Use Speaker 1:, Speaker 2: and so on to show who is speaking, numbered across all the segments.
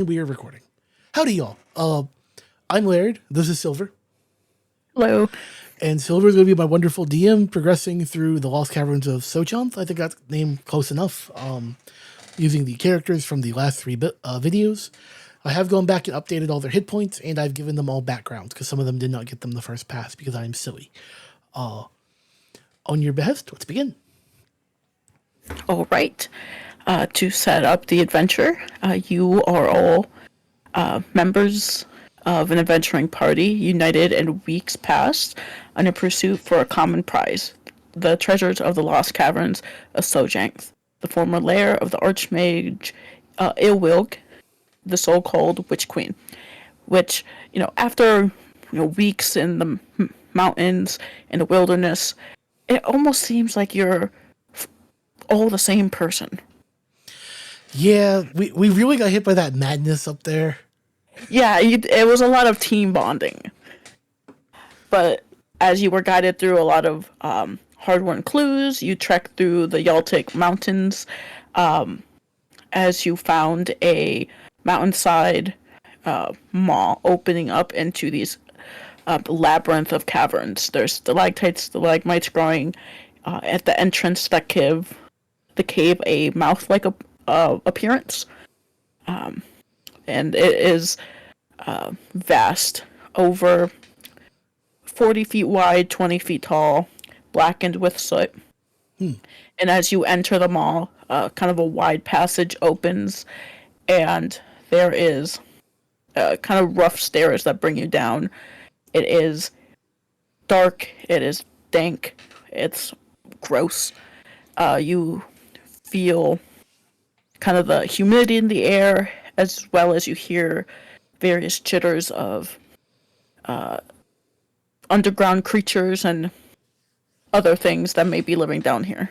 Speaker 1: We are recording. Howdy, y'all. I'm Laird. This is Silver.
Speaker 2: Hello.
Speaker 1: And Silver is going to be my wonderful DM progressing through the Lost Caverns of Sochonth. I think that's named close enough. Using the characters from the last three videos. I have gone back and updated all their hit points, and I've given them all backgrounds because some of them did not get them the first pass because I'm silly. On your behest, let's begin.
Speaker 2: All right. To set up the adventure, you are all members of an adventuring party united in weeks past on a pursuit for a common prize, the treasures of the Lost Caverns of Sojanth, the former lair of the Archmage Ilwilg, the so-called Witch Queen, which, after weeks in the mountains, in the wilderness, it almost seems like you're all the same person.
Speaker 1: Yeah, we really got hit by that madness up there.
Speaker 2: Yeah, it was a lot of team bonding. But as you were guided through a lot of hard-won clues, you trekked through the Yaltic Mountains as you found a mountainside mall opening up into these labyrinth of caverns. There's stalactites, stalagmites growing at the entrance that give the cave a mouth-like appearance. And it is vast, over 40 feet wide, 20 feet tall, blackened with soot. And as you enter the mall, kind of a wide passage opens, and there is kind of rough stairs that bring you down. It is dark, it is dank, it's gross. You feel kind of the humidity in the air, as well as you hear various chitters of underground creatures and other things that may be living down here.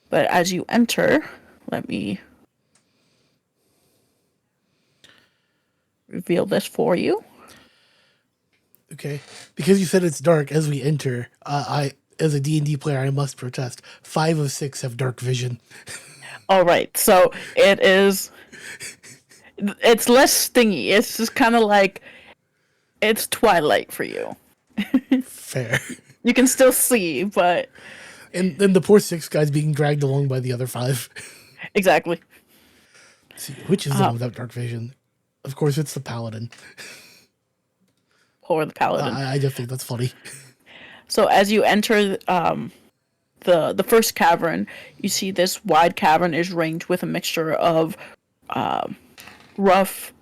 Speaker 2: But as you enter, let me reveal this for you.
Speaker 1: Okay, because you said it's dark as we enter, as a D&D player, I must protest. 5 of 6 have dark vision.
Speaker 2: All right, so it's less stingy. It's just kind of like it's twilight for you.
Speaker 1: Fair.
Speaker 2: You can still see, but
Speaker 1: And then the poor 6 guys being dragged along by the other 5.
Speaker 2: exactly.
Speaker 1: See, which is the one without dark vision? Of course, it's the paladin.
Speaker 2: Or the paladin.
Speaker 1: I just think that's funny.
Speaker 2: So as you enter the first cavern, you see this wide cavern is ringed with a mixture of rough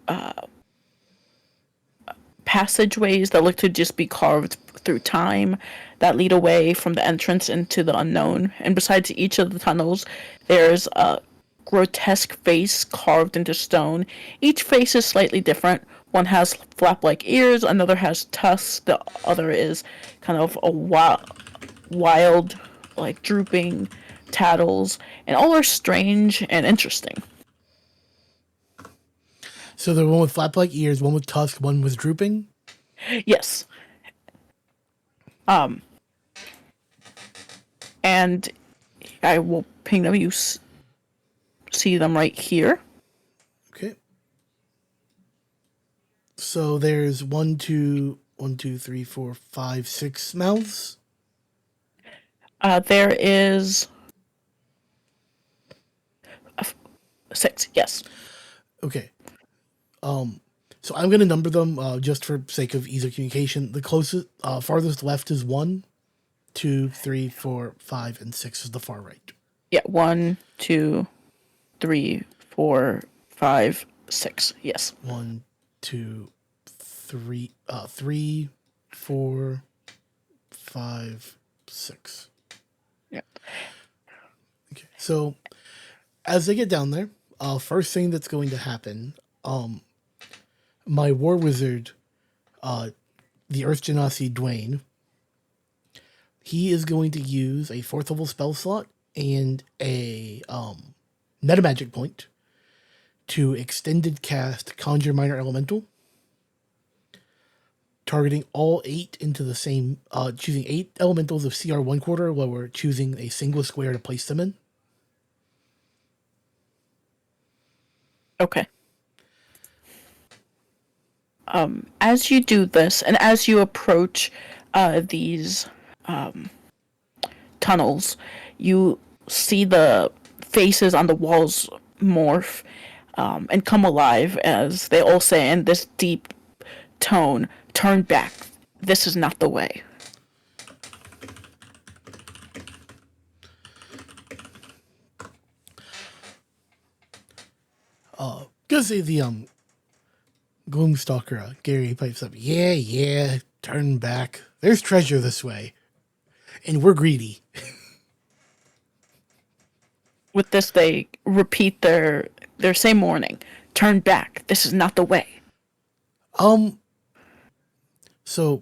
Speaker 2: passageways that look to just be carved through time that lead away from the entrance into the unknown. And besides each of the tunnels, there's a grotesque face carved into stone. Each face is slightly different. One has flap-like ears, another has tusks, the other is kind of a wild, like drooping tattles, and all are strange and interesting.
Speaker 1: So the one with flap-like ears, one with tusk, one with drooping?
Speaker 2: Yes. And I will ping them. You see them right here.
Speaker 1: Okay. So there's 1, 2, 3, 4, 5, 6 mouths.
Speaker 2: There is 6. Yes.
Speaker 1: Okay. So I'm going to number them just for sake of ease of communication. The closest, farthest left is 1, 2, 3, 4, 5, and 6 is the far right.
Speaker 2: Yeah. 1, 2, 3, 4, 5, 6. Yes.
Speaker 1: 1, 2, 3, 3, 4, 5, 6.
Speaker 2: Yeah.
Speaker 1: Okay. So as they get down there, first thing that's going to happen, my war wizard, the Earth Genasi Dwayne, he is going to use a 4th level spell slot and a meta magic point to extended cast Conjure Minor Elemental, targeting all 8 into the same, choosing 8 elementals of CR 1/4 while we're choosing a single square to place them in.
Speaker 2: Okay. As you do this, and as you approach these tunnels, you see the faces on the walls morph and come alive as they all say in this deep tone, "Turn back. This is not the way."
Speaker 1: Gonna say the Gloomstalker, Gary pipes up. Yeah, yeah, turn back. There's treasure this way, and we're greedy.
Speaker 2: With this, they repeat their same warning, "Turn back. This is not the way."
Speaker 1: Um, so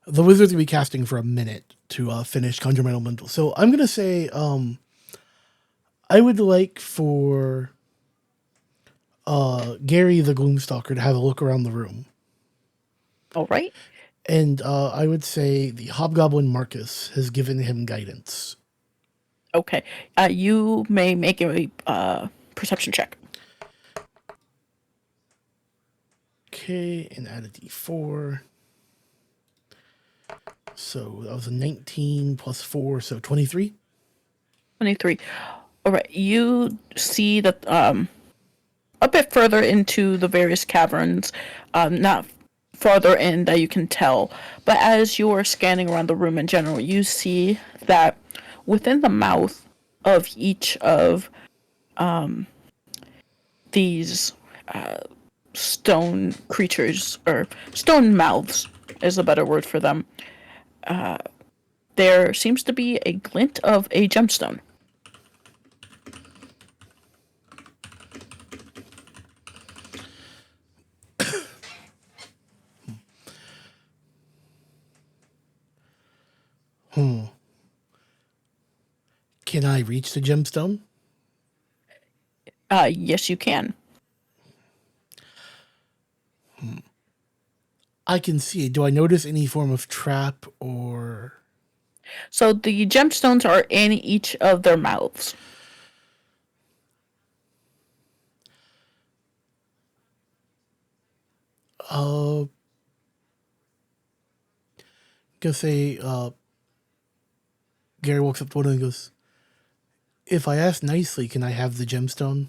Speaker 1: the wizard's gonna be casting for a minute to finish Conjure Metal Bundle. So I'm gonna say, I would like for Gary the Gloomstalker to have a look around the room.
Speaker 2: All right.
Speaker 1: And I would say the Hobgoblin Marcus has given him guidance.
Speaker 2: Okay. You may make a perception check.
Speaker 1: Okay, and add a d4. So that was a 19 plus 4, so 23.
Speaker 2: 23. All right. You see that a bit further into the various caverns, not farther in that you can tell, but as you are scanning around the room in general, you see that within the mouth of each of these stone creatures, or stone mouths is a better word for them, there seems to be a glint of a gemstone.
Speaker 1: Can I reach the gemstone?
Speaker 2: Yes, you can.
Speaker 1: I can see it. Do I notice any form of trap or.
Speaker 2: So the gemstones are in each of their mouths.
Speaker 1: Uh, gonna say, Gary walks up to one and goes, if I ask nicely, can I have the gemstone?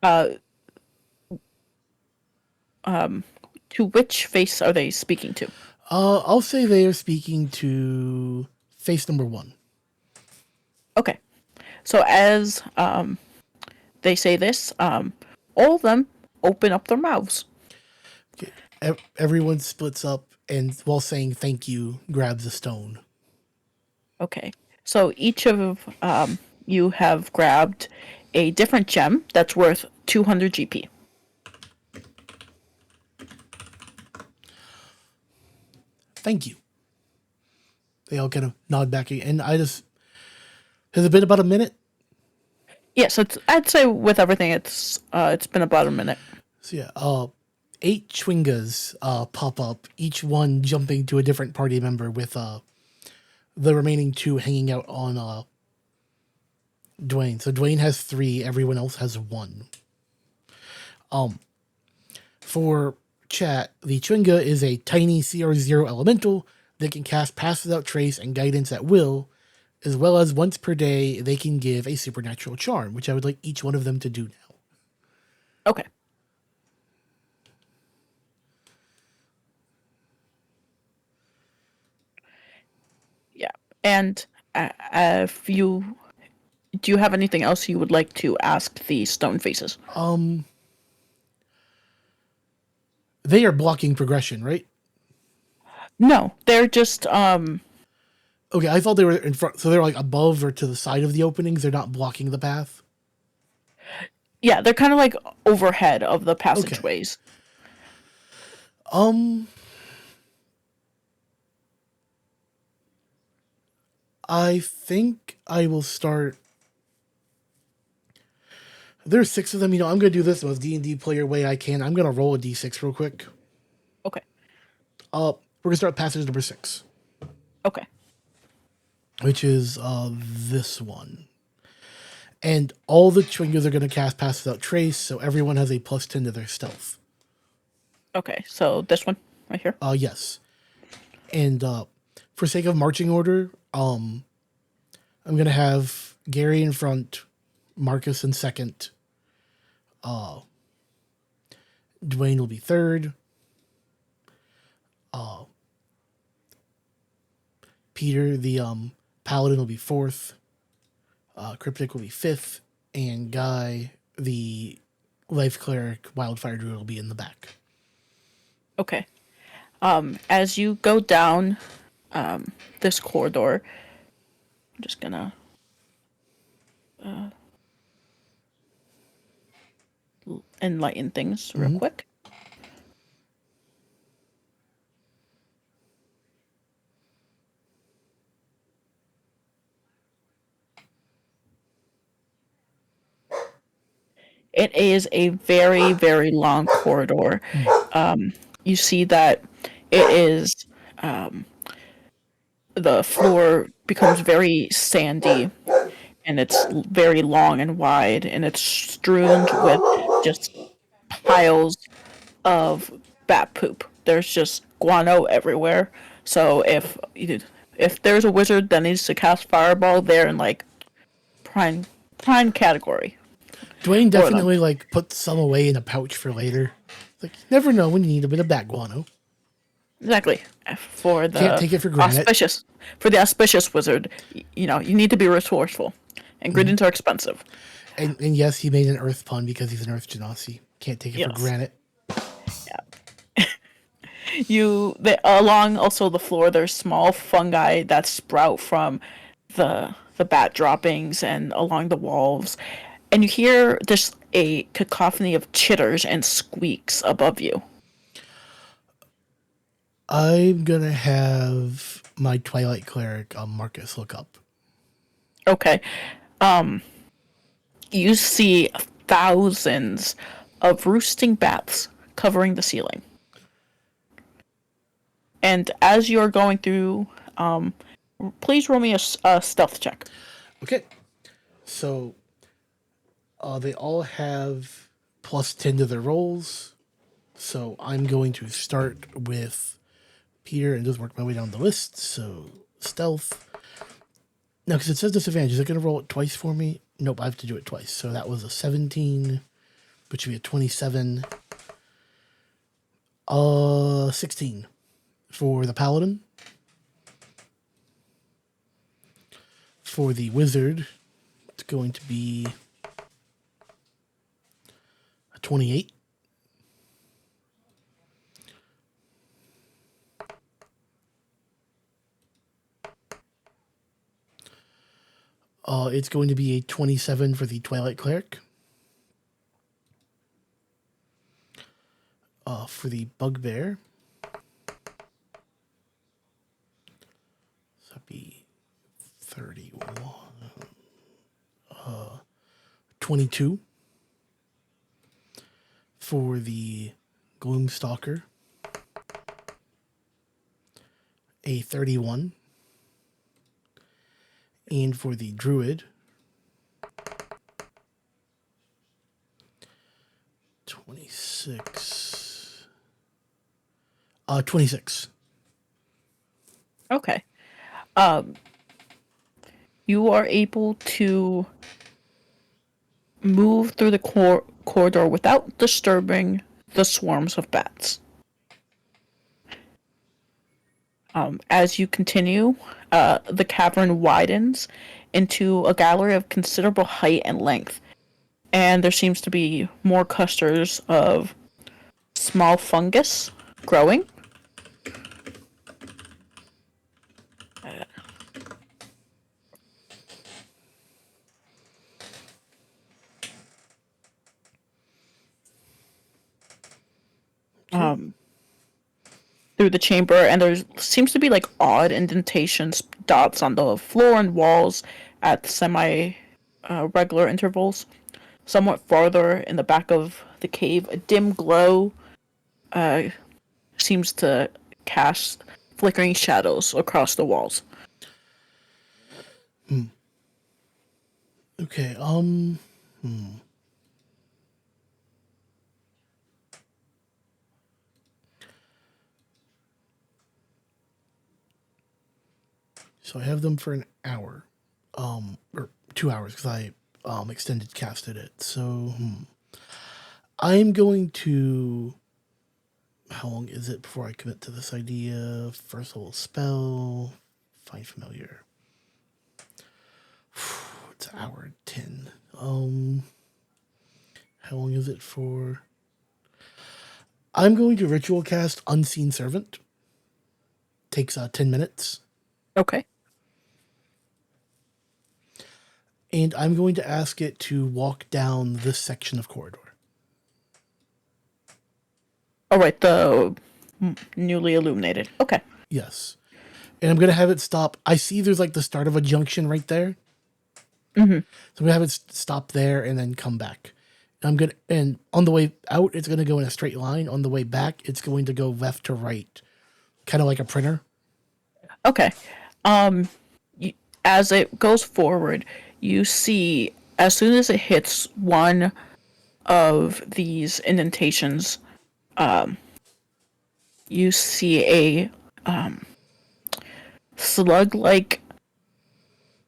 Speaker 2: Uh, to which face are they speaking to?
Speaker 1: I'll say they are speaking to face number 1.
Speaker 2: Okay. So as they say this, all of them open up their mouths.
Speaker 1: Okay. Everyone splits up and, while saying thank you, grabs a stone.
Speaker 2: Okay. So each of you have grabbed a different gem that's worth 200 GP.
Speaker 1: Thank you. They all kind of nod back, and I just. Has it been about a minute?
Speaker 2: Yes, I'd say with everything, it's been about a minute.
Speaker 1: So yeah, 8 Chwingas pop up, each one jumping to a different party member, with the remaining 2 hanging out on Dwayne. So Dwayne has 3, everyone else has 1. For chat, the Chwinga is a tiny CR0 elemental that can cast Pass Without Trace and Guidance at will, as well as once per day they can give a supernatural charm, which I would like each one of them to do now.
Speaker 2: Okay. Yeah. And if you do, you have anything else you would like to ask the stone faces?
Speaker 1: They are blocking progression, right?
Speaker 2: No, they're just
Speaker 1: Okay, I thought they were in front, so they're like above or to the side of the openings. They're not blocking the path.
Speaker 2: yeah, they're kind of like overhead of the
Speaker 1: Okay.
Speaker 2: passageways.
Speaker 1: Um, I think I will start. There's 6 of them. I'm gonna do this the most D&D player way I can. I'm gonna roll a d6 real quick.
Speaker 2: Okay.
Speaker 1: We're gonna start passage number 6.
Speaker 2: Okay.
Speaker 1: which is this one. And all the Chwingos are going to cast Pass Without Trace, so everyone has a +10 to their stealth.
Speaker 2: Okay, so this one right here.
Speaker 1: Yes. And for sake of marching order, I'm going to have Gary in front, Marcus in second, Dwayne will be third, Peter, the paladin, will be fourth, Cryptic will be fifth, and Guy, the life cleric, wildfire druid, will be in the back.
Speaker 2: Okay. As you go down this corridor, I'm just gonna enlighten things real quick. It is a very, very long corridor. You see that it is the floor becomes very sandy and it's very long and wide and it's strewn with just piles of bat poop. There's just guano everywhere. So if there's a wizard that needs to cast fireball, they're in like prime category
Speaker 1: Dwayne
Speaker 2: for them.
Speaker 1: definitely like puts some away in a pouch for later. Like, you never know when you need a bit of bat guano.
Speaker 2: Exactly. For
Speaker 1: Can't
Speaker 2: the
Speaker 1: take it for granted.
Speaker 2: auspicious wizard, you know, you need to be resourceful. Ingredients are expensive.
Speaker 1: And yes, he made an earth pun because he's an earth genasi. Can't take it for
Speaker 2: Yes.
Speaker 1: granted.
Speaker 2: Along also the floor there's small fungi that sprout from the bat droppings and along the walls. And you hear just a cacophony of chitters and squeaks above you.
Speaker 1: I'm gonna have my Twilight cleric, Marcus, look up.
Speaker 2: Okay. You see thousands of roosting bats covering the ceiling. And as you're going through, please roll me a stealth check.
Speaker 1: Okay, so they all have +10 to their rolls. So I'm going to start with Peter and just work my way down the list. So stealth. Now, because it says disadvantage, is it going to roll it twice for me? Nope, I have to do it twice. So that was a 17, which should be a 27. 16 for the paladin. For the wizard, it's going to be a 28. It's going to be a 27 for the Twilight Cleric. For the Bugbear, so that'd be 31. 22. For the Gloomstalker, a 31. And for the Druid, 26. 26.
Speaker 2: Okay. You are able to move through the corridor without disturbing the swarms of bats. As you continue, the cavern widens into a gallery of considerable height and length, and there seems to be more clusters of small fungus growing. Through the chamber, and there seems to be like odd indentations, dots on the floor and walls at semi regular intervals. Somewhat farther in the back of the cave, a dim glow seems to cast flickering shadows across the walls.
Speaker 1: Okay. So I have them for an hour, or 2 hours because I extended casted it. So I'm going to. How long is it before I commit to this idea? First level spell, find familiar. It's an hour and 10. How long is it for? I'm going to ritual cast Unseen Servant. Takes 10 minutes.
Speaker 2: Okay.
Speaker 1: And I'm going to ask it to walk down this section of corridor.
Speaker 2: All right. The newly illuminated. Okay.
Speaker 1: Yes. And I'm going to have it stop. I see there's like the start of a junction right there.
Speaker 2: Mm-hmm.
Speaker 1: So I'm going to have it stop there and then come back. And on the way out, it's going to go in a straight line. On the way back, it's going to go left to right, kind of like a printer.
Speaker 2: Okay. Um, you, as it goes forward, you see as soon as it hits one of these indentations, you see a slug-like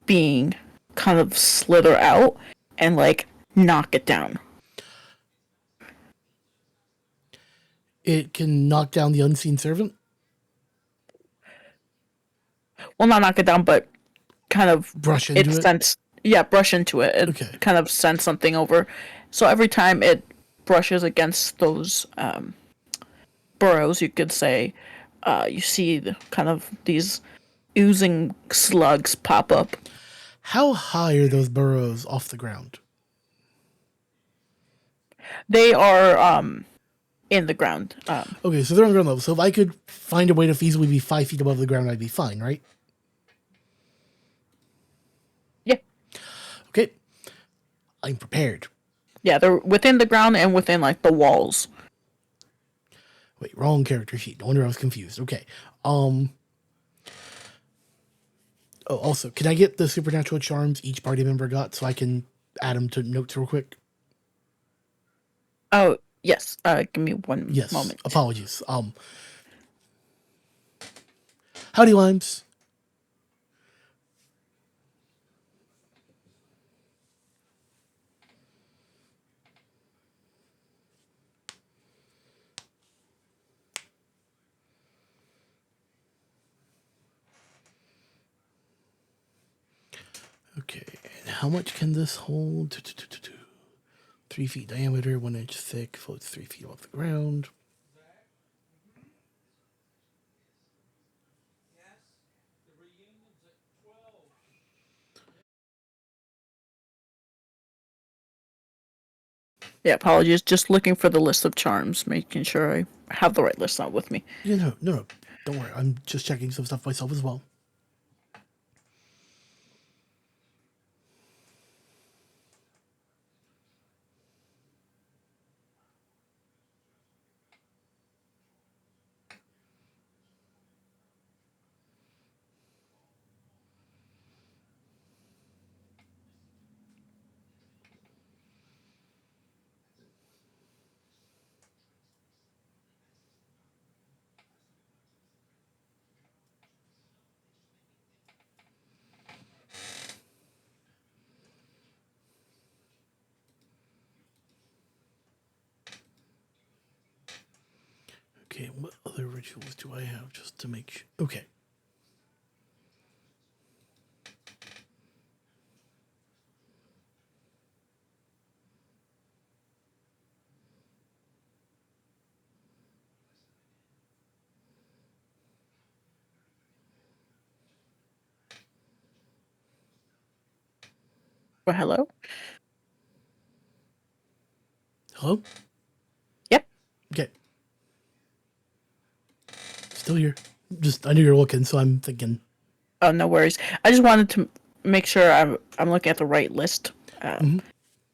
Speaker 2: being kind of slither out and like knock it down.
Speaker 1: It can knock down the Unseen Servant.
Speaker 2: Well, not knock it down, but kind of
Speaker 1: Brush
Speaker 2: it
Speaker 1: into it.
Speaker 2: sends, yeah, brush into it.
Speaker 1: Okay.
Speaker 2: It kind of sends something over. So every time it brushes against those burrows, you could say, you see kind of these oozing slugs pop up.
Speaker 1: How high are those burrows off the ground?
Speaker 2: They are in the ground.
Speaker 1: Okay, so they're on ground level. So if I could find a way to feasibly be 5 feet above the ground, I'd be fine, right?
Speaker 2: Yeah,
Speaker 1: Okay. I'm prepared.
Speaker 2: yeah, they're within the ground and within like the walls.
Speaker 1: Wait, wrong character sheet. No wonder I was confused. Okay. Oh, also, can I get the supernatural charms each party member got so I can add them to notes real quick?
Speaker 2: Oh yes, give me one
Speaker 1: Yes.
Speaker 2: moment.
Speaker 1: Apologies. Howdy, Limes. Okay, and how much can this hold? 3 feet diameter, 1 inch thick, floats 3 feet off the ground.
Speaker 2: Yeah, apologies. Just looking for the list of charms, making sure I have the right list out with me.
Speaker 1: Yeah, no. Don't worry. I'm just checking some stuff myself as well. Okay, what other rituals do I have just to make sure? Okay.
Speaker 2: Well, hello.
Speaker 1: Hello?
Speaker 2: Yep.
Speaker 1: Okay. Still here. Just, I knew you were looking, so I'm thinking.
Speaker 2: Oh, no worries. I just wanted to make sure I'm looking at the right list.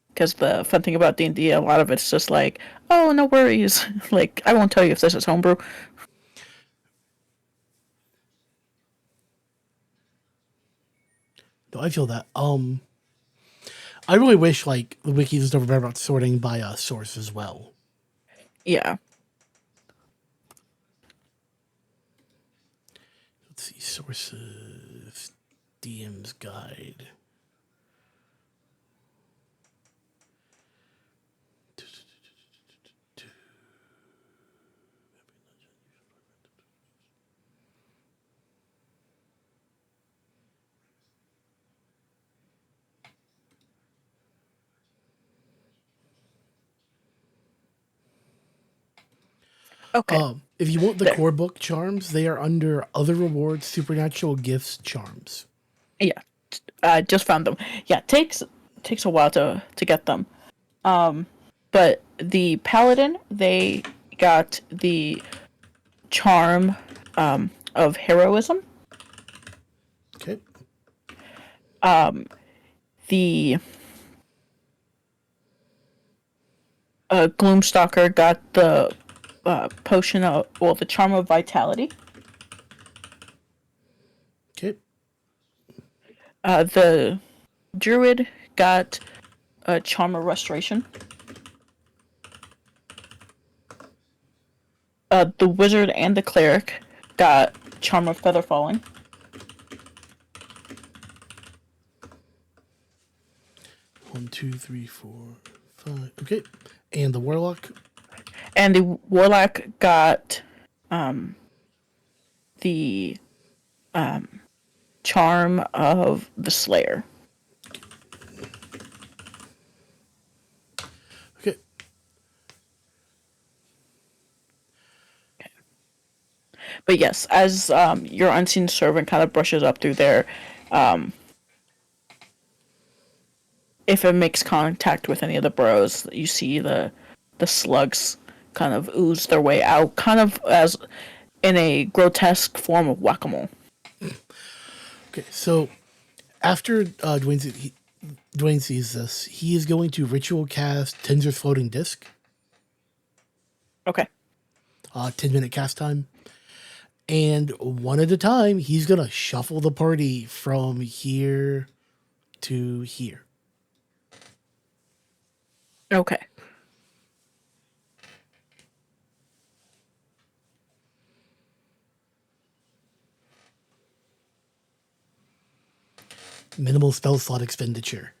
Speaker 2: Because the fun thing about D&D, a lot of it's just like, oh, no worries. Like, I won't tell you if this is homebrew.
Speaker 1: No, I feel that. I really wish like the wiki was never about sorting by source as well.
Speaker 2: Yeah.
Speaker 1: Let's see, sources, DM's guide.
Speaker 2: Okay.
Speaker 1: If you want the
Speaker 2: There.
Speaker 1: core book charms, they are under other rewards, supernatural gifts, charms.
Speaker 2: Yeah. I just found them. Yeah, takes a while to get them. But the paladin, they got the charm of heroism.
Speaker 1: Okay.
Speaker 2: The Gloomstalker got the potion of, well, the charm of vitality.
Speaker 1: Okay.
Speaker 2: The druid got a charm of restoration. The wizard and the cleric got charm of feather falling.
Speaker 1: One, two, three, four, five. Okay. And the warlock.
Speaker 2: And the warlock got the charm of the slayer.
Speaker 1: Okay.
Speaker 2: But yes, as your unseen servant kind of brushes up through there, if it makes contact with any of the burrows, you see the slugs kind of ooze their way out, kind of as in a grotesque form of whack-a-mole.
Speaker 1: Okay. So after Dwayne sees this, he is going to ritual cast Tinser's floating disc.
Speaker 2: Okay.
Speaker 1: 10-minute cast time. And one at a time, he's gonna shuffle the party from here to here.
Speaker 2: Okay.
Speaker 1: Minimal spell slot expenditure.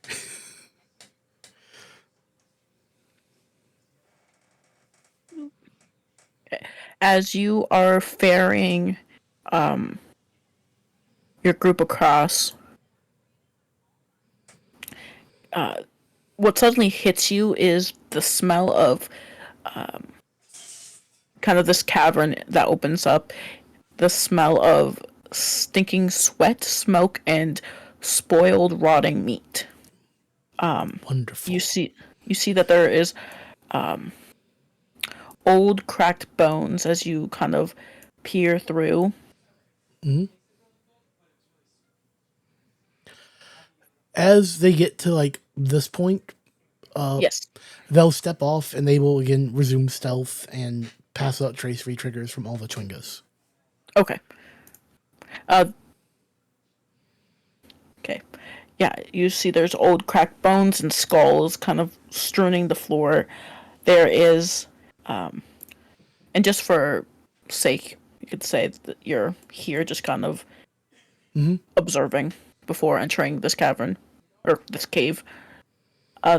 Speaker 2: As you are ferrying your group across, what suddenly hits you is the smell of kind of this cavern that opens up, the smell of stinking sweat, smoke, and spoiled, rotting meat.
Speaker 1: Wonderful.
Speaker 2: You see, you see that there is old, cracked bones as you kind of peer through.
Speaker 1: As they get to like this point,
Speaker 2: Yes.
Speaker 1: they'll step off and they will again resume stealth and pass out trace free triggers from all the Chwingas.
Speaker 2: Okay. Uh. Okay. Yeah, you see there's old cracked bones and skulls kind of strewing the floor. There is, and just for sake, you could say that you're here just kind of observing before entering this cavern or this cave.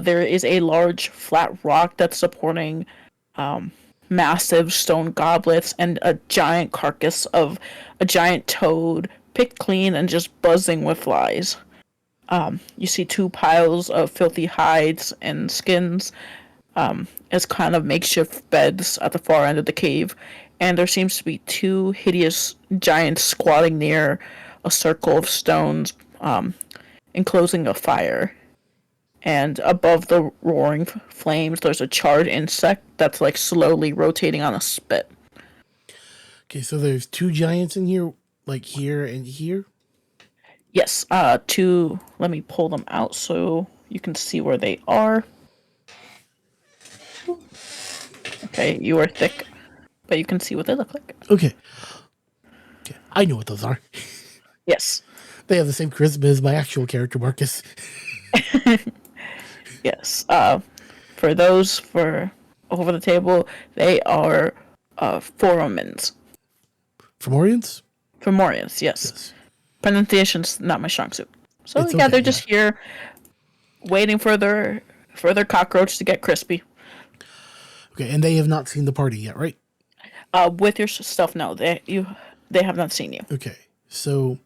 Speaker 2: There is a large flat rock that's supporting massive stone goblets and a giant carcass of a giant toad, picked clean and just buzzing with flies. You see two piles of filthy hides and skins as kind of makeshift beds at the far end of the cave, and there seems to be two hideous giants squatting near a circle of stones enclosing a fire. And above the roaring flames, there's a charred insect that's like slowly rotating on a spit.
Speaker 1: Okay, so there's two giants in here, like here and here.
Speaker 2: Yes, two. Let me pull them out so you can see where they are. Okay, you are thick, but you can see what they look like.
Speaker 1: Okay. Okay, I know what those are.
Speaker 2: Yes.
Speaker 1: They have the same charisma as my actual character, Marcus.
Speaker 2: Yes. For those for over the table, they are Foromans.
Speaker 1: Fomorians?
Speaker 2: Fomorians, yes.
Speaker 1: Yes.
Speaker 2: Pronunciation's not my strong suit. So
Speaker 1: It's
Speaker 2: yeah,
Speaker 1: okay,
Speaker 2: they're
Speaker 1: yeah.
Speaker 2: just here waiting for their cockroach to get crispy.
Speaker 1: Okay, and they have not seen the party yet, right?
Speaker 2: With your stuff, no, they have not seen you.
Speaker 1: Okay, so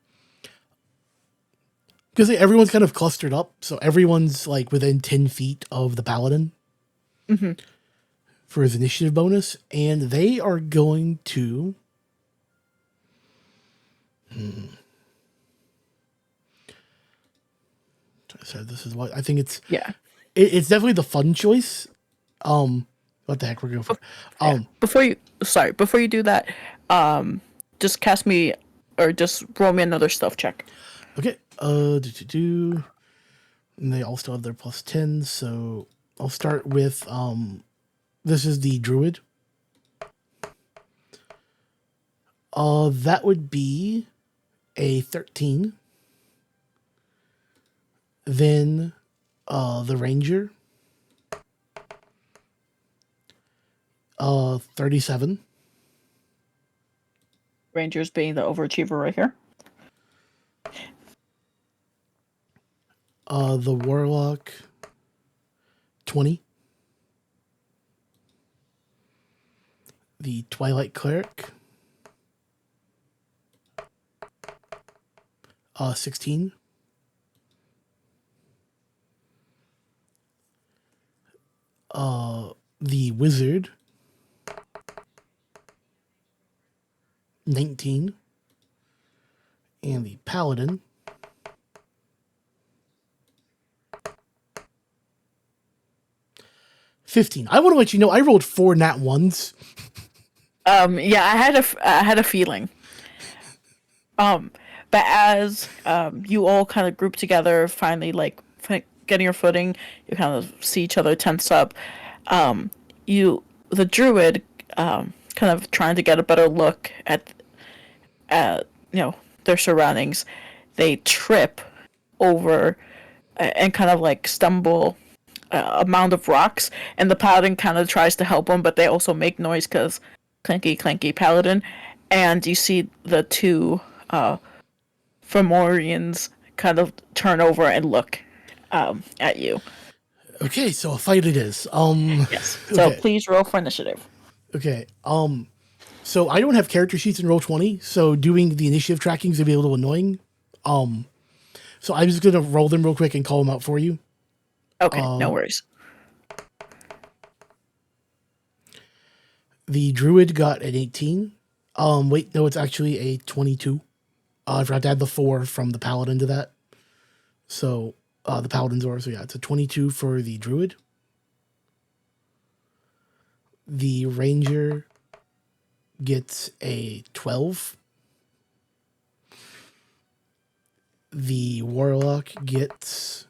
Speaker 1: because everyone's kind of clustered up, so everyone's like within 10 feet of the paladin for his initiative bonus, and they are going to. So this is what I think it's.
Speaker 2: Yeah.
Speaker 1: It's definitely the fun choice. What the heck we're going for?
Speaker 2: Yeah. Before you do that, just cast me or just roll me another stuff check.
Speaker 1: Okay. And they all still have their plus 10, so I'll start with this is the druid. That would be a 13. Then the ranger 37.
Speaker 2: Rangers being the overachiever right here.
Speaker 1: The warlock 20. The twilight cleric 16. The wizard 19. And the paladin 15. I want to let you know I rolled 4 nat ones.
Speaker 2: Yeah, I had a feeling. But as you all kind of group together, finally like getting your footing, you kind of see each other tense up. The druid, kind of trying to get a better look at their surroundings. They trip over and kind of like stumble a mound of rocks, and the paladin kind of tries to help them, but they also make noise because clanky clanky paladin, and you see the two Fomorians kind of turn over and look at you.
Speaker 1: Okay, so a fight it is.
Speaker 2: Yes. So
Speaker 1: Okay.
Speaker 2: please roll for initiative.
Speaker 1: Okay. So I don't have character sheets in roll 20, so doing the initiative tracking is gonna be a little annoying. So I'm just gonna roll them real quick and call them out for you.
Speaker 2: Okay, no worries.
Speaker 1: The druid got an 18. Wait, no, it's actually a 22. I forgot to add the 4 from the paladin to that. So the paladin's aura. So yeah, it's a 22 for the druid. The ranger gets a 12. The warlock gets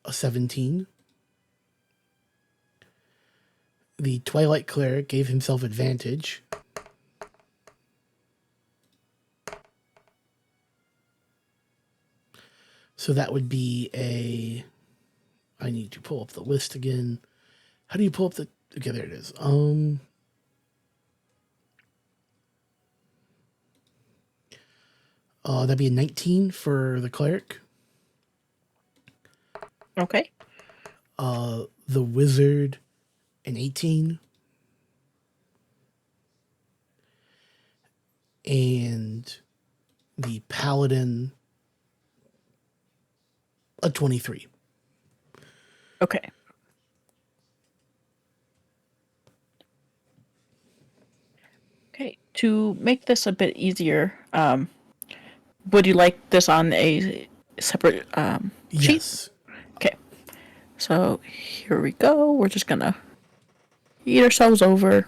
Speaker 1: a 17. The twilight cleric gave himself advantage. So that would be a. I need to pull up the list again. How do you pull up the? Okay, there it is. That'd be a 19 for the cleric.
Speaker 2: Okay.
Speaker 1: The wizard, an 18. And the paladin, a 23.
Speaker 2: Okay. Okay. To make this a bit easier, would you like this on a separate sheet?
Speaker 1: Yes.
Speaker 2: Okay. So here we go. We're just gonna eat ourselves over.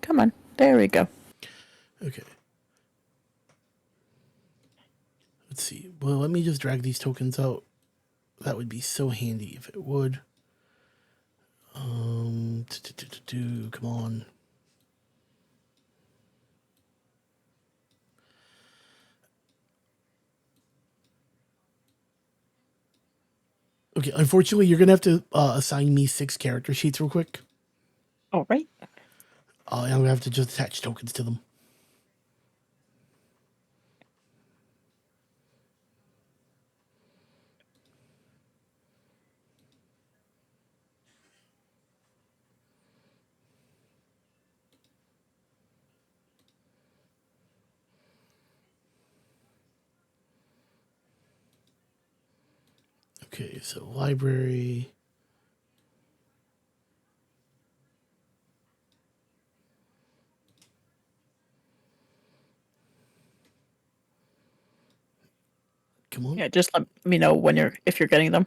Speaker 2: Come on. There we go.
Speaker 1: Okay. Let's see. Well, let me just drag these tokens out. That would be so handy if it would. Come on. Okay, unfortunately, you're gonna have to assign me 6 character sheets real quick.
Speaker 2: All right.
Speaker 1: And I'm gonna have to just attach tokens to them. Okay, so library. Come on.
Speaker 2: Yeah, just let me know when if you're getting them.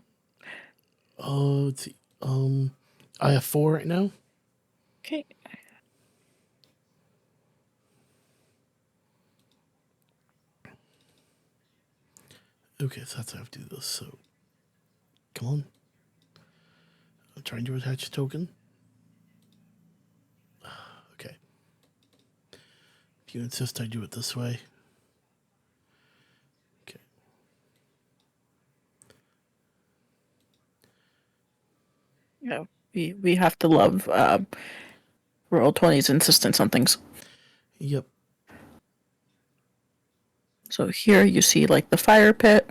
Speaker 1: Let's see. I have 4 right now.
Speaker 2: Okay.
Speaker 1: Okay, so that's how I have to do this. So, come on. I'm trying to attach a token. Okay. If you insist I do it this way. Okay.
Speaker 2: Yeah, we have to love Roll20's insistence on things.
Speaker 1: Yep.
Speaker 2: So here you see like the fire pit.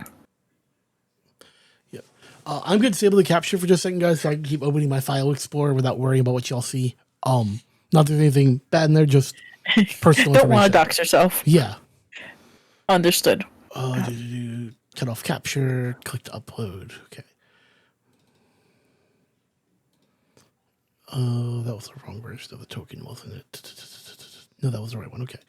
Speaker 1: Yep. I'm going to disable the capture for just a second, guys, so I can keep opening my file explorer without worrying about what y'all see. Not that there's anything bad in there, just personal
Speaker 2: Don't want to
Speaker 1: information.
Speaker 2: dox yourself.
Speaker 1: Yeah.
Speaker 2: Understood.
Speaker 1: Cut off capture, click to upload. Okay. That was the wrong version of the token, wasn't it? No, that was the right one. Okay.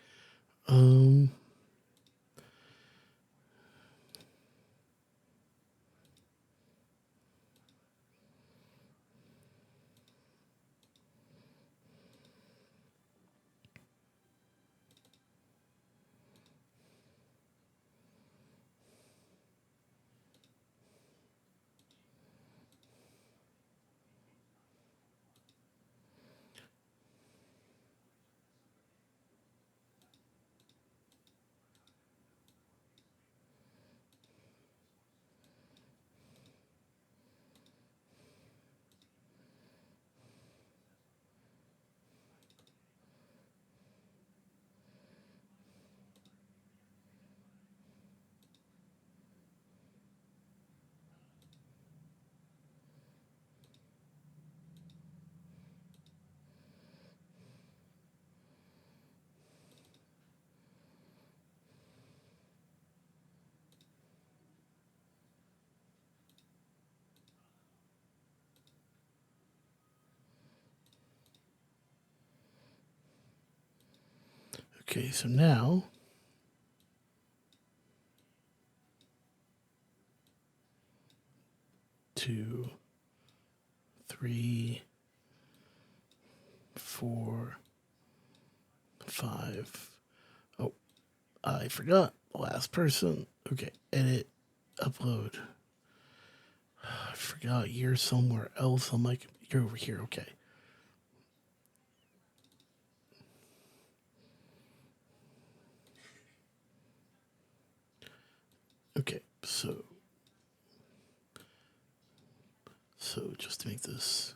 Speaker 1: Okay, so now 2, 3, 4, 5. Oh, I forgot. Last person. Okay, edit, upload. I forgot you're somewhere else. I'm like, you're over here. Okay. Okay, so just to make this.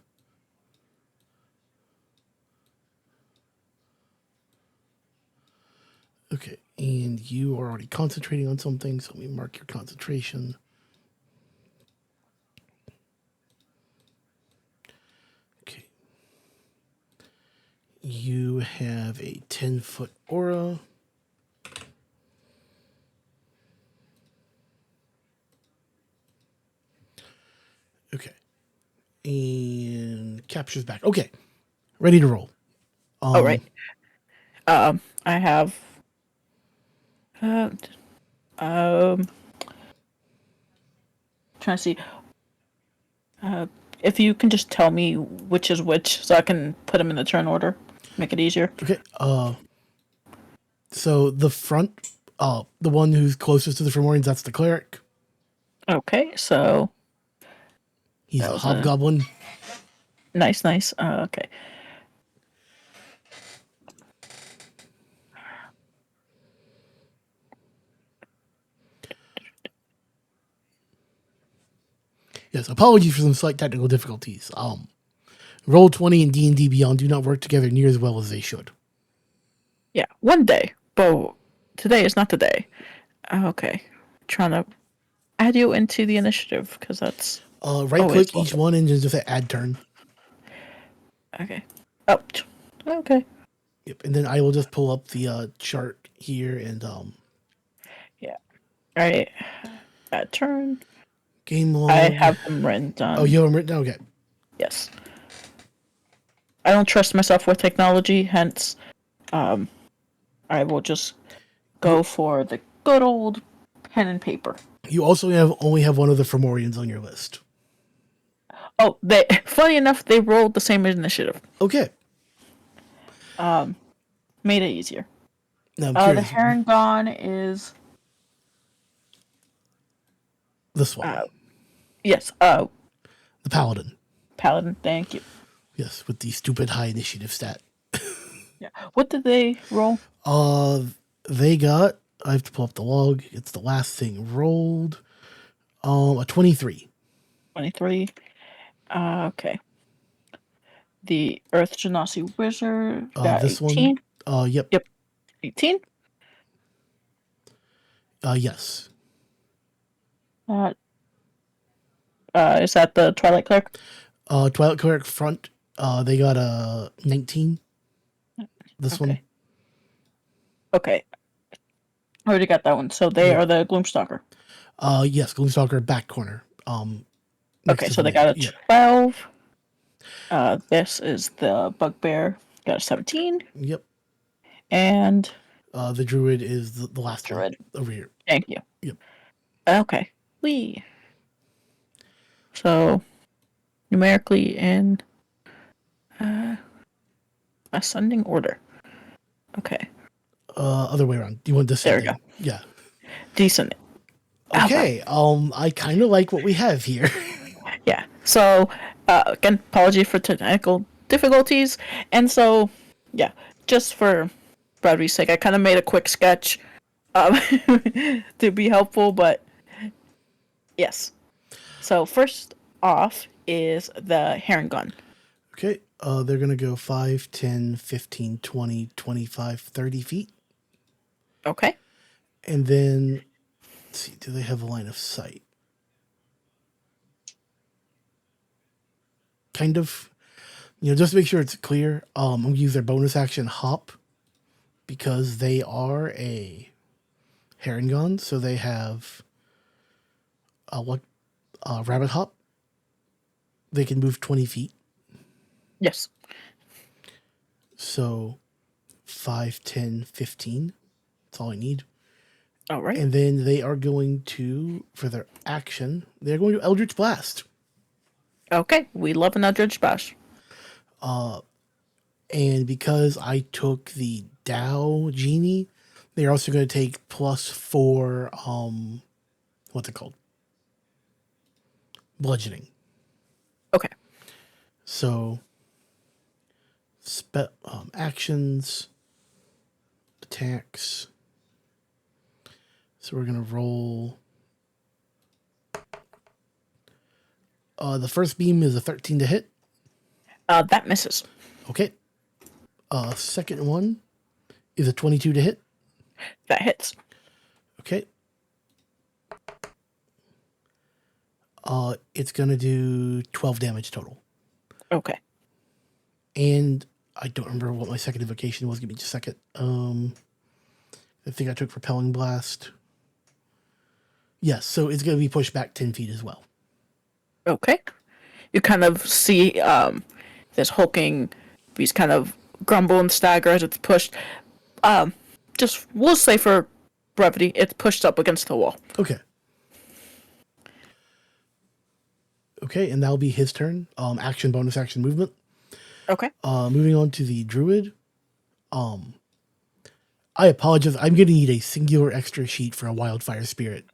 Speaker 1: Okay, and you are already concentrating on something, so let me mark your concentration. Okay. You have a 10-foot aura. Okay. And captures back. Okay. Ready to roll.
Speaker 2: All right. I have. Uh, trying to see. If you can just tell me which is which, so I can put them in the turn order, make it easier.
Speaker 1: Okay. So the front, the one who's closest to the Fomorians, that's the cleric.
Speaker 2: Okay, so
Speaker 1: He's
Speaker 2: that
Speaker 1: a
Speaker 2: was a
Speaker 1: hobgoblin.
Speaker 2: nice. Okay.
Speaker 1: Yes, apologies for some slight technical difficulties. Roll 20 and D&D Beyond do not work together near as well as they should.
Speaker 2: Yeah, one day, but today is not the day. Okay, trying to add you into the initiative because that's
Speaker 1: Right
Speaker 2: always
Speaker 1: click each
Speaker 2: welcome.
Speaker 1: one and just say add turn.
Speaker 2: Okay. Oh, okay.
Speaker 1: Yep, and then I will just pull up the chart here and
Speaker 2: Yeah. All right. Add turn.
Speaker 1: game
Speaker 2: I
Speaker 1: log.
Speaker 2: have them written
Speaker 1: Oh,
Speaker 2: down.
Speaker 1: you have them written down? Okay.
Speaker 2: Yes. I don't trust myself with technology, hence, I will just
Speaker 1: You
Speaker 2: go for the good old pen and paper.
Speaker 1: you also only have one of the Fomorians on your list.
Speaker 2: Oh, they. Funny enough, they rolled the same initiative.
Speaker 1: Okay.
Speaker 2: Made it easier.
Speaker 1: Now I'm
Speaker 2: The
Speaker 1: curious.
Speaker 2: Heron Gone is.
Speaker 1: This one,
Speaker 2: Uh, yes.
Speaker 1: the Paladin.
Speaker 2: Paladin. Thank you.
Speaker 1: Yes, with the stupid high initiative stat.
Speaker 2: Yeah. What did they roll?
Speaker 1: Uh, they got. I have to pull up the log. It's the last thing rolled. A 23.
Speaker 2: 23. Okay. The Earth Genasi Wizard got
Speaker 1: This one.
Speaker 2: 18.
Speaker 1: Yep.
Speaker 2: Yep. 18.
Speaker 1: Yes.
Speaker 2: Uh, is that the Twilight Cleric?
Speaker 1: Twilight Cleric front. They got a 19. This one.
Speaker 2: Okay. Okay. I already got that one. So they
Speaker 1: Yep.
Speaker 2: are the Gloomstalker.
Speaker 1: Yes. Gloomstalker back corner. Next
Speaker 2: Okay,
Speaker 1: to
Speaker 2: so
Speaker 1: the
Speaker 2: they
Speaker 1: main.
Speaker 2: got a
Speaker 1: Yep.
Speaker 2: 12. This is the Bugbear. Got a 17.
Speaker 1: Yep.
Speaker 2: And
Speaker 1: The Druid is the last
Speaker 2: Druid.
Speaker 1: one over here.
Speaker 2: Thank you.
Speaker 1: Yep.
Speaker 2: Okay. We. So numerically in ascending order. Okay.
Speaker 1: Other way around. Do you want
Speaker 2: There we
Speaker 1: descending?
Speaker 2: go.
Speaker 1: Yeah.
Speaker 2: Decent. Okay.
Speaker 1: Okay. I kind of like what we have here.
Speaker 2: Yeah. So, again, apology for technical difficulties. And so, yeah, just for brevity's sake, I kind of made a quick sketch um, to be helpful, but yes. So, first off is the Heron Gun.
Speaker 1: Okay. They're going to go 5, 10, 15, 20, 25, 30 feet.
Speaker 2: Okay.
Speaker 1: And then, let's see, do they have a line of sight? Kind of. Just to make sure it's clear, I'm going to use their bonus action hop because they are a Herringon. So they have what rabbit hop. They can move 20 feet.
Speaker 2: Yes.
Speaker 1: So 5, 10, 15. That's all I need.
Speaker 2: All right.
Speaker 1: And then they are going to, for their action, they're going to Eldritch Blast.
Speaker 2: Okay. We love an Eldritch Bash.
Speaker 1: And because I took the Dow Genie, they're also going to take +4, what's it called? Bludgeoning.
Speaker 2: Okay.
Speaker 1: So, actions, attacks. So we're going to roll. The first beam is a 13 to hit.
Speaker 2: That misses.
Speaker 1: Okay. Second one is a 22 to hit.
Speaker 2: That hits.
Speaker 1: Okay. It's going to do 12 damage total.
Speaker 2: Okay.
Speaker 1: And I don't remember what my second invocation was. Give me just a second. I think I took Propelling Blast. Yes, so it's going to be pushed back 10 feet as well.
Speaker 2: Okay. You kind of see this hulking beast kind of grumble and stagger as it's pushed. Just we'll say for brevity, it's pushed up against the wall.
Speaker 1: Okay. Okay, and that'll be his turn. Action, bonus action, movement.
Speaker 2: Okay.
Speaker 1: Moving on to the druid. I apologize. I'm going to need a singular extra sheet for a wildfire spirit.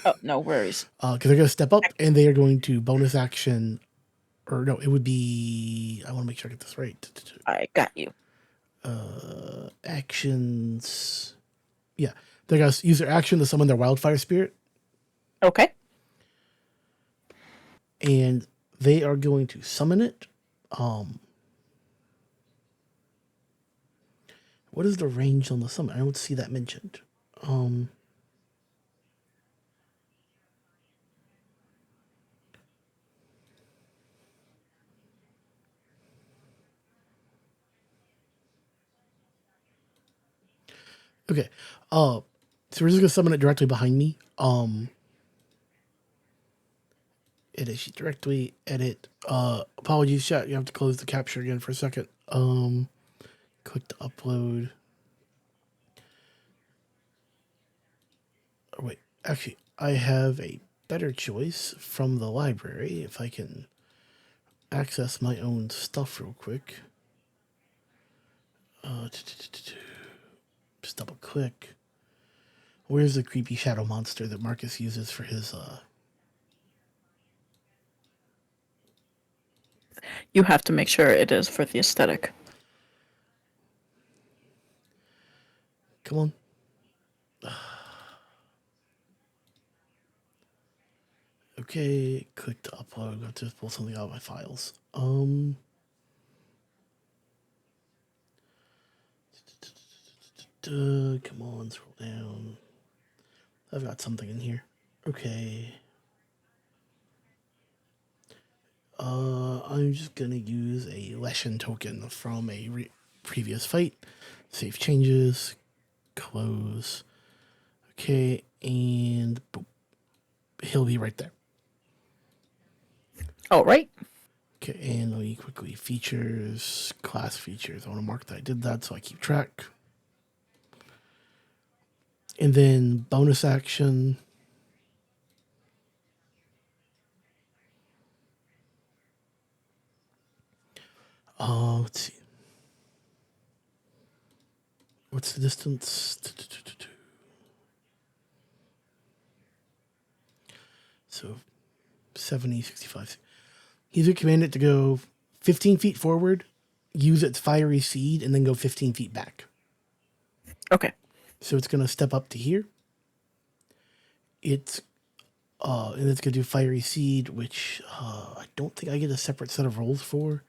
Speaker 2: Oh, no worries.
Speaker 1: Because they're going to step up and they are going to bonus action. Or no, it would be. I want to make sure I get this right.
Speaker 2: I got you.
Speaker 1: Actions. Yeah, they're going to use their action to summon their wildfire spirit.
Speaker 2: Okay.
Speaker 1: and they are going to summon it. Um, what is the range on the summon? I don't see that mentioned. Um, okay. So we're just gonna summon it directly behind me. Edit directly. Edit. Apologies, chat. You have to close the capture again for a second. Click to upload. Oh, wait, actually, I have a better choice from the library if I can access my own stuff real quick. Just double click. Where's the creepy shadow monster that Marcus uses for his
Speaker 2: You have to make sure it is for the aesthetic.
Speaker 1: come on. Okay, click to upload. I'm going to just pull something out of my files. Come on, scroll down. I've got something in here. Okay. I'm just gonna use a lesson token from a previous fight. Save changes. Close. Okay, and boop. He'll be right there.
Speaker 2: All right.
Speaker 1: Okay, and let me quickly features, class features. I want to mark that I did that so I keep track. And then bonus action. Let's see. What's the distance? So 70, 65. He's commanded to go 15 feet forward, use its fiery seed, and then go 15 feet back.
Speaker 2: Okay.
Speaker 1: So it's going to step up to here. It's and it's going to do fiery seed, which I don't think I get a separate set of rolls for.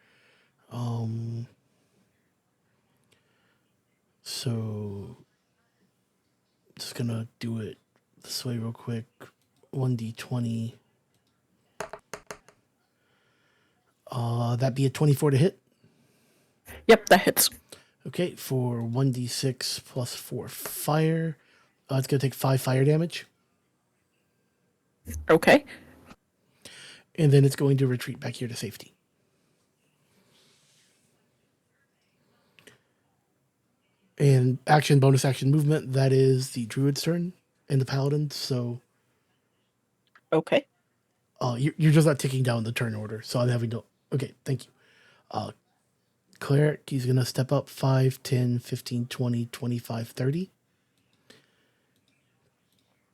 Speaker 1: So just going to do it this way real quick. 1d20. That'd be a 24 to hit.
Speaker 2: Yep, that hits.
Speaker 1: Okay, for 1d6 plus 4 fire. It's going to take 5 fire damage.
Speaker 2: Okay.
Speaker 1: And then it's going to retreat back here to safety. And action, bonus action movement, that is the druid's turn and the paladin. So
Speaker 2: Okay.
Speaker 1: you're just not ticking down the turn order. So I'm having to. Okay, thank you. Cleric, he's going to step up 5, 10, 15, 20, 25, 30.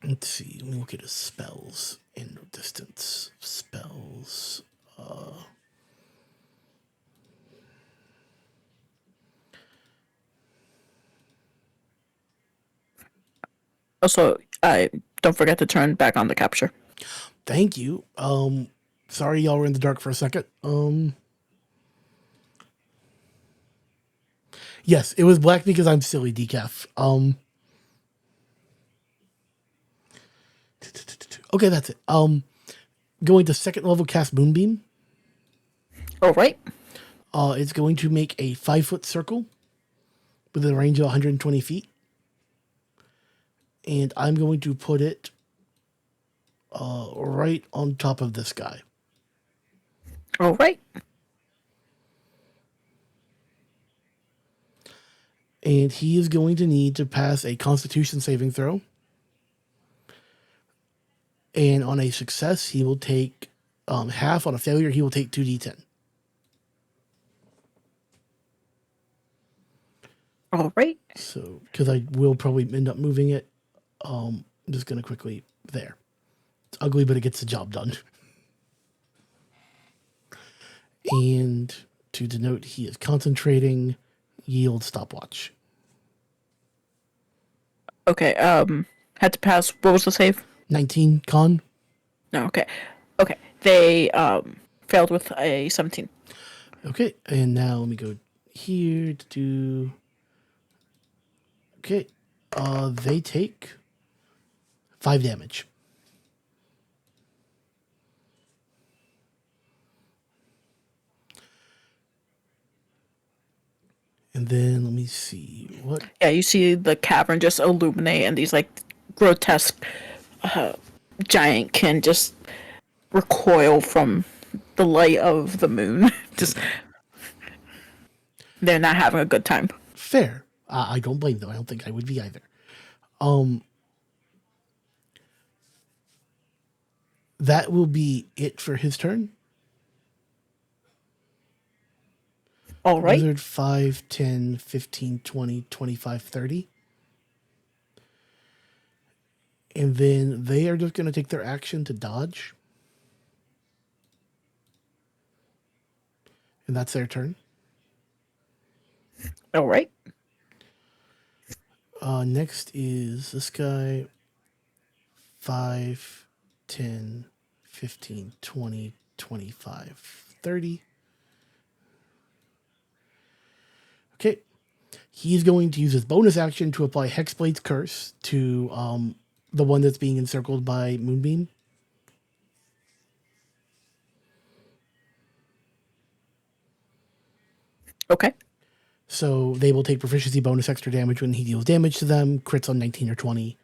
Speaker 1: Let's see. Let me look at his spells and distance. Spells.
Speaker 2: Also, I don't forget to turn back on the capture.
Speaker 1: Thank you. Sorry y'all were in the dark for a second. Yes, it was black because I'm silly, decaf. Okay, that's it. Going to second level cast Moonbeam.
Speaker 2: All right.
Speaker 1: It's going to make a 5-foot circle with a range of 120 feet. And I'm going to put it right on top of this guy.
Speaker 2: All right.
Speaker 1: And he is going to need to pass a Constitution saving throw. And on a success, he will take half. On a failure, he will take 2d10.
Speaker 2: All right.
Speaker 1: So, because I will probably end up moving it, I'm just going to quickly there. It's ugly, but it gets the job done. And to denote he is concentrating, yield stopwatch.
Speaker 2: Okay. Had to pass. What was the save?
Speaker 1: 19 con.
Speaker 2: No. Okay. Okay, they failed with a 17.
Speaker 1: Okay, and now let me go here to do. Okay, they take 5 damage. And then let me see what.
Speaker 2: Yeah, you see the cavern just illuminate, and these like grotesque giant can just recoil from the light of the moon. Just they're not having a good time.
Speaker 1: Fair. I don't blame them. I don't think I would be either. Um, that will be it for his turn.
Speaker 2: All right.
Speaker 1: Wizard 5, 10, 15, 20, 25, 30. And then they are just going to take their action to dodge. And that's their turn.
Speaker 2: All right.
Speaker 1: Next is this guy. 5, 10, 15, 20, 25, 30. Okay. He's going to use his bonus action to apply Hexblade's Curse to the one that's being encircled by Moonbeam.
Speaker 2: Okay.
Speaker 1: So they will take proficiency bonus extra damage when he deals damage to them, crits on 19 or 20.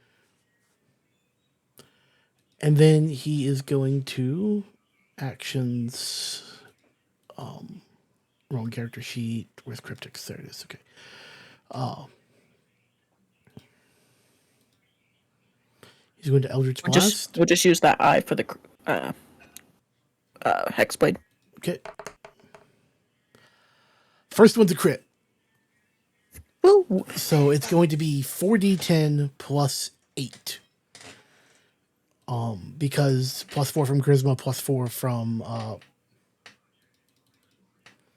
Speaker 1: And then he is going to actions. Wrong character sheet. Where's Cryptics? There it is. Okay. He's going to Eldritch Blast.
Speaker 2: We'll just use that eye for the hexblade.
Speaker 1: Okay. First one's a crit.
Speaker 2: Woo.
Speaker 1: So it's going to be 4d10 plus 8. Because plus 4 from Charisma, plus 4 from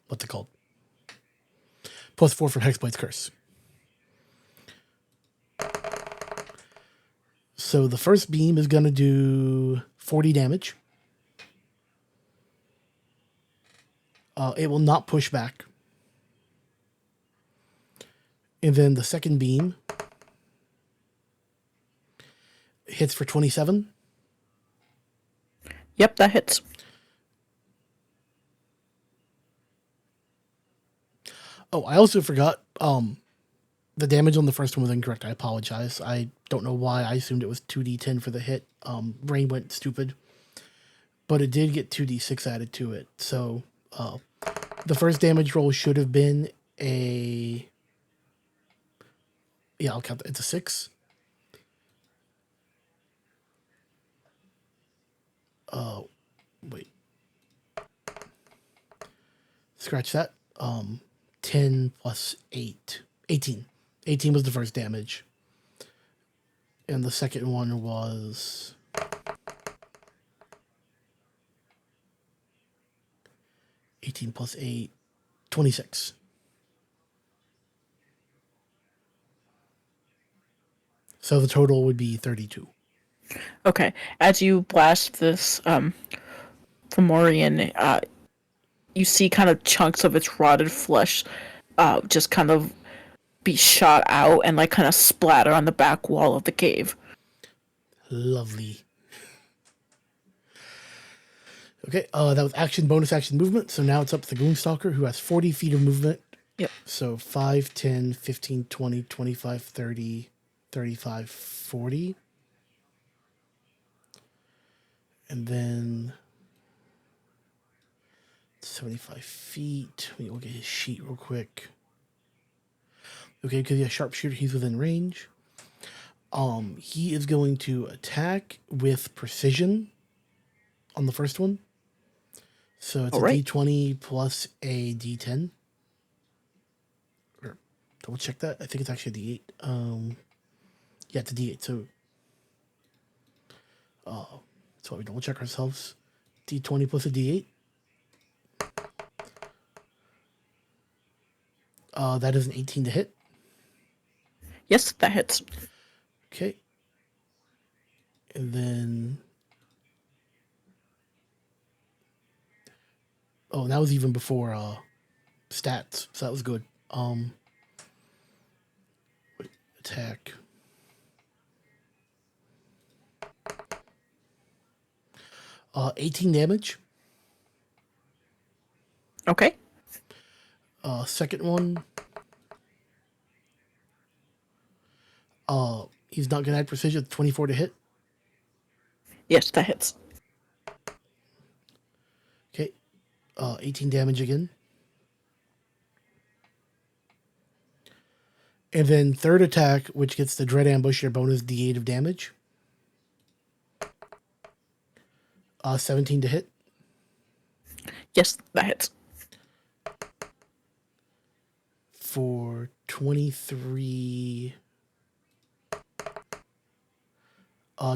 Speaker 1: what's it called? Plus 4 from Hexblade's Curse. So the first beam is going to do 40 damage. It will not push back. And then the second beam hits for 27.
Speaker 2: Yep, that hits.
Speaker 1: Oh, I also forgot. The damage on the first one was incorrect. I apologize. I don't know why I assumed it was 2d10 for the hit. Brain went stupid. But it did get 2d6 added to it. So the first damage roll should have been a. Yeah, I'll count that. It's a 6. Wait. Scratch that. 10 plus 8. 18. 18 was the first damage. And the second one was 18 plus 8. 26. So the total would be 32.
Speaker 2: Okay. As you blast this Fomorian, you see kind of chunks of its rotted flesh just kind of be shot out and like kind of splatter on the back wall of the cave.
Speaker 1: Lovely. Okay, that was action, bonus action, movement. So now it's up to the Gloomstalker, who has 40 feet of movement.
Speaker 2: Yep.
Speaker 1: So 5, 10, 15, 20, 25, 30, 35, 40. And then 75 feet. Let me look at his sheet real quick. Okay, because he has sharpshooter, he's within range. He is going to attack with precision on the first one. So it's
Speaker 2: All
Speaker 1: a
Speaker 2: right.
Speaker 1: d20 plus a d10. Or double check that. I think it's actually a d8. Yeah, it's a d8. So we double check ourselves. D20 plus a d8. That is an 18 to hit.
Speaker 2: Yes, that hits.
Speaker 1: Okay. And then Oh, and that was even before stats, so that was good. Attack. 18 damage.
Speaker 2: Okay.
Speaker 1: Second one. He's not gonna add precision. 24 to hit.
Speaker 2: Yes, that hits.
Speaker 1: Okay. 18 damage again. And then third attack, which gets the Dread Ambush, your bonus D8 of damage. 17 to hit.
Speaker 2: Yes, that hits.
Speaker 1: For 23...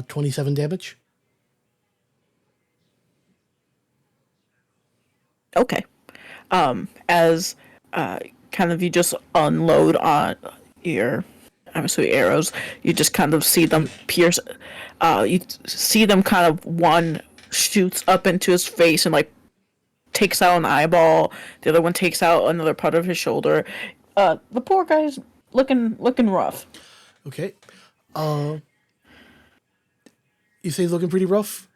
Speaker 1: 27 damage.
Speaker 2: Okay. As kind of you just unload on your, I'm assuming arrows, you just kind of see them pierce. You see them kind of one shoots up into his face and like takes out an eyeball. The other one takes out another part of his shoulder. The poor guy's looking rough.
Speaker 1: Okay. You say he's looking pretty rough?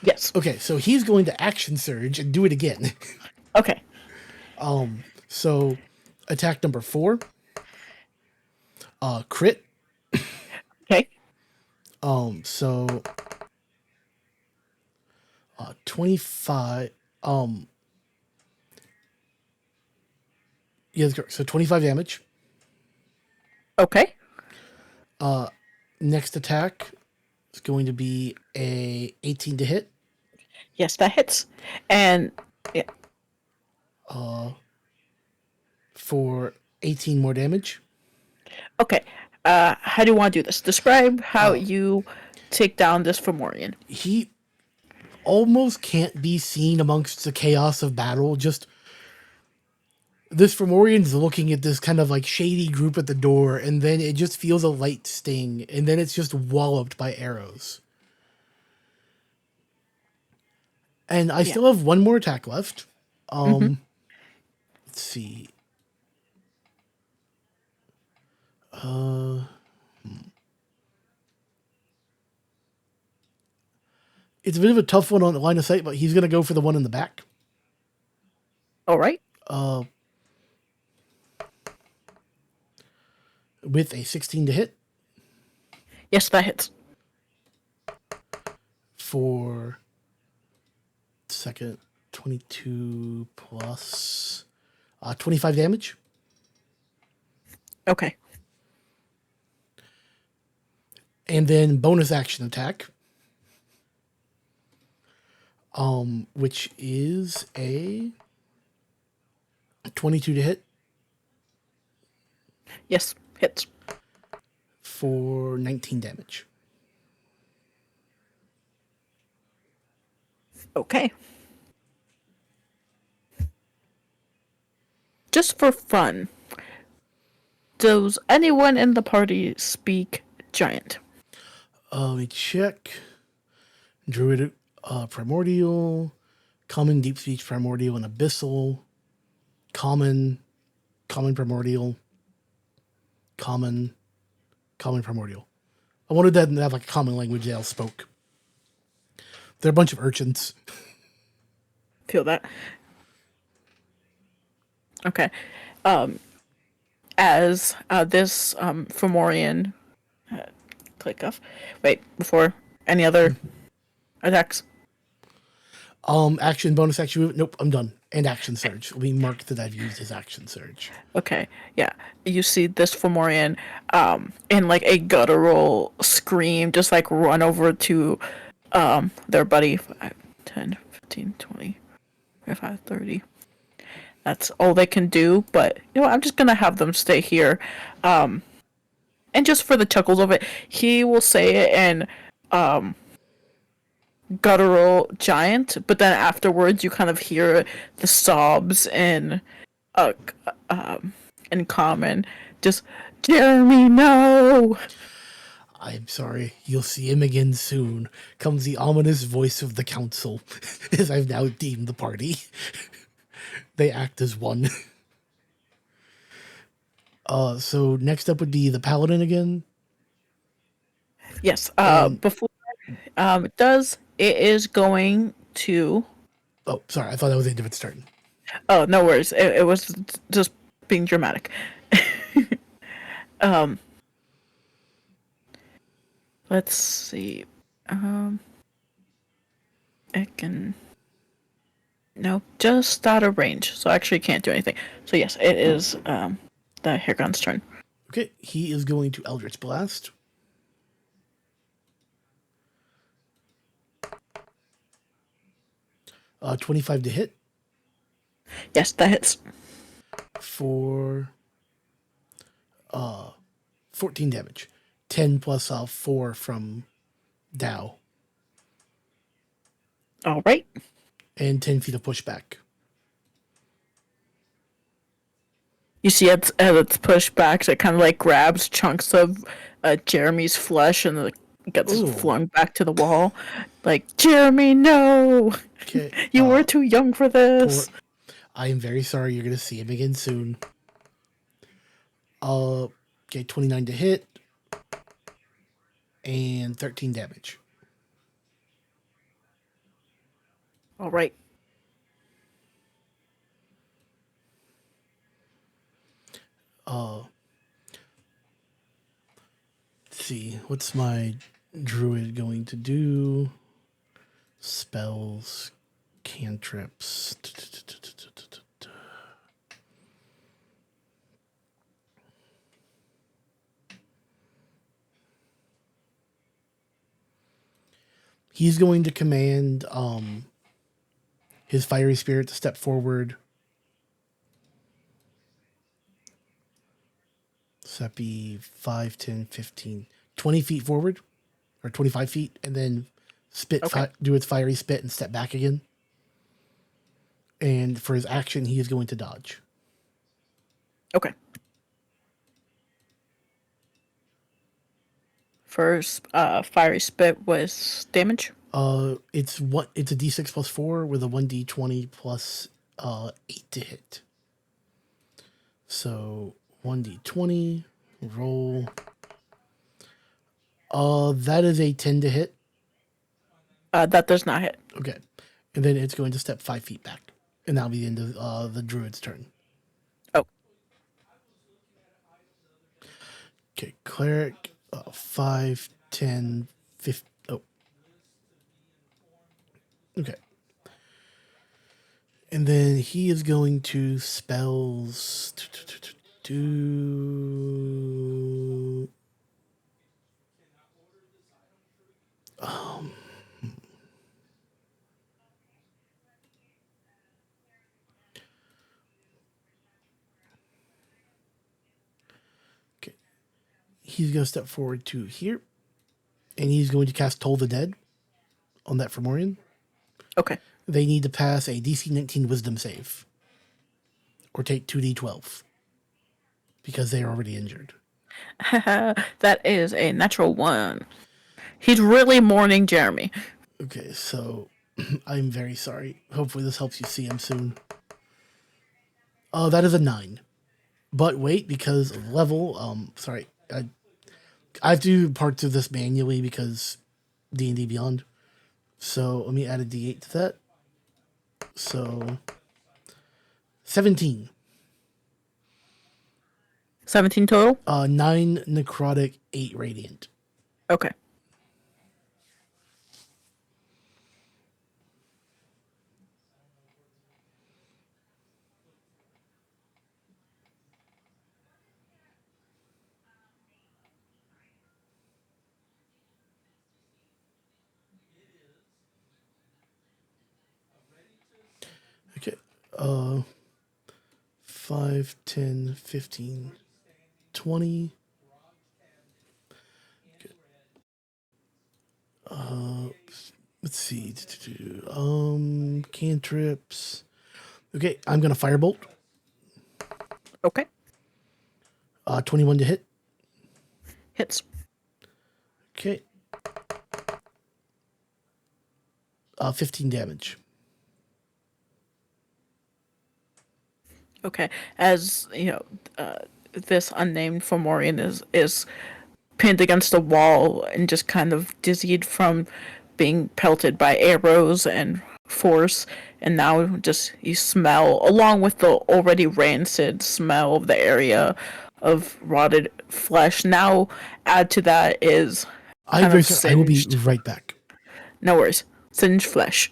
Speaker 2: Yes.
Speaker 1: Okay, so he's going to action surge and do it again.
Speaker 2: Okay.
Speaker 1: So attack number 4. Crit.
Speaker 2: Okay.
Speaker 1: So 25. Yeah, that's correct. So 25 damage.
Speaker 2: Okay.
Speaker 1: Next attack is going to be a 18 to hit
Speaker 2: Yes, that hits. And yeah.
Speaker 1: for 18 more damage.
Speaker 2: Okay. How do you want to do this? Describe how you take down this Fomorian.
Speaker 1: He almost can't be seen amongst the chaos of battle. Just this Fomorian's looking at this kind of like shady group at the door, and then it just feels a light sting, and then it's just walloped by arrows. And I still have one more attack left. Let's see. It's a bit of a tough one on the line of sight, but he's going to go for the one in the back.
Speaker 2: All right.
Speaker 1: With a 16 to hit
Speaker 2: Yes, that hits.
Speaker 1: for second 22 plus 25 damage.
Speaker 2: Okay.
Speaker 1: And then bonus action attack. Which is a 22 to hit
Speaker 2: Yes, hits.
Speaker 1: for 19 damage.
Speaker 2: Okay. Just for fun, does anyone in the party speak giant?
Speaker 1: Let me check. Druid primordial, common deep speech primordial, and abyssal. Common primordial, common primordial. I wanted that to have like a common language they all spoke. They're a bunch of urchins.
Speaker 2: Feel that. Okay. As this Fomorian click off. Wait, before any other attacks.
Speaker 1: Action, bonus action move. Nope, I'm done. And action surge. Let me mark that I've used his action surge.
Speaker 2: Okay, yeah. You see this Fomorian in like a guttural scream just like run over to their buddy. 5, 10, 15, 20, 25, 30. That's all they can do, but you know, I'm just gonna have them stay here. And just for the chuckles of it, he will say it in guttural giant, but then afterwards you kind of hear the sobs uh in common. Just Jeremy, no.
Speaker 1: I'm sorry. You'll see him again soon. Comes the ominous voice of the council, as I've now deemed the party. They act as one. So next up would be the paladin again.
Speaker 2: Yes.
Speaker 1: And
Speaker 2: Before it is going to.
Speaker 1: oh, sorry, I thought that was the end of its turn.
Speaker 2: Oh, no worries. It was just being dramatic. Let's see. It can. No, just out of range. So I actually can't do anything. So yes, it is the Hirgon's turn.
Speaker 1: Okay, he is going to Eldritch Blast. -- 25 to hit
Speaker 2: Yes, that hits.
Speaker 1: for 14 damage. 10 plus 4 from Dow.
Speaker 2: All right.
Speaker 1: And 10 feet of pushback.
Speaker 2: You see, as it's pushed back, so it kind of like grabs chunks of Jeremy's flesh and it gets
Speaker 1: Ooh.
Speaker 2: flung back to the wall. Like, Jeremy, no!
Speaker 1: Okay.
Speaker 2: You were too young for this.
Speaker 1: I am very sorry. You're going to see him again soon. Okay, 29 to hit. And 13 damage.
Speaker 2: All right.
Speaker 1: Let's see. What's my druid going to do? Spells, cantrips. He's going to command his fiery spirit to step forward. So that'd be 5, 10, 15, 20 feet forward, or 25 feet, and then
Speaker 2: Okay.
Speaker 1: do its fiery spit and step back again. And for his action, he is going to dodge.
Speaker 2: Okay. First, fiery spit was damage.
Speaker 1: It's a d6 plus 4 with a 1d20 plus 8 to hit. So 1d20 roll. That is a 10 to hit.
Speaker 2: That does not hit.
Speaker 1: Okay, and then it's going to step 5 feet back, and that'll be the end of the druid's turn.
Speaker 2: Oh,
Speaker 1: Okay, cleric, 5, 10, 15. Oh, okay. And then he is going to spells. Do. Okay. He's going to step forward to here, and he's going to cast Toll the Dead on that Fomorian.
Speaker 2: okay.
Speaker 1: They need to pass a DC 19 Wisdom save, or take 2d12, because they are already injured.
Speaker 2: That is a natural one. He's really mourning Jeremy.
Speaker 1: Okay, so I'm very sorry. Hopefully this helps you see him soon. That is a 9. But wait, because of level, sorry, I have to do parts of this manually because D&D Beyond. So let me add a D8 to that. So 17.
Speaker 2: 17 total?
Speaker 1: 9 necrotic, 8 radiant.
Speaker 2: Okay.
Speaker 1: Okay. 5, 10, 15, 20. Let's see. Cantrips. Okay, I'm gonna firebolt.
Speaker 2: Okay.
Speaker 1: 21 to hit.
Speaker 2: Hits.
Speaker 1: Okay. 15 damage.
Speaker 2: Okay, as you know, this unnamed Fomorian is pinned against a wall and just kind of dizzied from being pelted by arrows and force, and now just you smell, along with the already rancid smell of the area of rotted flesh. Now, add to that is
Speaker 1: I'm
Speaker 2: kind
Speaker 1: very
Speaker 2: of
Speaker 1: sorry. I will be
Speaker 2: singed.
Speaker 1: right back.
Speaker 2: No worries, singed flesh.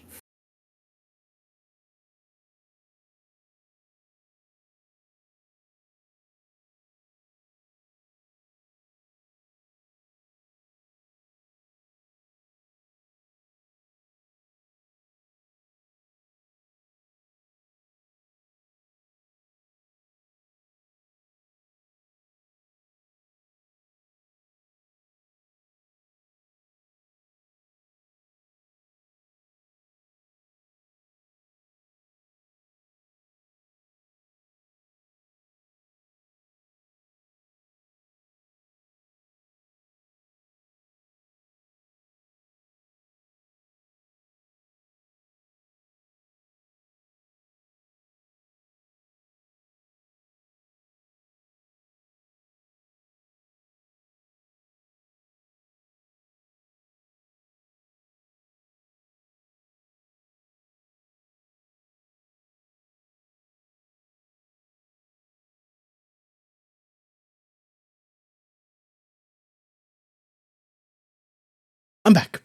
Speaker 1: I'm back.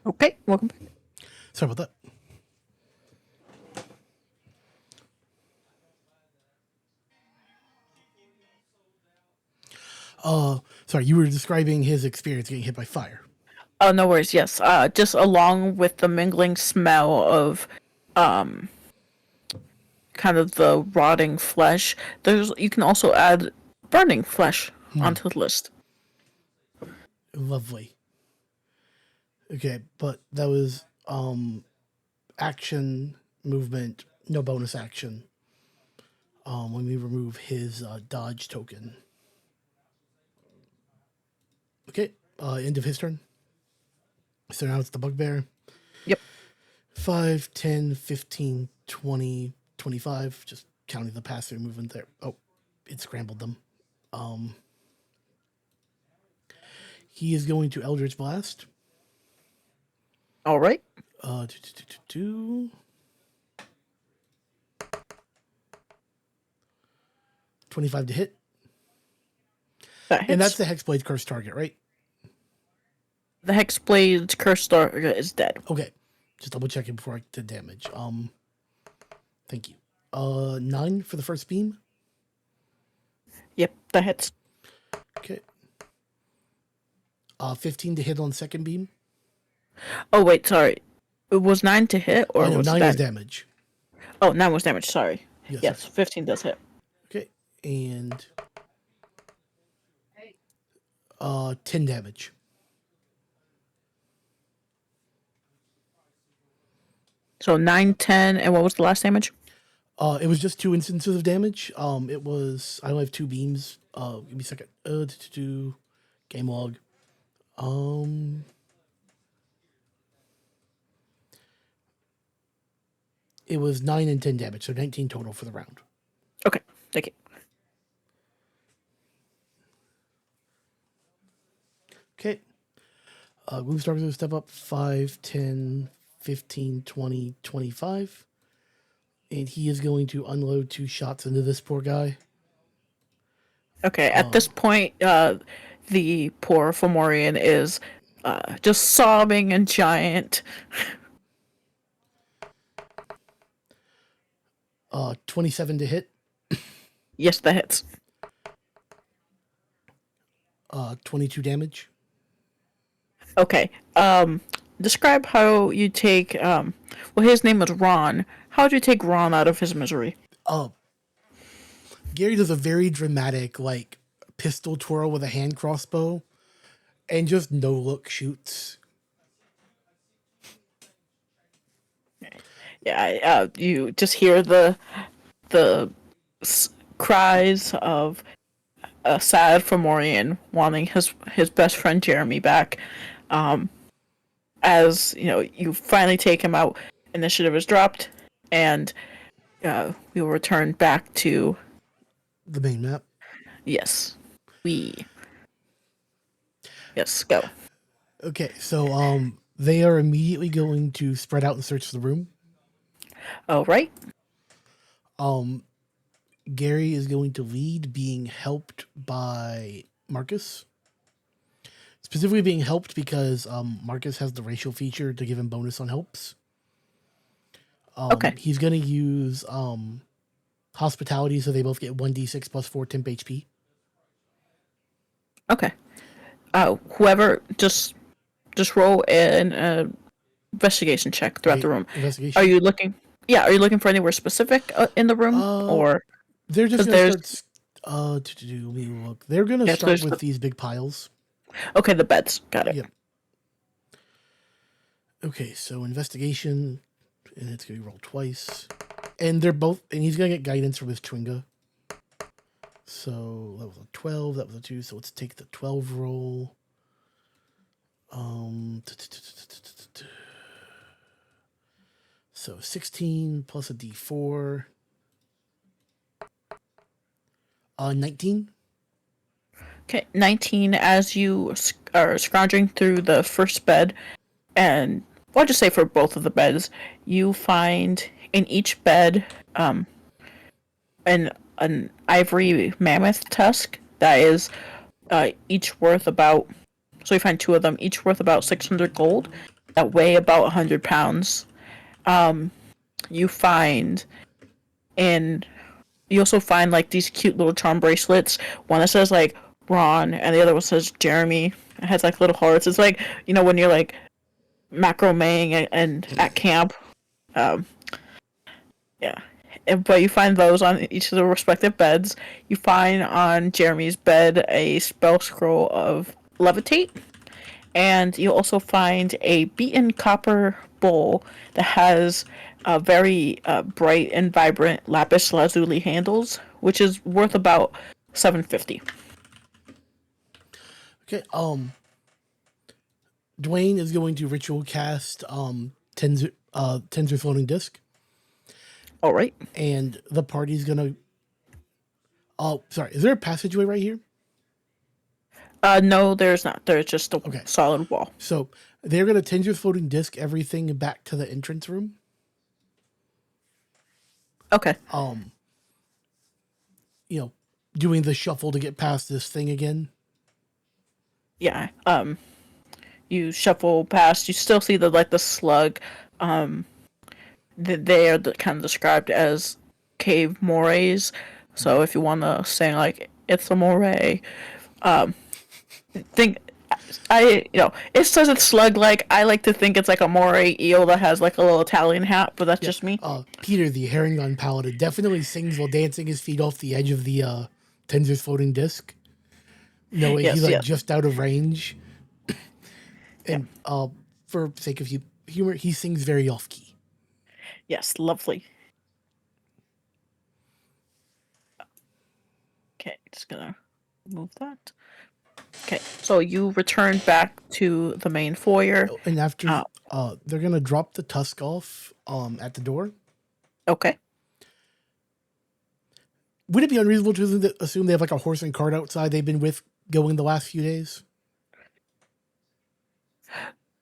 Speaker 2: Okay, welcome back.
Speaker 1: Sorry about that. Sorry, you were describing his experience getting hit by fire.
Speaker 2: Oh, no worries. Yes, just along with the mingling smell of kind of the rotting flesh. There's you can also add burning flesh onto the list.
Speaker 1: Lovely. Okay, but that was action, movement, no bonus action. When we remove his dodge token. Okay, end of his turn. So now it's the bugbear.
Speaker 2: Yep.
Speaker 1: 5, 10, 15, 20, 25. Just counting the pass through movement there. Oh, it scrambled them. He is going to Eldritch Blast.
Speaker 2: All right.
Speaker 1: Uh, do, do, do, do. 25 to hit.
Speaker 2: That
Speaker 1: And that's
Speaker 2: hits.
Speaker 1: the Hexblade Curse target, right?
Speaker 2: The Hexblade's curse star is dead.
Speaker 1: Okay. Just double checking before I did damage. Thank you. 9 for the first beam.
Speaker 2: Yep, that hits.
Speaker 1: Okay. 15 to hit on second beam.
Speaker 2: Oh wait, sorry. It was 9 to hit,
Speaker 1: Oh,
Speaker 2: or
Speaker 1: no,
Speaker 2: was
Speaker 1: 9 is
Speaker 2: that?
Speaker 1: damage.
Speaker 2: Oh, 9 was damage. Sorry.
Speaker 1: Yes,
Speaker 2: Yes,
Speaker 1: sorry.
Speaker 2: 15 does hit.
Speaker 1: Okay. And 10 damage.
Speaker 2: So 9, 10, and what was the last damage?
Speaker 1: It was just 2 instances of damage. It was I only have 2 beams. Give me a second. To game log. It was 9 and 10 damage, so 19 total for the round.
Speaker 2: Okay, thank you.
Speaker 1: Okay. Move starts to step up 5, 10, 15, 20, 25. And he is going to unload 2 shots into this poor guy.
Speaker 2: Okay, at this point, the poor Fomorian is just sobbing and giant.
Speaker 1: 27 to hit.
Speaker 2: Yes, that hits.
Speaker 1: 22 damage.
Speaker 2: Okay. Describe how you take. Well, his name was Ron. How would you take Ron out of his misery?
Speaker 1: Gary does a very dramatic, like, pistol twirl with a hand crossbow and just no look shoots.
Speaker 2: Yeah, you just hear the cries of a sad Fomorian wanting his best friend Jeremy back. As you know, you finally take him out. Initiative is dropped, and we will return back to
Speaker 1: The main map.
Speaker 2: yes. We yes go.
Speaker 1: Okay, so they are immediately going to spread out and search the room.
Speaker 2: All right.
Speaker 1: Gary is going to lead, being helped by Marcus. Specifically being helped because Marcus has the racial feature to give him bonus on helps.
Speaker 2: Okay.
Speaker 1: He's going to use hospitality, so they both get 1d6 plus 4 temp HP.
Speaker 2: Okay. Whoever just roll an investigation check throughout
Speaker 1: Okay,
Speaker 2: the room. Are
Speaker 1: investigation.
Speaker 2: you looking? Yeah. Are you looking for anywhere specific in the room, or
Speaker 1: They're just
Speaker 2: because
Speaker 1: going to
Speaker 2: there's
Speaker 1: start. Let me look. They're going to
Speaker 2: yeah, so
Speaker 1: start
Speaker 2: there's
Speaker 1: with
Speaker 2: the
Speaker 1: these big piles.
Speaker 2: okay the beds. Got it.
Speaker 1: Yep. Okay, so investigation, and it's going to roll twice. And they're both, and he's going to get guidance from his Twinga. So that was a 12, that was a 2, so let's take the 12 roll. So 16 plus a d4. 19.
Speaker 2: Okay, 19. As you are scrounging through the first bed, and well, I'll just say for both of the beds, you find in each bed an ivory mammoth tusk that is each worth about. So you find two of them, each worth about 600 gold, that weigh about 100 pounds. You find in you also find like these cute little charm bracelets. One that says like Ron, and the other one says Jeremy. It has like little hearts. It's like when you're like macrameing and at camp. Um, yeah. But you find those on each of the respective beds. You find on Jeremy's bed a spell scroll of levitate, and you also find a beaten copper bowl that has very bright and vibrant lapis lazuli handles, which is worth about 750.
Speaker 1: Okay, Dwayne is going to ritual cast Tensor Floating Disc,
Speaker 2: All right.
Speaker 1: and the party's gonna. Oh, sorry. Is there a passageway right here?
Speaker 2: No, there's not. There's just a
Speaker 1: Okay,
Speaker 2: solid wall.
Speaker 1: so they're gonna Tensor Floating Disc everything back to the entrance room.
Speaker 2: Okay.
Speaker 1: You know, doing the shuffle to get past this thing again.
Speaker 2: Yeah. You shuffle past. You still see the slug. They are kind of described as cave morays. So if you want to say like it's a moray, think it says it's slug like. I like to think it's like a moray eel that has like a little Italian hat, but that's
Speaker 1: Yeah,
Speaker 2: just me.
Speaker 1: Peter, the Herringon Paladin, definitely sings while dancing his feet off the edge of the Tensor's floating disc, knowing he's
Speaker 2: Yes,
Speaker 1: like
Speaker 2: yes,
Speaker 1: just out of range.
Speaker 2: yeah,
Speaker 1: And for sake of humor, he sings very off key.
Speaker 2: yes, lovely. Okay, just gonna move that. Okay, so you return back to the main foyer.
Speaker 1: And after
Speaker 2: Uh,
Speaker 1: they're gonna drop the tusk off at the door.
Speaker 2: okay.
Speaker 1: Would it be unreasonable to assume they have like a horse and cart outside they've been with going the last few days?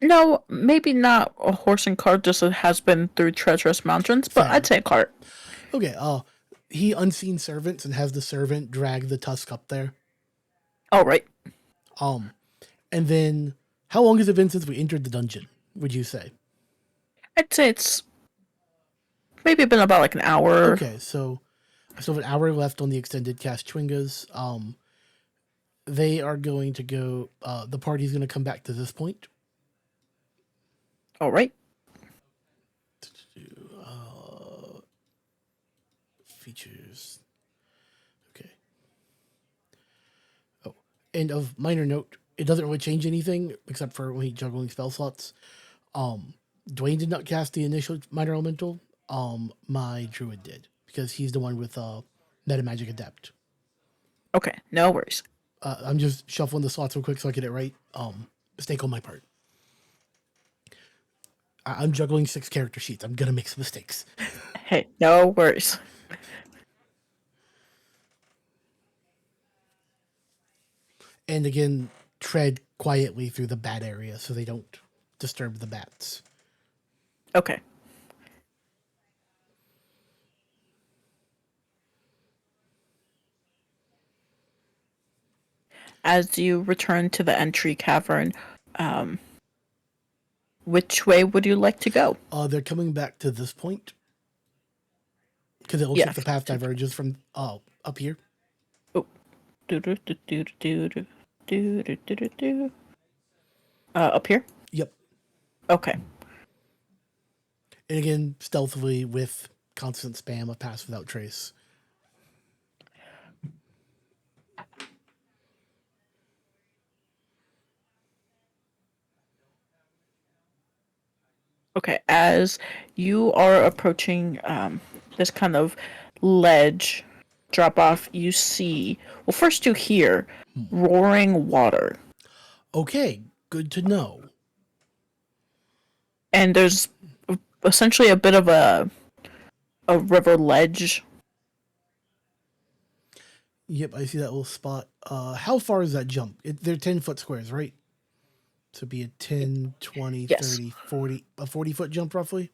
Speaker 2: No, maybe not a horse and cart, just it has been through treacherous mountains, but I'd
Speaker 1: Fair.
Speaker 2: say cart.
Speaker 1: Okay. He unseen servants and has the servant drag the tusk up there.
Speaker 2: All right.
Speaker 1: And then how long has it been since we entered the dungeon? Would you say?
Speaker 2: I'd say it's maybe been about like an hour.
Speaker 1: Okay, so I still have an hour left on the extended cast Chwingas. They are going to go. The party's going to come back to this point.
Speaker 2: All right.
Speaker 1: Features. Okay. Oh, and of minor note, it doesn't really change anything except for when he's juggling spell slots. Dwayne did not cast the initial minor elemental. My druid did because he's the one with meta magic adept.
Speaker 2: Okay. No worries.
Speaker 1: I'm just shuffling the slots real quick so I get it right. Mistake on my part. I'm juggling 6 character sheets. I'm gonna make some mistakes.
Speaker 2: Hey, no worries.
Speaker 1: And again, tread quietly through the bat area so they don't disturb the bats.
Speaker 2: Okay. As you return to the entry cavern, which way would you like to go?
Speaker 1: They're coming back to this point because it looks
Speaker 2: Yeah.
Speaker 1: like the path diverges from up here.
Speaker 2: Oh. Do do do do do do do do do do do. Up here.
Speaker 1: Yep.
Speaker 2: Okay.
Speaker 1: And again, stealthily with constant spam of pass without trace.
Speaker 2: Okay. As you are approaching this kind of ledge drop off, you see. Well, first you hear roaring water,
Speaker 1: Okay, good to know.
Speaker 2: and there's essentially a bit of a river ledge.
Speaker 1: Yep, I see that little spot. How far is that jump? They're 10-foot squares, right? So it'd be a 10, 20,
Speaker 2: Yes.
Speaker 1: 30, 40, a 40-foot jump roughly?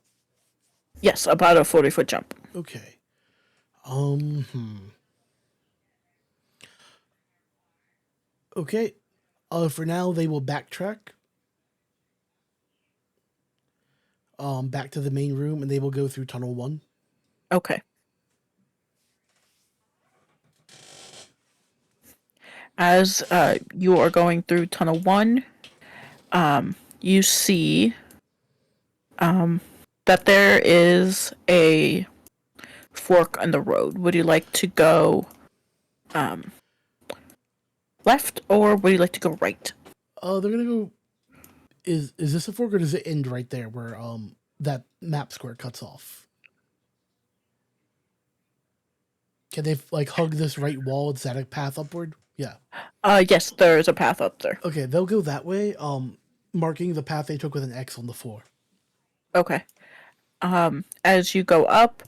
Speaker 2: Yes, about a 40-foot jump.
Speaker 1: Okay. Okay. For now, they will backtrack. Back to the main room, and they will go through tunnel 1.
Speaker 2: Okay. As you are going through tunnel 1, you see that there is a fork in the road. Would you like to go left, or would you like to go right?
Speaker 1: They're gonna go. Is this a fork or does it end right there where that map square cuts off? Can they like hug this right wall? Is that a path upward? Yeah.
Speaker 2: Yes, there is a path up there.
Speaker 1: Okay, they'll go that way. Marking the path they took with an X on the floor.
Speaker 2: Okay. As you go up,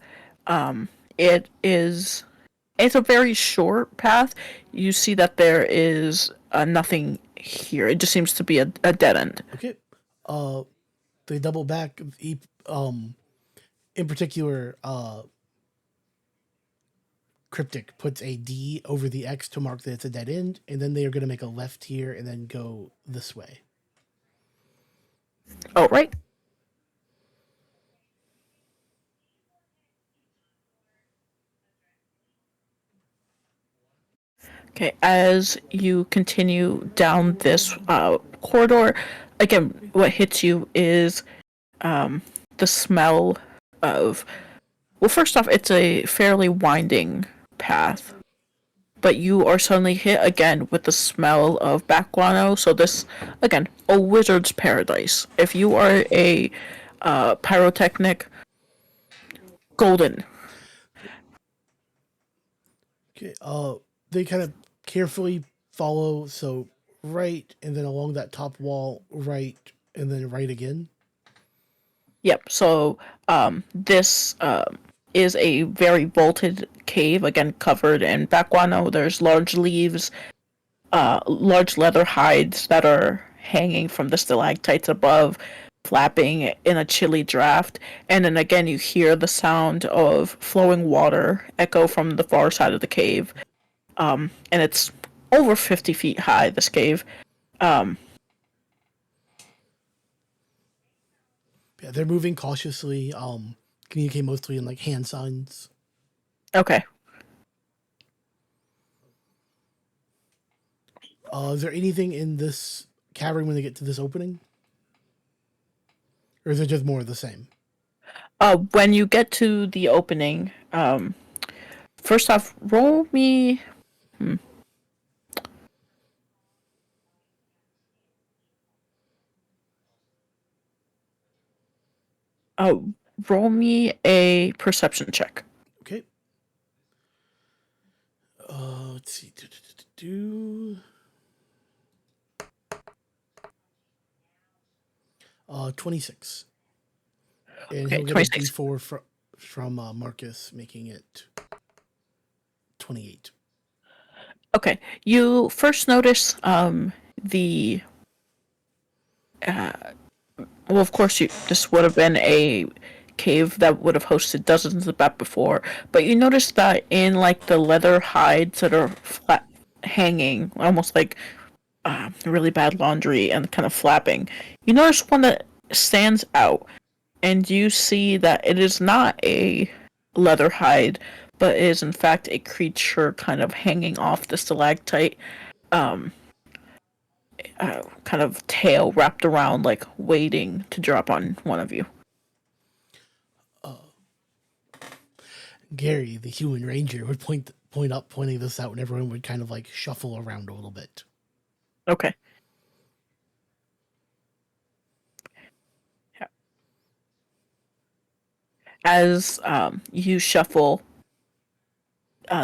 Speaker 2: it is it's a very short path. You see that there is nothing here. It just seems to be a dead end.
Speaker 1: Okay. Uh, they double back. In particular, Cryptic puts a D over the X to mark that it's a dead end, and then they are going to make a left here and then go this way.
Speaker 2: Oh, right. Okay, as you continue down this corridor, again, what hits you is the smell of. Well, first off, it's a fairly winding path, but you are suddenly hit again with the smell of backguano. So this, again, a wizard's paradise. If you are a pyrotechnic, golden.
Speaker 1: Okay. They kind of carefully follow. So right, and then along that top wall, right, and then right again.
Speaker 2: Yep. So this is a very vaulted cave, again covered in backguano. There's large leaves, large leather hides that are hanging from the stalactites above, flapping in a chilly draft. And then again, you hear the sound of flowing water echo from the far side of the cave. And it's over 50 feet high, this cave.
Speaker 1: Yeah, they're moving cautiously. Communicate mostly in like hand signs.
Speaker 2: Okay.
Speaker 1: Is there anything in this cavern when they get to this opening? Or is it just more of the same?
Speaker 2: When you get to the opening, first off, roll me. Uh, roll me a perception check.
Speaker 1: Okay. Let's see. 26. And
Speaker 2: Okay,
Speaker 1: he'll get a
Speaker 2: 26.
Speaker 1: D4 from Marcus, making it 28.
Speaker 2: Okay, you first notice the well, of course, this would have been a cave that would have hosted dozens of bat before, but you notice that in like the leather hides that are flat hanging, almost like really bad laundry and kind of flapping, you notice one that stands out, and you see that it is not a leather hide, but is in fact a creature kind of hanging off the stalactite, kind of tail wrapped around, like waiting to drop on one of you.
Speaker 1: Gary, the human ranger, would pointing this out, and everyone would kind of like shuffle around a little bit.
Speaker 2: Okay. Yeah. As you shuffle,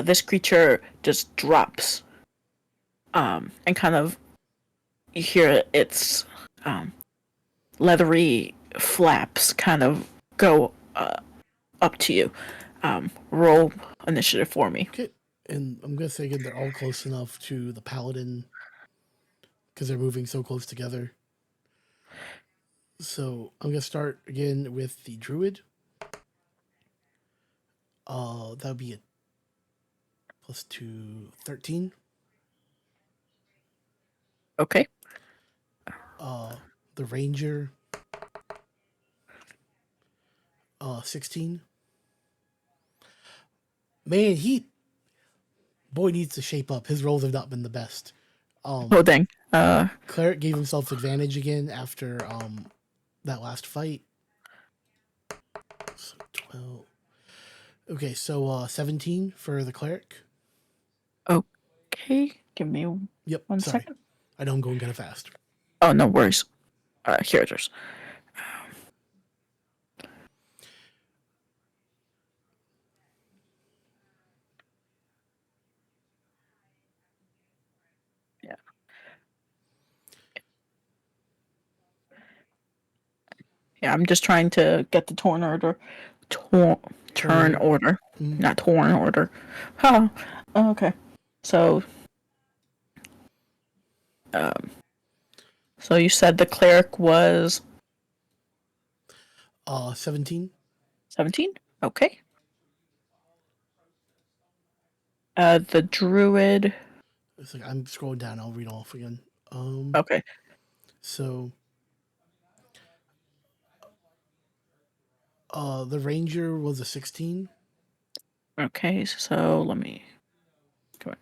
Speaker 2: this creature just drops, and kind of you hear its um, leathery flaps kind of go up to you. Roll initiative for me.
Speaker 1: Okay, and I'm gonna say again, they're all close enough to the paladin because they're moving so close together. So I'm gonna start again with the druid. That would be a plus 2, 13.
Speaker 2: Okay.
Speaker 1: The ranger, 16. Man, boy needs to shape up. His rolls have not been the best.
Speaker 2: Oh dang.
Speaker 1: Cleric gave himself advantage again after that last fight. So 12. Okay, so 17 for the cleric.
Speaker 2: Okay. Give me
Speaker 1: Yep,
Speaker 2: one
Speaker 1: sorry.
Speaker 2: second.
Speaker 1: I know I'm going kind of fast.
Speaker 2: Oh, no worries. Here it is. Yeah. Yeah, I'm just trying to get the torn order. Tor-
Speaker 1: Turn
Speaker 2: Turn
Speaker 1: order.
Speaker 2: order. Not torn order. Huh. Okay. So, so you said the cleric was
Speaker 1: 17.
Speaker 2: 17? Okay. The druid.
Speaker 1: It's like I'm scrolling down. I'll read off again.
Speaker 2: Okay.
Speaker 1: So the ranger was a 16.
Speaker 2: Okay, so let me. Come on.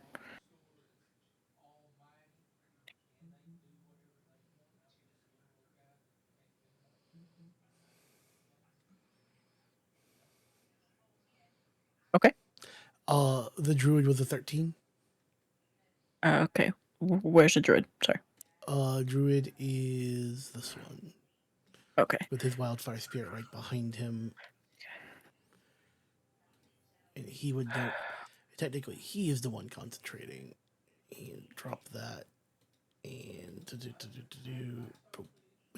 Speaker 2: Okay.
Speaker 1: The druid was a 13.
Speaker 2: Okay. Where's the druid? Sorry.
Speaker 1: Druid is this one
Speaker 2: Okay.
Speaker 1: with his wildfire spirit right behind him, and he would know. Technically, he is the one concentrating. And drop that. And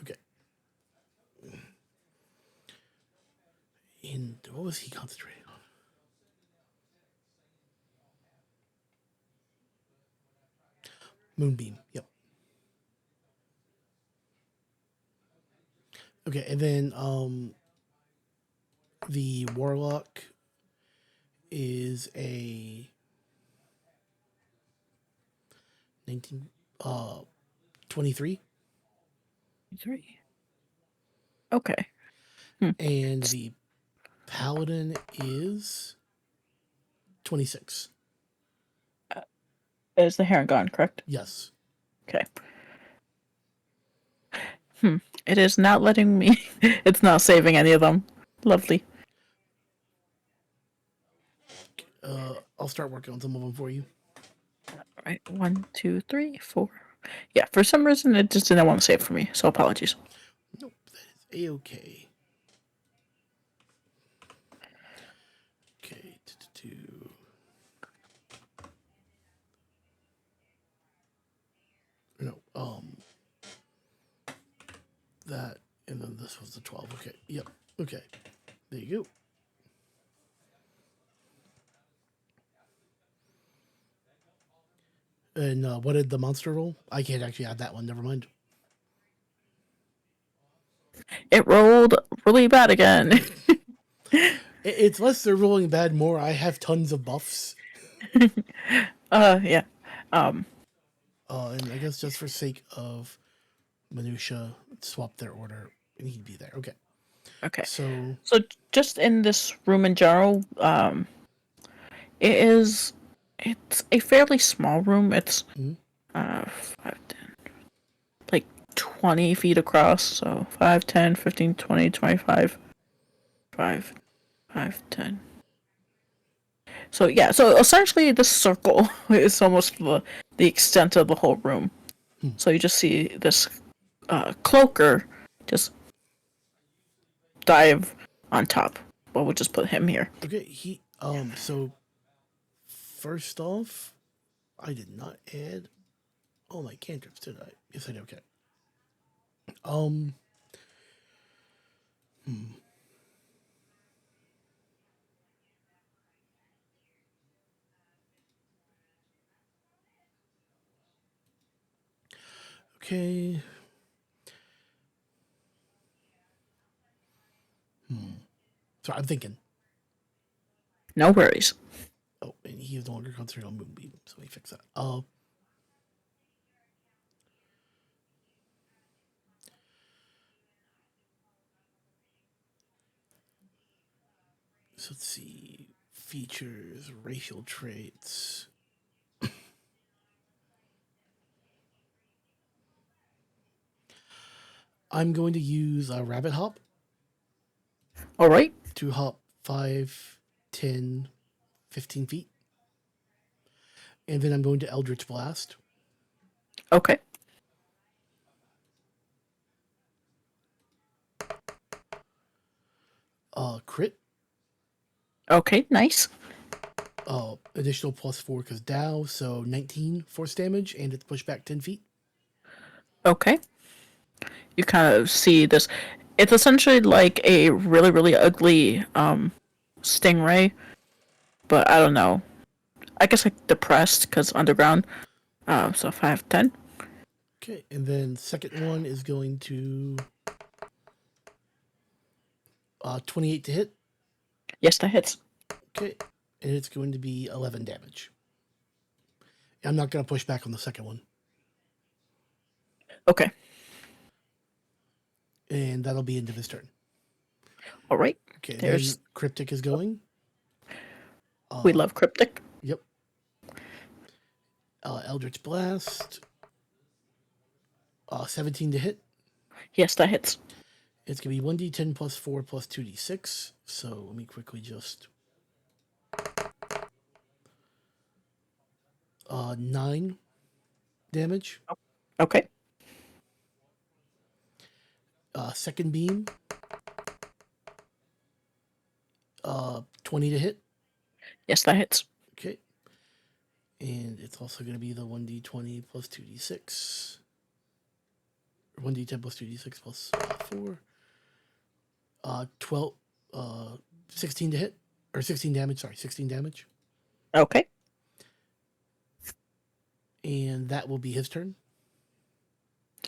Speaker 1: okay. And what was he concentrating on? Moonbeam. Yep. Okay, and then the warlock is a 19 23,
Speaker 2: 3. Okay. Hmm.
Speaker 1: and the paladin is 26.
Speaker 2: Is the heron gone, correct?
Speaker 1: Yes.
Speaker 2: Okay. It is not letting me. It's not saving any of them. Lovely.
Speaker 1: I'll start working on some of them for you.
Speaker 2: All right. 1, 2, 3, 4. Yeah, for some reason it just didn't want to save for me, so apologies.
Speaker 1: Nope, that is a-okay. Okay, no, that, and then this this was the 12. Okay. Yep. Okay. There you go. And what did the monster roll? I can't actually add that one. Never mind.
Speaker 2: It rolled really bad again.
Speaker 1: It's less they're rolling bad, more I have tons of buffs.
Speaker 2: Yeah.
Speaker 1: And I guess just for sake of minutia, swap their order, and he'd be there. Okay.
Speaker 2: Okay.
Speaker 1: So
Speaker 2: So just in this room in general, it is it's a fairly small room. It's
Speaker 1: mhm.
Speaker 2: 5, 10, like 20 feet across. So 5, 10, 15, 20, 25, 5, 5, 10. So yeah, so essentially this circle is almost the extent of the whole room. So you just see this cloaker just dive on top. Well, we'll just put him here.
Speaker 1: okay, so first off, I did not add all my cantrips, did I? Yes, I did. Okay. Um, okay. So I'm thinking.
Speaker 2: No worries.
Speaker 1: Oh, and he is no longer concentrated on Moonbeam, so let me fix that. So let's see. Features, racial traits. I'm going to use a rabbit hop
Speaker 2: All right.
Speaker 1: to hop 5, 10, 15 feet. And then I'm going to Eldritch Blast.
Speaker 2: Okay.
Speaker 1: Crit.
Speaker 2: Okay. Nice.
Speaker 1: Additional +4 because Dow, so 19 force damage, and it's pushed back 10 feet.
Speaker 2: Okay. You kind of see this. It's essentially like a really, really ugly stingray, but I don't know. I guess like depressed because underground. So 5, 10.
Speaker 1: Okay, and then second one is going to 28 to hit.
Speaker 2: Yes, that hits.
Speaker 1: Okay, and it's going to be 11 damage. I'm not going to push back on the second one.
Speaker 2: Okay.
Speaker 1: And that'll be end of his turn.
Speaker 2: All right.
Speaker 1: Okay,
Speaker 2: There's
Speaker 1: then Cryptic is going.
Speaker 2: we love cryptic.
Speaker 1: Yep. Eldritch Blast. 17 to hit.
Speaker 2: Yes, that hits.
Speaker 1: It's going to be 1d10 plus 4 plus 2d6. So let me quickly just. 9 damage.
Speaker 2: Okay.
Speaker 1: Second beam. 20 to hit.
Speaker 2: Yes, that hits.
Speaker 1: Okay. And it's also going to be the 1d20 plus 2d6. Or 1d10 plus 2d6 plus 4. 12. 16 to hit. Or 16 damage. Sorry, 16 damage.
Speaker 2: Okay.
Speaker 1: And that will be his turn.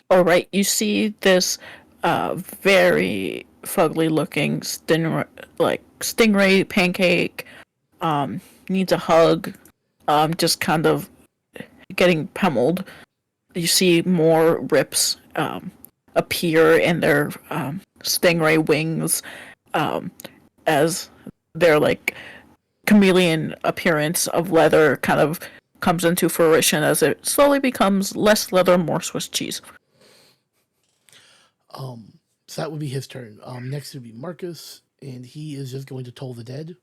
Speaker 2: All right. You see this very fugly looking stingray pancake needs a hug. Just kind of getting pummeled. You see more rips appear in their stingray wings as their like chameleon appearance of leather kind of comes into fruition as it slowly becomes less leather, more Swiss cheese.
Speaker 1: So that would be his turn. Next would be Marcus, and he is just going to toll the dead.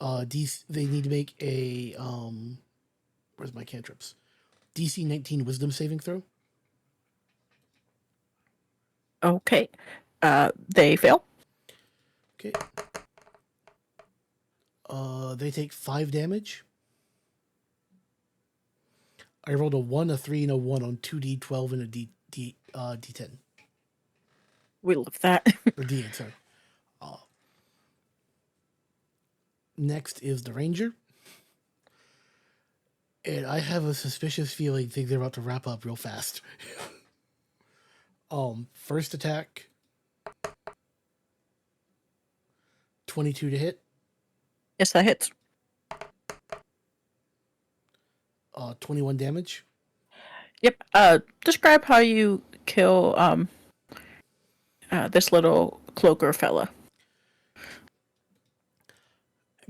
Speaker 1: They need to make a where's my cantrips? DC 19 Wisdom saving throw.
Speaker 2: Okay. They fail.
Speaker 1: Okay. They take 5 damage. I rolled a 1, a 3, and a 1 on 2d12 and a D10.
Speaker 2: We love that.
Speaker 1: or D8, sorry. Next is the Ranger. And I have a suspicious feeling things are about to wrap up real fast. First attack, 22 to hit,
Speaker 2: Yes, that hits.
Speaker 1: 21 damage.
Speaker 2: Yep. Describe how you kill this little cloaker fella.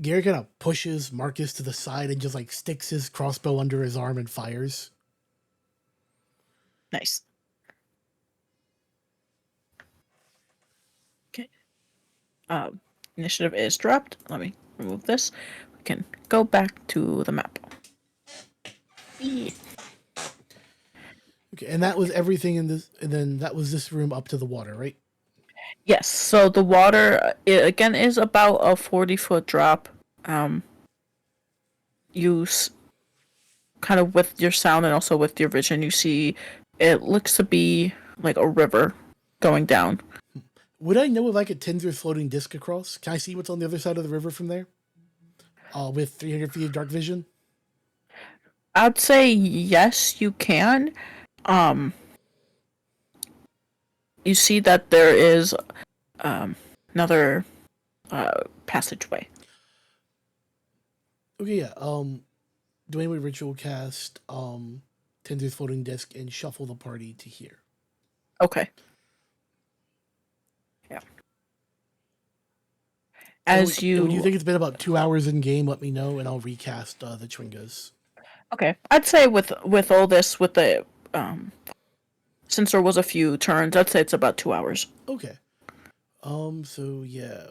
Speaker 1: Gary kind of pushes Marcus to the side and just like sticks his crossbow under his arm and fires.
Speaker 2: Nice. Okay. Initiative is dropped. Let me remove this. We can go back to the map.
Speaker 1: Okay, and that was everything in this, and then that was this room up to the water, right?
Speaker 2: Yes. So the water again is about a 40-foot drop. You kind of with your sound and also with your vision, you see it looks to be like a river going down.
Speaker 1: Would I know if I could Tinder's floating disc across? Can I see what's on the other side of the river from there? With 300 feet of dark vision?
Speaker 2: I'd say yes, you can. You see that there is another passageway.
Speaker 1: Okay, yeah. Dwayne would ritual cast Tinder's floating disc and shuffle the party to here.
Speaker 2: Okay. Yeah. As
Speaker 1: when you think it's been about 2 hours in game, let me know and I'll recast the Chwingas.
Speaker 2: Okay, I'd say with all this, with the since there was a few turns, I'd say it's about 2 hours.
Speaker 1: Okay. So yeah,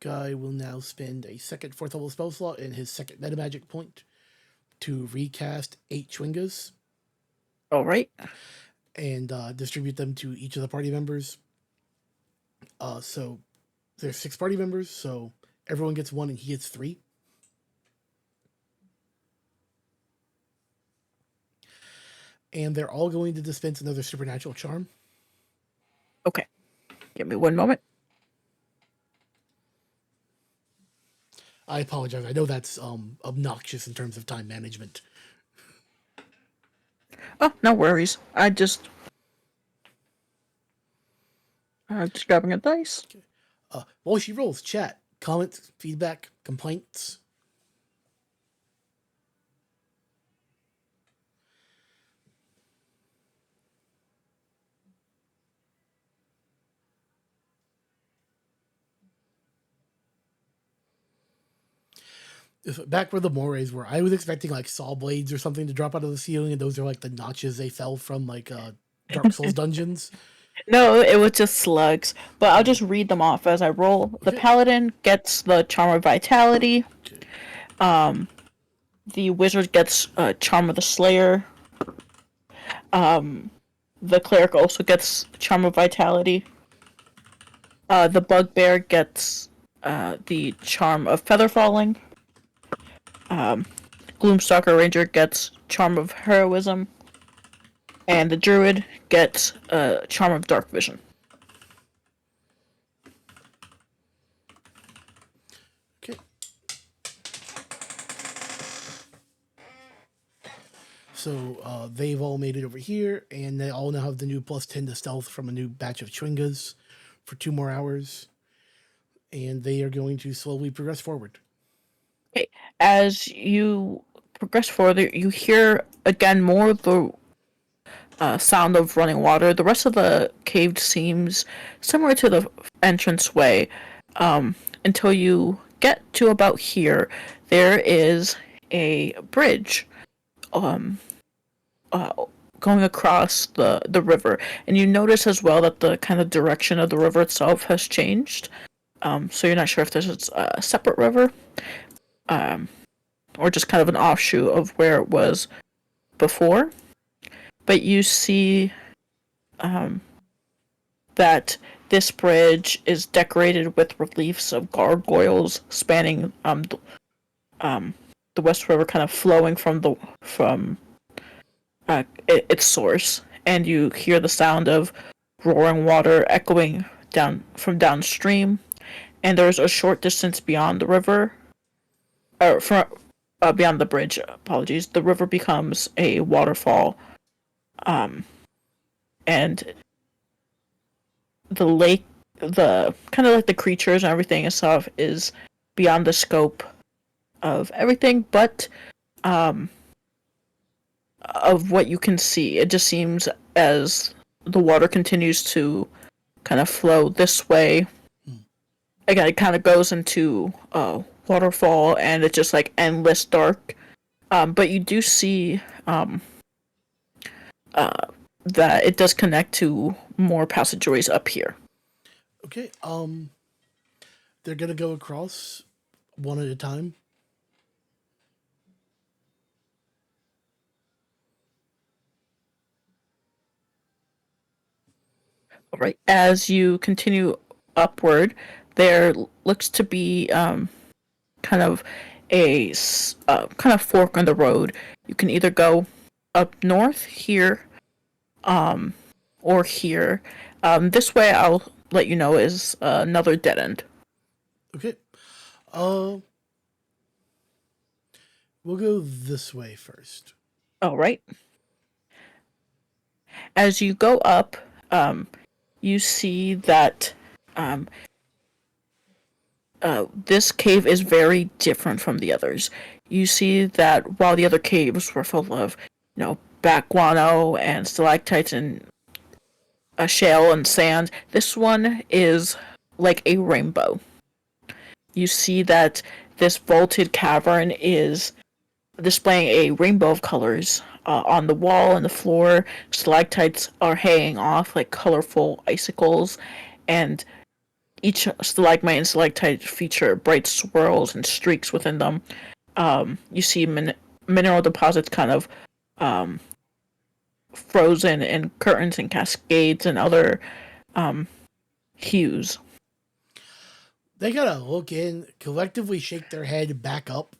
Speaker 1: Guy will now spend a second 4th level spell slot and his second meta magic point to recast 8 Chwingas.
Speaker 2: All right.
Speaker 1: And distribute them to each of the party members. So there's 6 party members, so everyone gets 1 and he gets 3. And they're all going to dispense another supernatural charm.
Speaker 2: Okay. Give me 1 moment.
Speaker 1: I apologize. I know that's obnoxious in terms of time management.
Speaker 2: Oh, no worries. I'm just grabbing a dice.
Speaker 1: Okay. While she rolls, chat, comments, feedback, complaints. Back where the mores were, I was expecting like saw blades or something to drop out of the ceiling, and those are like the notches they fell from like Dark Souls dungeons.
Speaker 2: No, it was just slugs. But I'll just read them off as I roll.
Speaker 1: Okay.
Speaker 2: The paladin gets the charm of vitality.
Speaker 1: Okay.
Speaker 2: The wizard gets charm of the slayer. The cleric also gets charm of vitality. The bugbear gets the charm of feather falling. Gloomstalker ranger gets charm of heroism. And the druid gets charm of dark vision.
Speaker 1: Okay. So they've all made it over here, and they all now have the new +10 to stealth from a new batch of Chwingas for 2 more hours. And they are going to slowly progress forward.
Speaker 2: Okay. As you progress further, you hear again more of the sound of running water. The rest of the cave seems similar to the entranceway until you get to about here. There is a bridge going across the river, and you notice as well that the kind of direction of the river itself has changed. So you're not sure if this is a separate river or just kind of an offshoot of where it was before. But you see that this bridge is decorated with reliefs of gargoyles spanning the West River, kind of flowing from its source, and you hear the sound of roaring water echoing down from downstream, and there's a short distance beyond the river, or from beyond the bridge. Apologies. The river becomes a waterfall, and the lake, the kind of like the creatures and everything and stuff, is beyond the scope of everything, but of what you can see. It just seems as the water continues to kind of flow this way. Again, it kind of goes into a waterfall, and it's just like endless dark. But you do see that it does connect to more passageways up here.
Speaker 1: Okay. They're gonna go across one at a time.
Speaker 2: All right. As you continue upward, there looks to be kind of kind of fork on the road. You can either go up north here, or here. This way, I'll let you know, is another dead end.
Speaker 1: Okay. Uh, we'll go this way first.
Speaker 2: All right. As you go up, you see that this cave is very different from the others. You see that while the other caves were full of, bat guano and stalactites and a shale and sand, this one is like a rainbow. You see that this vaulted cavern is displaying a rainbow of colors. On the wall and the floor, stalactites are hanging off like colorful icicles, and each stalagmite and stalactite feature bright swirls and streaks within them. You see mineral deposits kind of frozen in curtains and cascades and other hues.
Speaker 1: They gotta look in, collectively shake their head back up,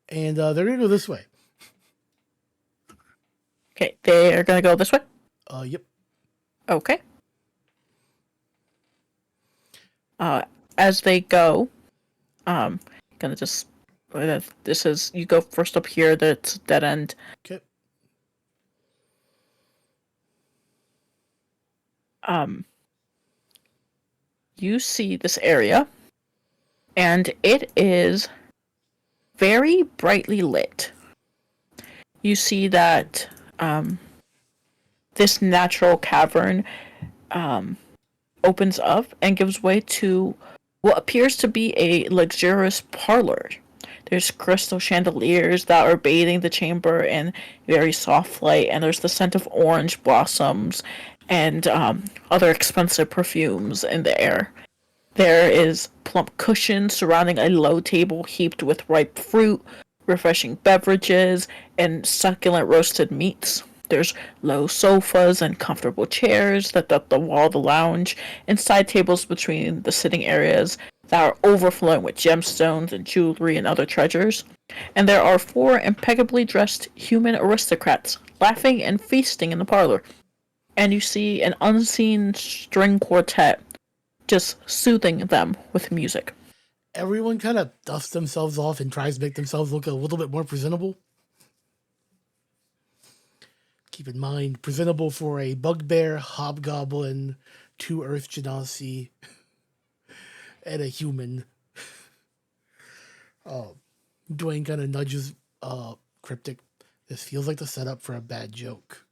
Speaker 1: and they're gonna go this way.
Speaker 2: Okay, they're gonna go this way.
Speaker 1: Yep.
Speaker 2: Okay. As they go, gonna just this is you go first up here. That's dead end.
Speaker 1: Okay.
Speaker 2: You see this area, and it is very brightly lit. You see that this natural cavern opens up and gives way to what appears to be a luxurious parlor. There's crystal chandeliers that are bathing the chamber in very soft light, and there's the scent of orange blossoms and other expensive perfumes in the air. There is plump cushions surrounding a low table heaped with ripe fruit, refreshing beverages, and succulent roasted meats. There's low sofas and comfortable chairs that dot the wall of the lounge, and side tables between the sitting areas that are overflowing with gemstones and jewelry and other treasures. And there are four impeccably dressed human aristocrats laughing and feasting in the parlor. And you see an unseen string quartet just soothing them with music.
Speaker 1: Everyone kind of dusts themselves off and tries to make themselves look a little bit more presentable. Keep in mind, presentable for a bugbear, hobgoblin, two earth genasi, and a human. Dwayne kind of nudges Cryptic. This feels like the setup for a bad joke.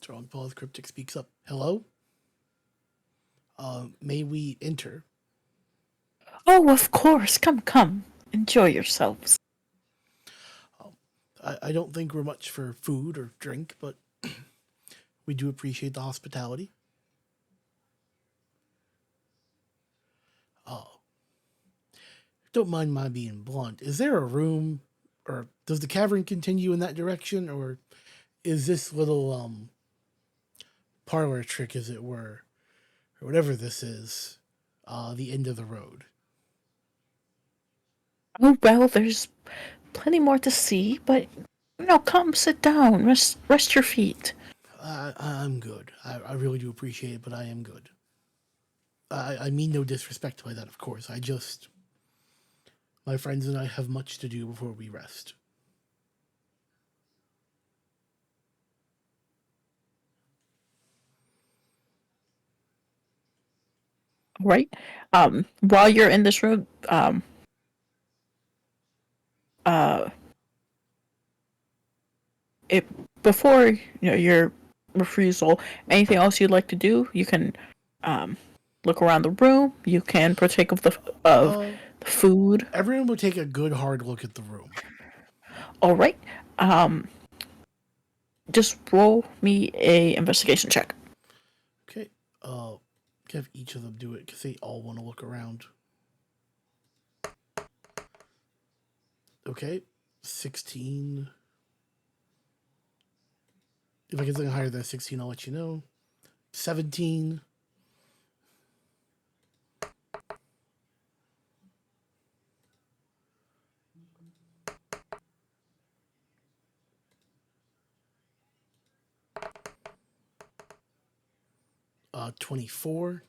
Speaker 1: Strong pause. Cryptic speaks up. Hello? May we enter?
Speaker 2: Oh, of course. Come, come. Enjoy yourselves.
Speaker 1: I don't think we're much for food or drink, but we do appreciate the hospitality. Don't mind my being blunt. Is there a room, or does the cavern continue in that direction, or is this little parlor trick, as it were, or whatever this is, the end of the road?
Speaker 2: Oh, well, there's plenty more to see, but come sit down, rest your feet.
Speaker 1: I'm good. I really do appreciate it, but I am good. I mean no disrespect by that, of course. My friends and I have much to do before we rest.
Speaker 2: Right. While you're in this room, uh, it before your refusal, anything else you'd like to do, you can um, look around the room. You can partake of
Speaker 1: Uh,
Speaker 2: the food.
Speaker 1: Everyone will take a good hard look at the room.
Speaker 2: All right. Um, just roll me a investigation check.
Speaker 1: Okay. Uh, have each of them do it because they all want to look around. Okay. 16. If I get something higher than 16, I'll let you know. 17. 24.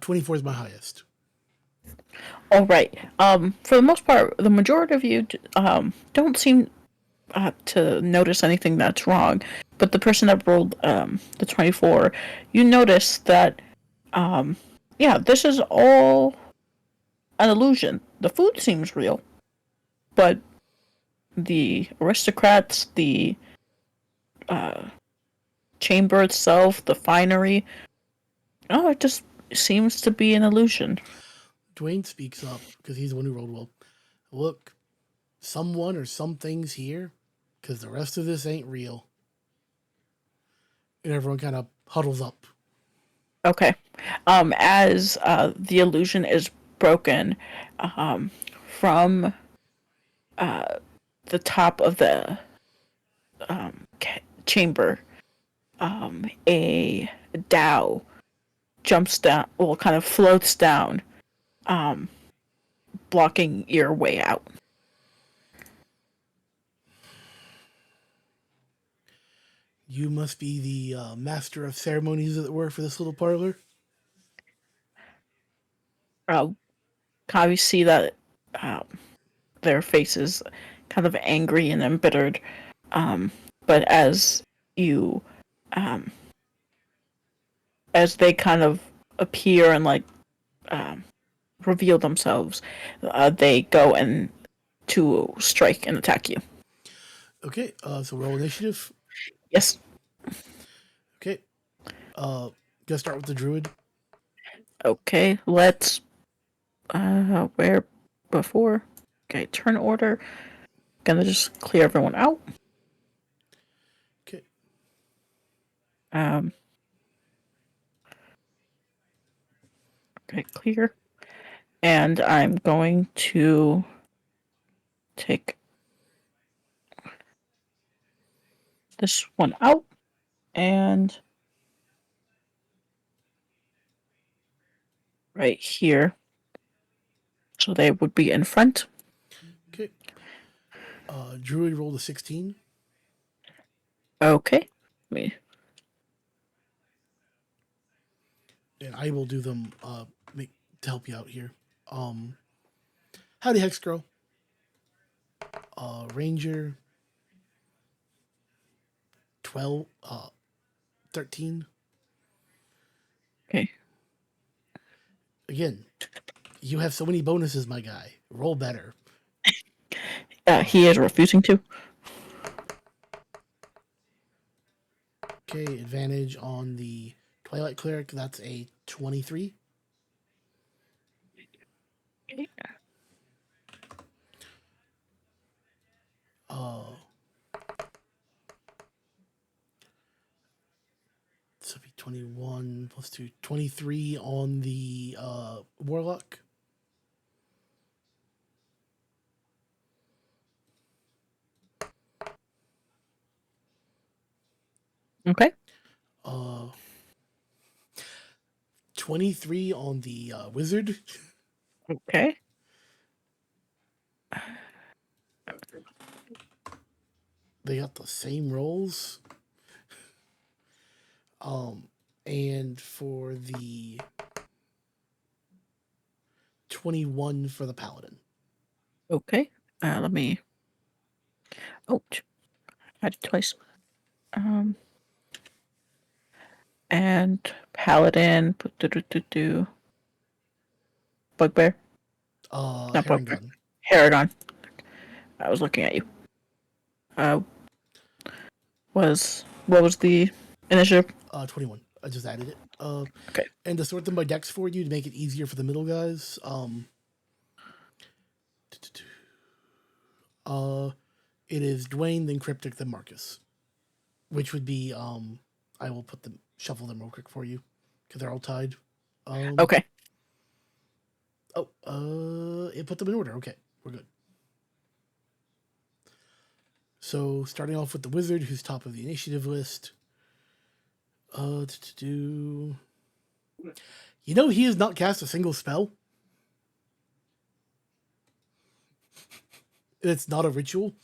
Speaker 1: 24 is my highest.
Speaker 2: All right. For the most part, the majority of you don't seem to notice anything that's wrong. But the person that rolled the 24, you notice that, yeah, this is all an illusion. The food seems real, but the aristocrats, the chamber itself, the finery, oh, it just seems to be an illusion.
Speaker 1: Dwayne speaks up because he's the one who rolled well. Look, someone or some things here because the rest of this ain't real. And everyone kind of huddles up.
Speaker 2: Okay. As the illusion is broken, um, from the top of the chamber, a Dow jumps down, well, kind of floats down, blocking your way out.
Speaker 1: You must be the master of ceremonies, as it were, for this little parlor.
Speaker 2: Uh, kind of you see that um, their faces kind of angry and embittered. But you, um, as they kind of appear and like reveal themselves, they go and to strike and attack you.
Speaker 1: Okay, so roll initiative.
Speaker 2: Yes.
Speaker 1: Okay, gonna start with the druid.
Speaker 2: Okay. Let's. Where before? Okay. Turn order. Gonna just clear everyone out.
Speaker 1: Okay,
Speaker 2: Um. Okay. Clear. And I'm going to take this one out and right here. So they would be in front.
Speaker 1: okay. Druid rolled a 16,
Speaker 2: Okay. Me.
Speaker 1: and I will do them to help you out here. Howdy, Hex Girl. Ranger 12, 13.
Speaker 2: Okay.
Speaker 1: Again, you have so many bonuses, my guy. Roll better.
Speaker 2: He is refusing to.
Speaker 1: Okay, advantage on the Twilight Cleric. That's a 23.
Speaker 2: Okay.
Speaker 1: Uh, so be 21 plus 2, 23 on the Warlock.
Speaker 2: Okay.
Speaker 1: Uh, 23 on the wizard.
Speaker 2: Okay.
Speaker 1: They got the same rolls. And for the 21 for the paladin.
Speaker 2: Okay. Let me. Oh, I did twice. And Paladin. Bugbear. Not
Speaker 1: Heron
Speaker 2: Bugbear.
Speaker 1: gun.
Speaker 2: Paragon. I was looking at you. Uh, what was the initiative?
Speaker 1: 21. I just added it.
Speaker 2: Okay.
Speaker 1: And to sort them by dex for you to make it easier for the middle guys. It is Dwayne, then Cryptic, then Marcus, which would be I will shuffle them real quick for you because they're all tied.
Speaker 2: Okay.
Speaker 1: It put them in order. Okay, we're good. So starting off with the wizard, who's top of the initiative list. You know he has not cast a single spell. It's not a ritual.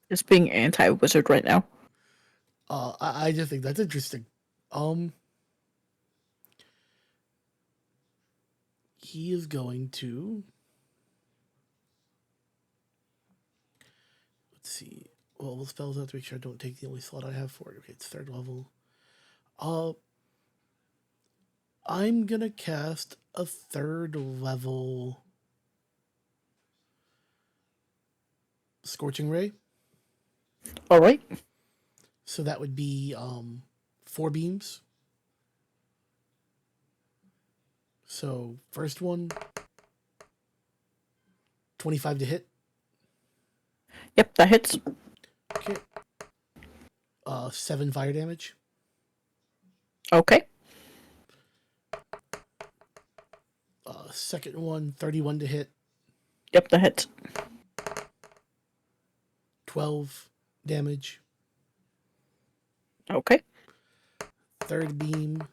Speaker 2: Just being anti-wizard right now.
Speaker 1: I just think that's interesting. He is going to. Let's see. Well, the spells out to make sure I don't take the only slot I have for it. Okay, it's third level. I'm gonna cast a third level Scorching Ray.
Speaker 2: All right.
Speaker 1: So that would be 4 beams. So first one, 25 to hit.
Speaker 2: Yep, that hits.
Speaker 1: Okay. 7 fire damage.
Speaker 2: Okay.
Speaker 1: Second one, 31 to hit.
Speaker 2: Yep, that hits.
Speaker 1: 12 damage.
Speaker 2: Okay.
Speaker 1: Third beam,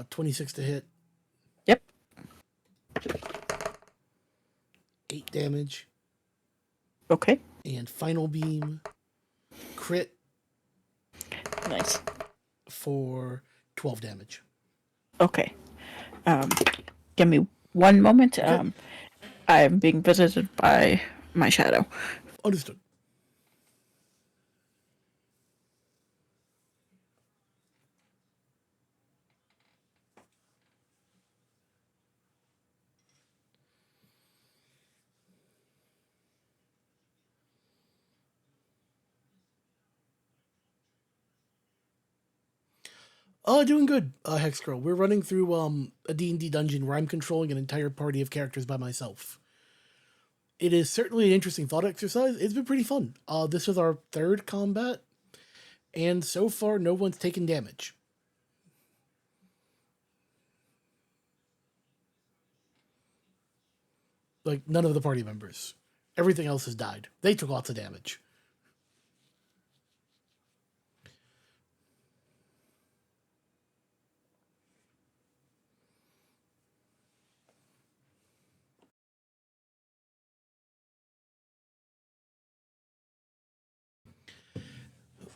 Speaker 1: 26 to hit.
Speaker 2: Yep.
Speaker 1: 8 damage.
Speaker 2: Okay.
Speaker 1: And final beam, crit
Speaker 2: Nice.
Speaker 1: for 12 damage.
Speaker 2: Okay. Give me one moment.
Speaker 1: Okay.
Speaker 2: I'm being visited by my shadow.
Speaker 1: Understood. Doing good, Hex Girl. We're running through a D&D dungeon where I'm controlling an entire party of characters by myself. It is certainly an interesting thought exercise. It's been pretty fun. This is our third combat, and so far no one's taken damage. Like, none of the party members. Everything else has died. They took lots of damage.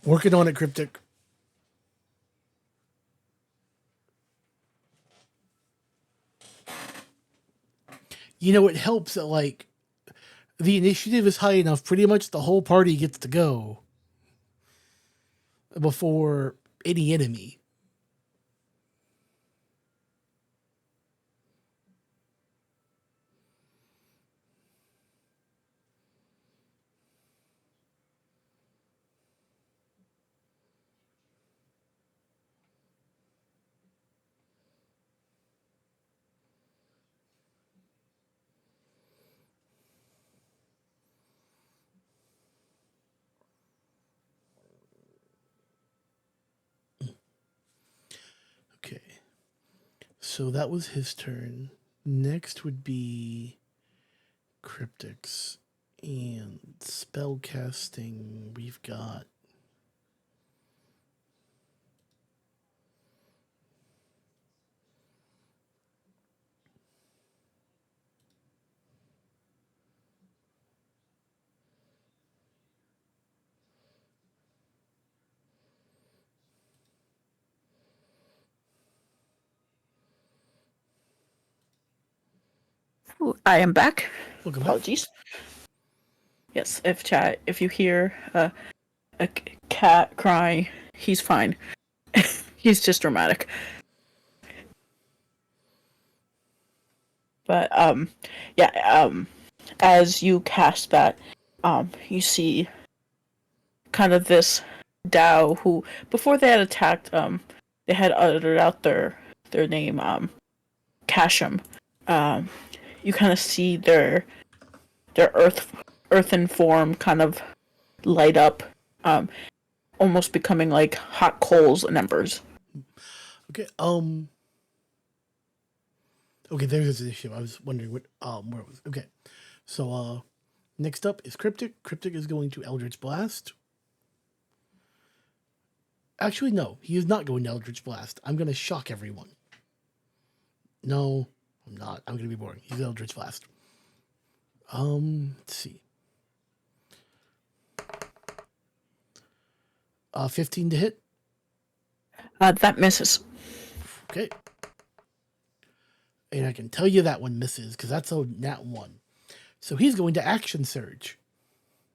Speaker 1: Working on it, Cryptic. You know, it helps that, like, the initiative is high enough, pretty much the whole party gets to go before any enemy. Okay. So that was his turn. Next would be Cryptics. And spell casting, we've got
Speaker 2: I am back.
Speaker 1: Welcome back.
Speaker 2: Apologies. Yes, if you hear a cat cry, he's fine. He's just dramatic. But yeah, as you cast that, you see kind of this Dao who, before they had attacked, they had uttered out their name, Kasham. Um, you kind of see their earthen form kind of light up, um, almost becoming like hot coals and embers.
Speaker 1: Okay. Okay. There's this issue. I was wondering where it was. Okay. So next up is Cryptic. Cryptic is going to Eldritch Blast. Actually, no, he is not going to Eldritch Blast. I'm gonna shock everyone. No, I'm not. I'm gonna be boring. He's Eldritch Blast. Let's see. 15 to hit.
Speaker 2: That misses.
Speaker 1: Okay. And I can tell you that one misses because that's a nat 1. So he's going to Action Surge.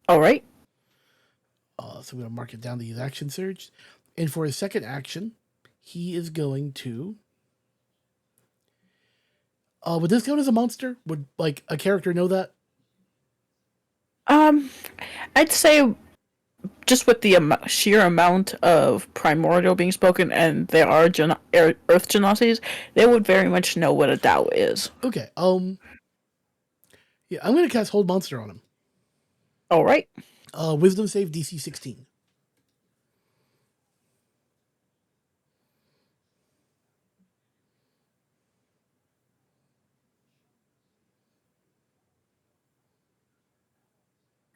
Speaker 2: All right.
Speaker 1: So I'm going to mark it down to use Action Surge. And for his second action, he is going to. Would this count as a monster? Would like a character know that?
Speaker 2: Um, I'd say just with the sheer amount of primordial being spoken, and there are earth genocides, they would very much know what a Dao is.
Speaker 1: Okay. Yeah, I'm going to cast Hold Monster on him.
Speaker 2: All right.
Speaker 1: Wisdom save DC 16.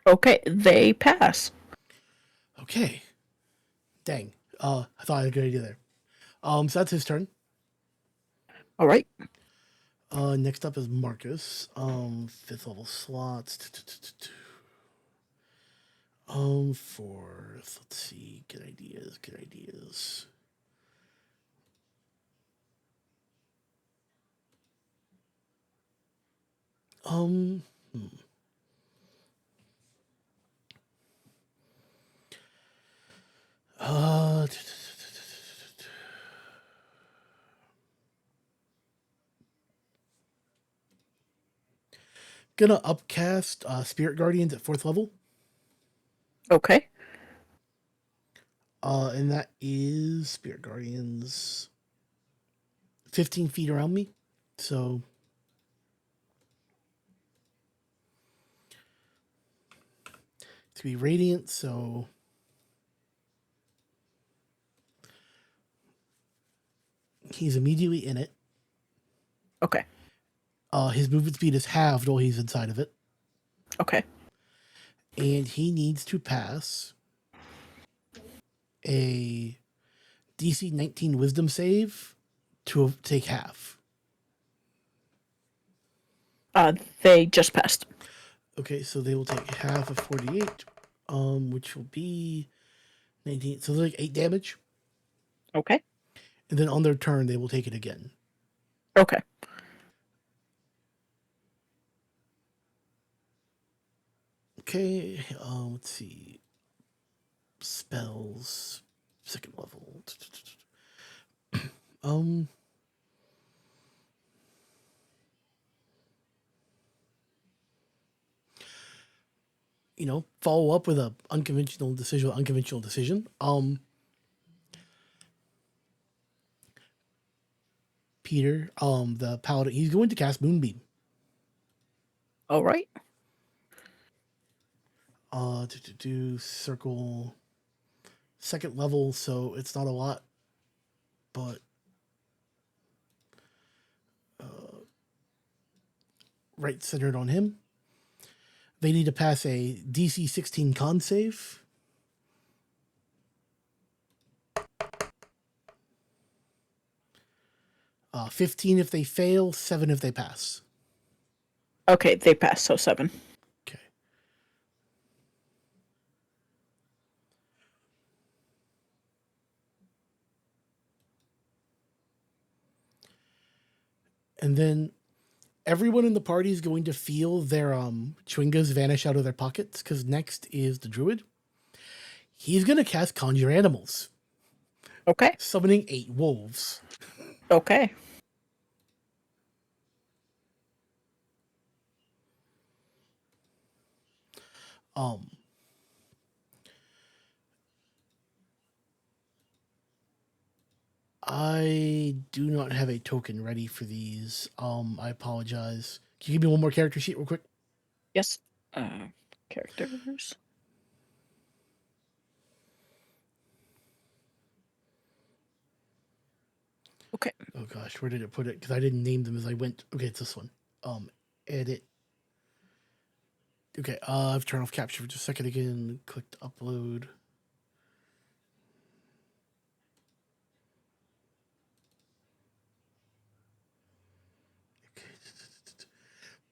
Speaker 2: Okay, they pass.
Speaker 1: Okay. Dang. I thought I had a good idea there. So that's his turn.
Speaker 2: All right.
Speaker 1: Next up is Marcus. 5th level slots. Fourth. Let's see. Good ideas. Good ideas. Hmm. Uh. Gonna upcast Spirit Guardians at 4th level.
Speaker 2: Okay.
Speaker 1: And that is Spirit Guardians 15 feet around me. So it's gonna be radiant, so he's immediately in it.
Speaker 2: Okay.
Speaker 1: His movement speed is halved while he's inside of it.
Speaker 2: Okay.
Speaker 1: And he needs to pass a DC 19 wisdom save to take half.
Speaker 2: They just passed.
Speaker 1: Okay, so they will take half of 48, which will be 19. So they're like 8 damage.
Speaker 2: Okay.
Speaker 1: And then on their turn, they will take it again.
Speaker 2: Okay.
Speaker 1: Okay, let's see. Spells, 2nd level. Um, follow up with a unconventional decision. Peter, the paladin, he's going to cast Moonbeam.
Speaker 2: All right.
Speaker 1: Circle 2nd level, so it's not a lot, but right centered on him. They need to pass a DC 16 con save. Uh, 15 if they fail, 7 if they pass.
Speaker 2: Okay, they pass, so 7.
Speaker 1: Okay. And then everyone in the party is going to feel their chewingas vanish out of their pockets because next is the druid. He's going to cast Conjure Animals,
Speaker 2: Okay.
Speaker 1: summoning 8 wolves.
Speaker 2: Okay.
Speaker 1: Um, I do not have a token ready for these. I apologize. Can you give me one more character sheet real quick?
Speaker 2: Yes. Characters. Okay.
Speaker 1: Oh gosh, where did it put it? Because I didn't name them as I went. Okay, it's this one. Edit. Okay, I've turned off capture for just a second again. Clicked upload.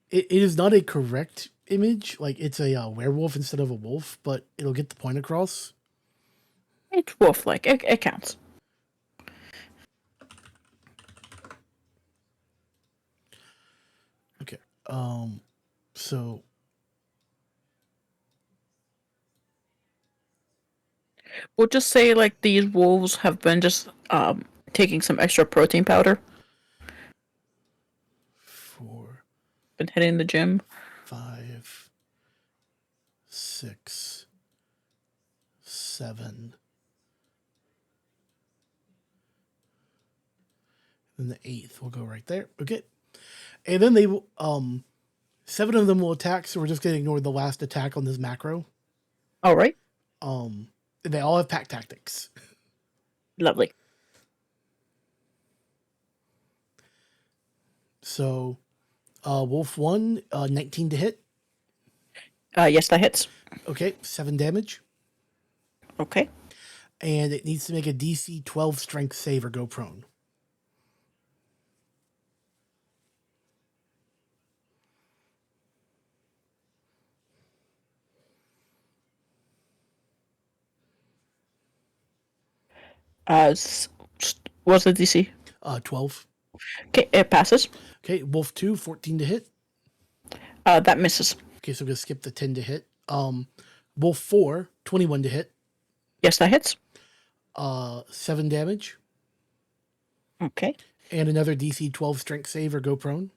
Speaker 1: It is not a correct image. Like it's a werewolf instead of a wolf, but it'll get the point across.
Speaker 2: It's wolf-like. It counts.
Speaker 1: Okay. So
Speaker 2: We'll just say like these wolves have been just taking some extra protein powder,
Speaker 1: 4,
Speaker 2: been hitting the gym.
Speaker 1: 5, 6, 7. Then the 8th will go right there. Okay. And then they will 7 of them will attack, so we're just gonna ignore the last attack on this macro.
Speaker 2: All right.
Speaker 1: And they all have pack tactics.
Speaker 2: Lovely.
Speaker 1: So Wolf 1, 19 to hit.
Speaker 2: Yes, that hits.
Speaker 1: Okay, 7 damage.
Speaker 2: Okay.
Speaker 1: And it needs to make a DC 12 strength save or go prone.
Speaker 2: S- what's the DC?
Speaker 1: 12.
Speaker 2: Okay, it passes.
Speaker 1: Okay, Wolf 2, 14 to hit.
Speaker 2: That misses.
Speaker 1: Okay, so I'm gonna skip the 10 to hit. Wolf 4, 21 to hit.
Speaker 2: Yes, that hits.
Speaker 1: 7 damage.
Speaker 2: Okay.
Speaker 1: And another DC 12 strength save or go prone.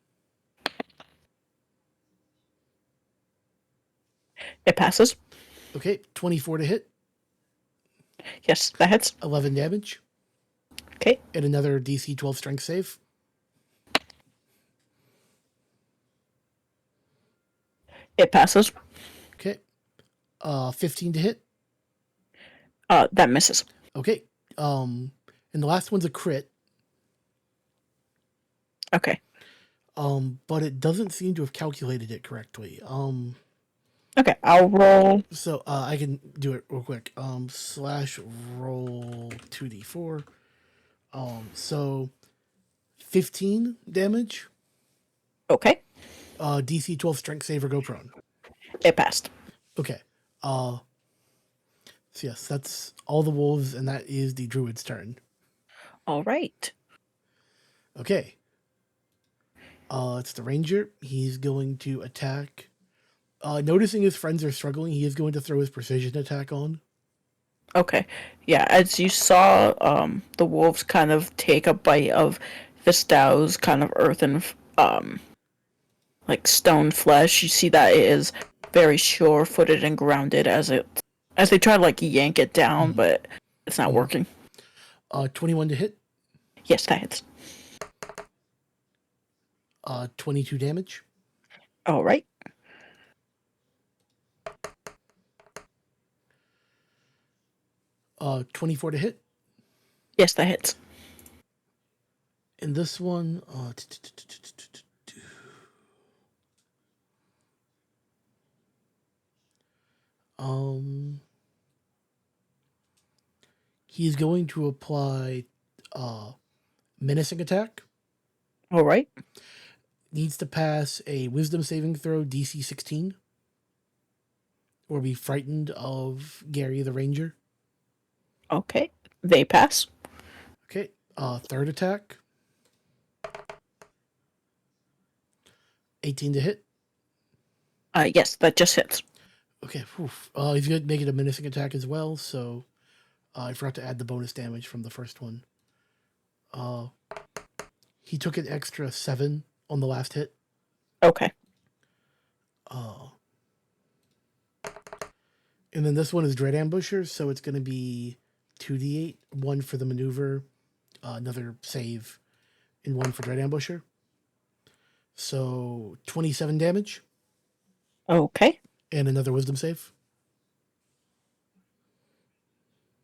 Speaker 2: It passes.
Speaker 1: Okay, 24 to hit.
Speaker 2: Yes, that hits.
Speaker 1: 11 damage.
Speaker 2: Okay.
Speaker 1: And another DC 12 strength save.
Speaker 2: It passes.
Speaker 1: Okay. 15 to hit.
Speaker 2: That misses.
Speaker 1: Okay. And the last one's a crit.
Speaker 2: Okay.
Speaker 1: But it doesn't seem to have calculated it correctly.
Speaker 2: Okay, I'll roll.
Speaker 1: So I can do it real quick. Slash roll 2d4. So 15 damage.
Speaker 2: Okay.
Speaker 1: DC 12 strength save or go prone.
Speaker 2: It passed.
Speaker 1: Okay. So yes, that's all the wolves, and that is the druid's turn.
Speaker 2: All right.
Speaker 1: Okay. It's the ranger. He's going to attack. Noticing his friends are struggling, he is going to throw his precision attack on.
Speaker 2: Okay. Yeah, as you saw, the wolves kind of take a bite of Vistau's kind of earthen, like stone flesh. You see that it is very sure-footed and grounded as they try to like yank it down, but it's not working.
Speaker 1: 21 to hit.
Speaker 2: Yes, that hits.
Speaker 1: 22 damage.
Speaker 2: All right.
Speaker 1: 24 to hit.
Speaker 2: Yes, that hits.
Speaker 1: And this one, he's going to apply menacing attack.
Speaker 2: All right.
Speaker 1: Needs to pass a wisdom saving throw DC 16 or be frightened of Gary the Ranger.
Speaker 2: Okay. They pass.
Speaker 1: Okay, third attack. 18 to hit.
Speaker 2: Yes, that just hits.
Speaker 1: Okay. He's going to make it a menacing attack as well. So I forgot to add the bonus damage from the first one. He took an extra 7 on the last hit.
Speaker 2: Okay.
Speaker 1: And then this one is Dread Ambusher, so it's going to be 2d8, 1 for the maneuver, another save, and 1 for Dread Ambusher. So 27 damage.
Speaker 2: Okay.
Speaker 1: And another wisdom save.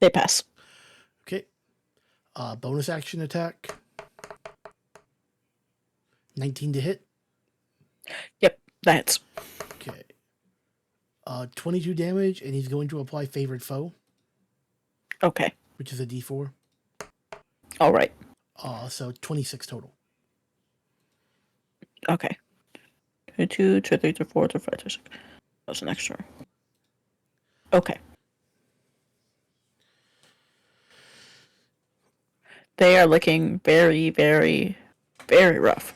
Speaker 2: They pass.
Speaker 1: Okay. Bonus action attack. 19 to hit.
Speaker 2: Yep, that hits.
Speaker 1: Okay. 22 damage, and he's going to apply Favored Foe.
Speaker 2: Okay.
Speaker 1: Which is a d4.
Speaker 2: All right.
Speaker 1: So 26 total.
Speaker 2: Okay. 2, 3, 4, 5, 6. That's an extra. Okay. They are looking very, very, very rough.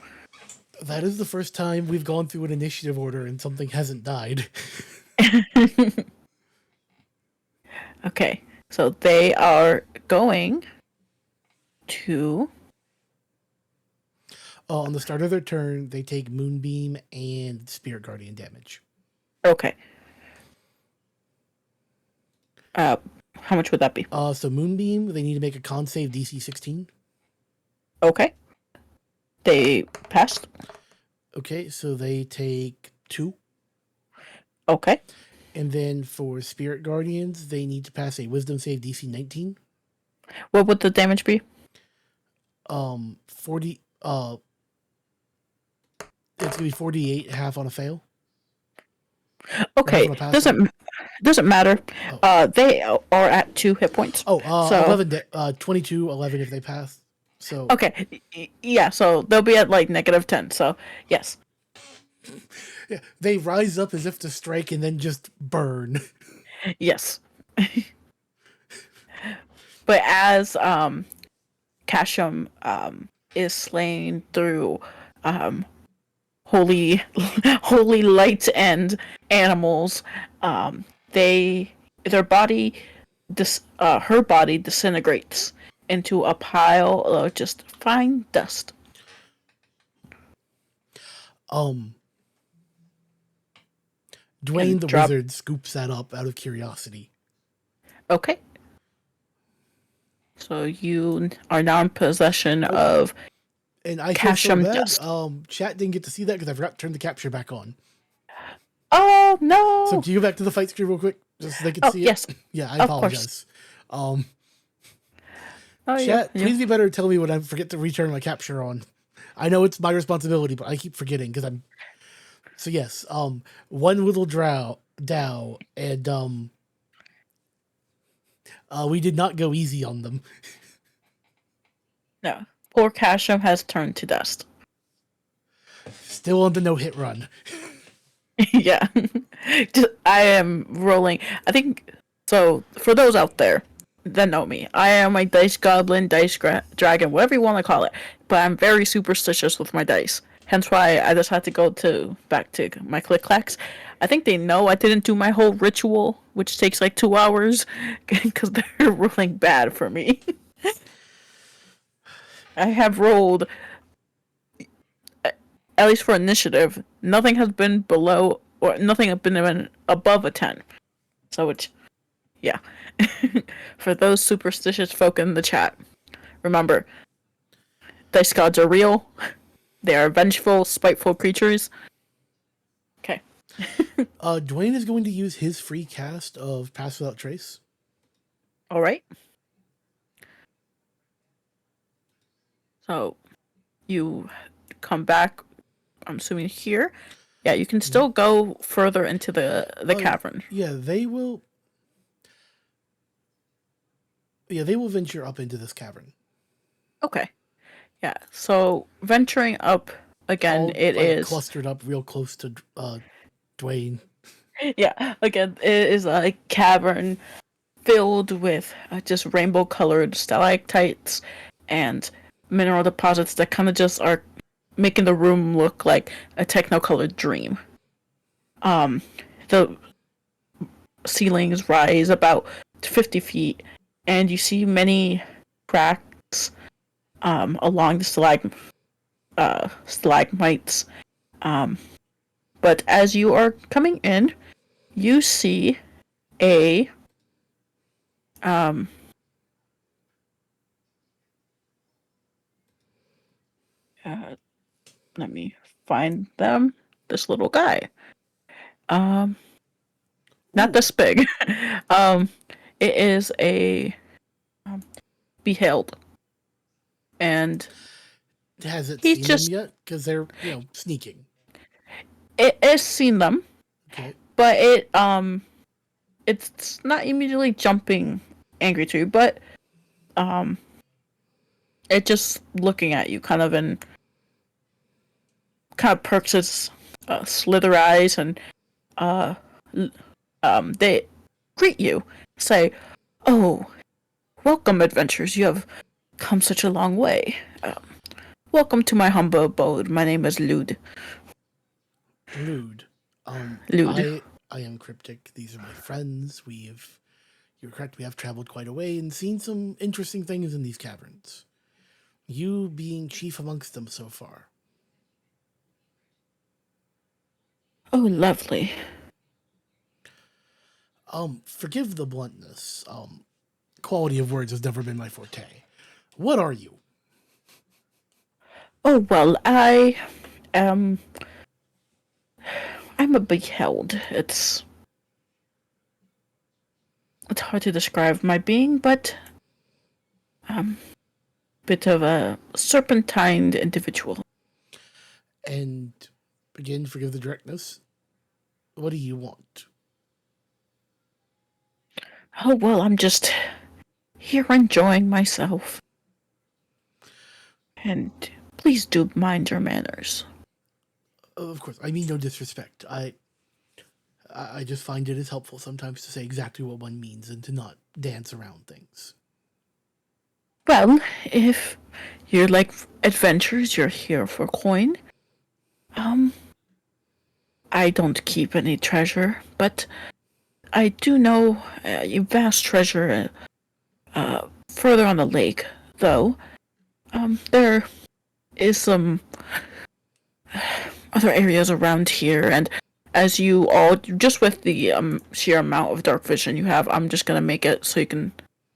Speaker 1: That is the first time we've gone through an initiative order and something hasn't died.
Speaker 2: Okay. So they are going to...
Speaker 1: On the start of their turn, they take Moonbeam and Spirit Guardian damage.
Speaker 2: Okay. How much would that be?
Speaker 1: So Moonbeam, they need to make a con save DC 16.
Speaker 2: Okay. They passed.
Speaker 1: Okay, so they take 2.
Speaker 2: Okay.
Speaker 1: And then for Spirit Guardians, they need to pass a Wisdom save DC 19.
Speaker 2: What would the damage be?
Speaker 1: 40. It's gonna be 48, half on a fail.
Speaker 2: Okay, doesn't matter.
Speaker 1: Oh.
Speaker 2: They are at 2 hit points.
Speaker 1: So 11, 22, 11 if they pass. So
Speaker 2: okay, yeah. So they'll be at like -10. So yes.
Speaker 1: Yeah, they rise up as if to strike and then just burn.
Speaker 2: Yes. But as Kasham is slain through holy light and animals, her body disintegrates into a pile of just fine dust.
Speaker 1: Dwayne the wizard scoops that up out of curiosity.
Speaker 2: Okay. So you are now in possession of
Speaker 1: and I feel so bad.
Speaker 2: dust.
Speaker 1: Chat didn't get to see that because I forgot to turn the capture back on.
Speaker 2: Oh no!
Speaker 1: So can you go back to the fight screen real quick, just so they can see
Speaker 2: yes.
Speaker 1: it? Yeah, I apologize. Chat,
Speaker 2: yeah.
Speaker 1: please be better. Tell me when I forget to return my capture on. I know it's my responsibility, but I keep forgetting because I'm. So yes, one little Dow, and we did not go easy on them.
Speaker 2: No, poor Kasham has turned to dust.
Speaker 1: Still on the no-hit run.
Speaker 2: Yeah, I am rolling. I think so. For those out there that know me, I am a dice goblin, dice dragon, whatever you want to call it. But I'm very superstitious with my dice. Hence why I just had to go back to my click clacks. I think they know I didn't do my whole ritual, which takes like 2 hours, because they're rolling bad for me. I have rolled, at least for initiative, nothing has been below, or nothing has been above a 10. So it's, yeah. For those superstitious folk in the chat, remember, dice gods are real. They are vengeful, spiteful creatures. Okay.
Speaker 1: Dwayne is going to use his free cast of Pass Without Trace.
Speaker 2: All right. So, you come back, I'm assuming here. Yeah, you can still go further into the cavern.
Speaker 1: Yeah, they will. Yeah, they will venture up into this cavern.
Speaker 2: Okay. Yeah, so venturing up again, it is
Speaker 1: clustered up real close to Dwayne.
Speaker 2: Yeah, again, it is a cavern filled with just rainbow-colored stalactites and mineral deposits that kind of just are making the room look like a techno-colored dream. The ceilings rise about 50 feet, and you see many cracks along the stalagmites. But as you are coming in, you see a um, uh, let me find them. This little guy. Um, Not
Speaker 1: Ooh,
Speaker 2: this big. um, it is a beheld, and
Speaker 1: has it
Speaker 2: he's
Speaker 1: seen them
Speaker 2: just
Speaker 1: yet? Because they're sneaking.
Speaker 2: it has seen them,
Speaker 1: Okay.
Speaker 2: but it's not immediately jumping angry to you, but um it just looking at you kind of perks its slither eyes and uh they greet you, say, "Oh, welcome, adventurers. You have come such a long way. Welcome to my humble abode. My name is
Speaker 1: Lude.
Speaker 2: Lude.
Speaker 1: I am cryptic. These are my friends. You're correct. We have traveled quite a way and seen some interesting things in these caverns. You being chief amongst them so far.
Speaker 2: Oh, lovely.
Speaker 1: Forgive the bluntness. Quality of words has never been my forte. What are you?
Speaker 2: Oh well, am I'm a beheld. It's hard to describe my being, but bit of a serpentine individual.
Speaker 1: And again, forgive the directness. What do you want?
Speaker 2: Oh well, I'm just here enjoying myself. And please do mind your manners.
Speaker 1: Of course, I mean no disrespect. I just find it is helpful sometimes to say exactly what one means and to not dance around things.
Speaker 2: Well, if you're like adventurers, you're here for coin. Um, I don't keep any treasure, but I do know a vast treasure further on the lake, though. There is some other areas around here, and as you all, just with the sheer amount of dark vision you have, I'm just gonna make it so you can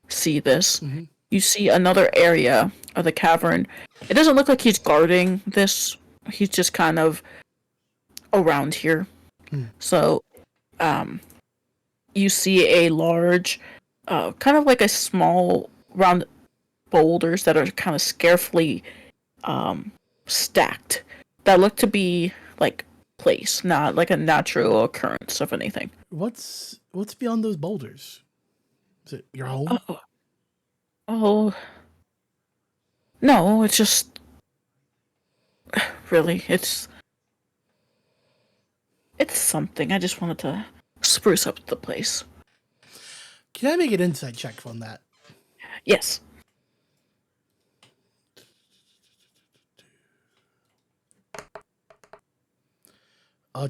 Speaker 2: see this.
Speaker 1: Mm-hmm.
Speaker 2: You see another area of the cavern. It doesn't look like he's guarding this. He's just kind of around here.
Speaker 1: Hmm.
Speaker 2: So, you see a large, kind of like a small round boulders that are kind of scarcely stacked that look to be like place, not like a natural occurrence of anything.
Speaker 1: What's beyond those boulders? Is it your home?
Speaker 2: Oh, oh no, it's just really it's something. I just wanted to spruce up the place.
Speaker 1: Can I make an insight check on that?
Speaker 2: Yes.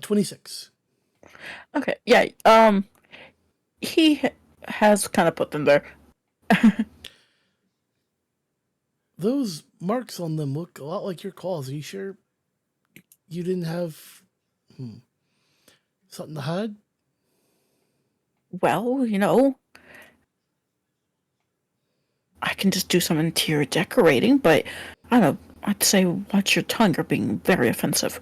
Speaker 1: 26.
Speaker 2: Okay. Yeah. He has kind of put them there.
Speaker 1: Those marks on them look a lot like your claws. Are you sure you didn't have something to hide?
Speaker 2: Well, I can just do some interior decorating, but I don't know. I'd say watch your tongue. You're being very offensive.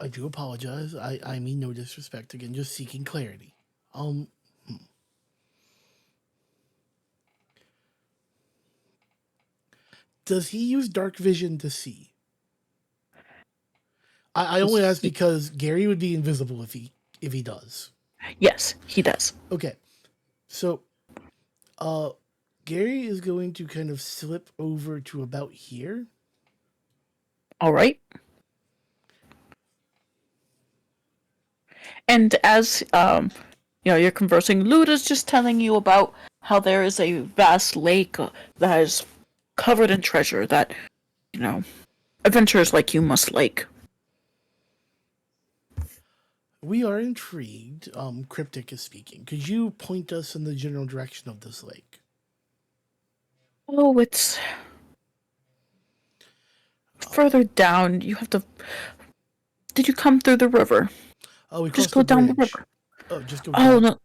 Speaker 1: I do apologize. I mean no disrespect. Again, just seeking clarity. Um, does he use dark vision to see? I only ask
Speaker 2: He,
Speaker 1: because Gary would be invisible if he does.
Speaker 2: yes, he does.
Speaker 1: Okay, so uh, Gary is going to kind of slip over to about here.
Speaker 2: All right. And as you're conversing, Luda's just telling you about how there is a vast lake that is covered in treasure that adventurers like you must like.
Speaker 1: We are intrigued. Cryptic is speaking. Could you point us in the general direction of this lake?
Speaker 2: Oh, it's further down. You have to. Did you come through the river?
Speaker 1: Oh, we
Speaker 2: Just
Speaker 1: crossed
Speaker 2: go
Speaker 1: the
Speaker 2: down the
Speaker 1: bridge.
Speaker 2: river.
Speaker 1: Oh, just go
Speaker 2: Oh
Speaker 1: down.
Speaker 2: no.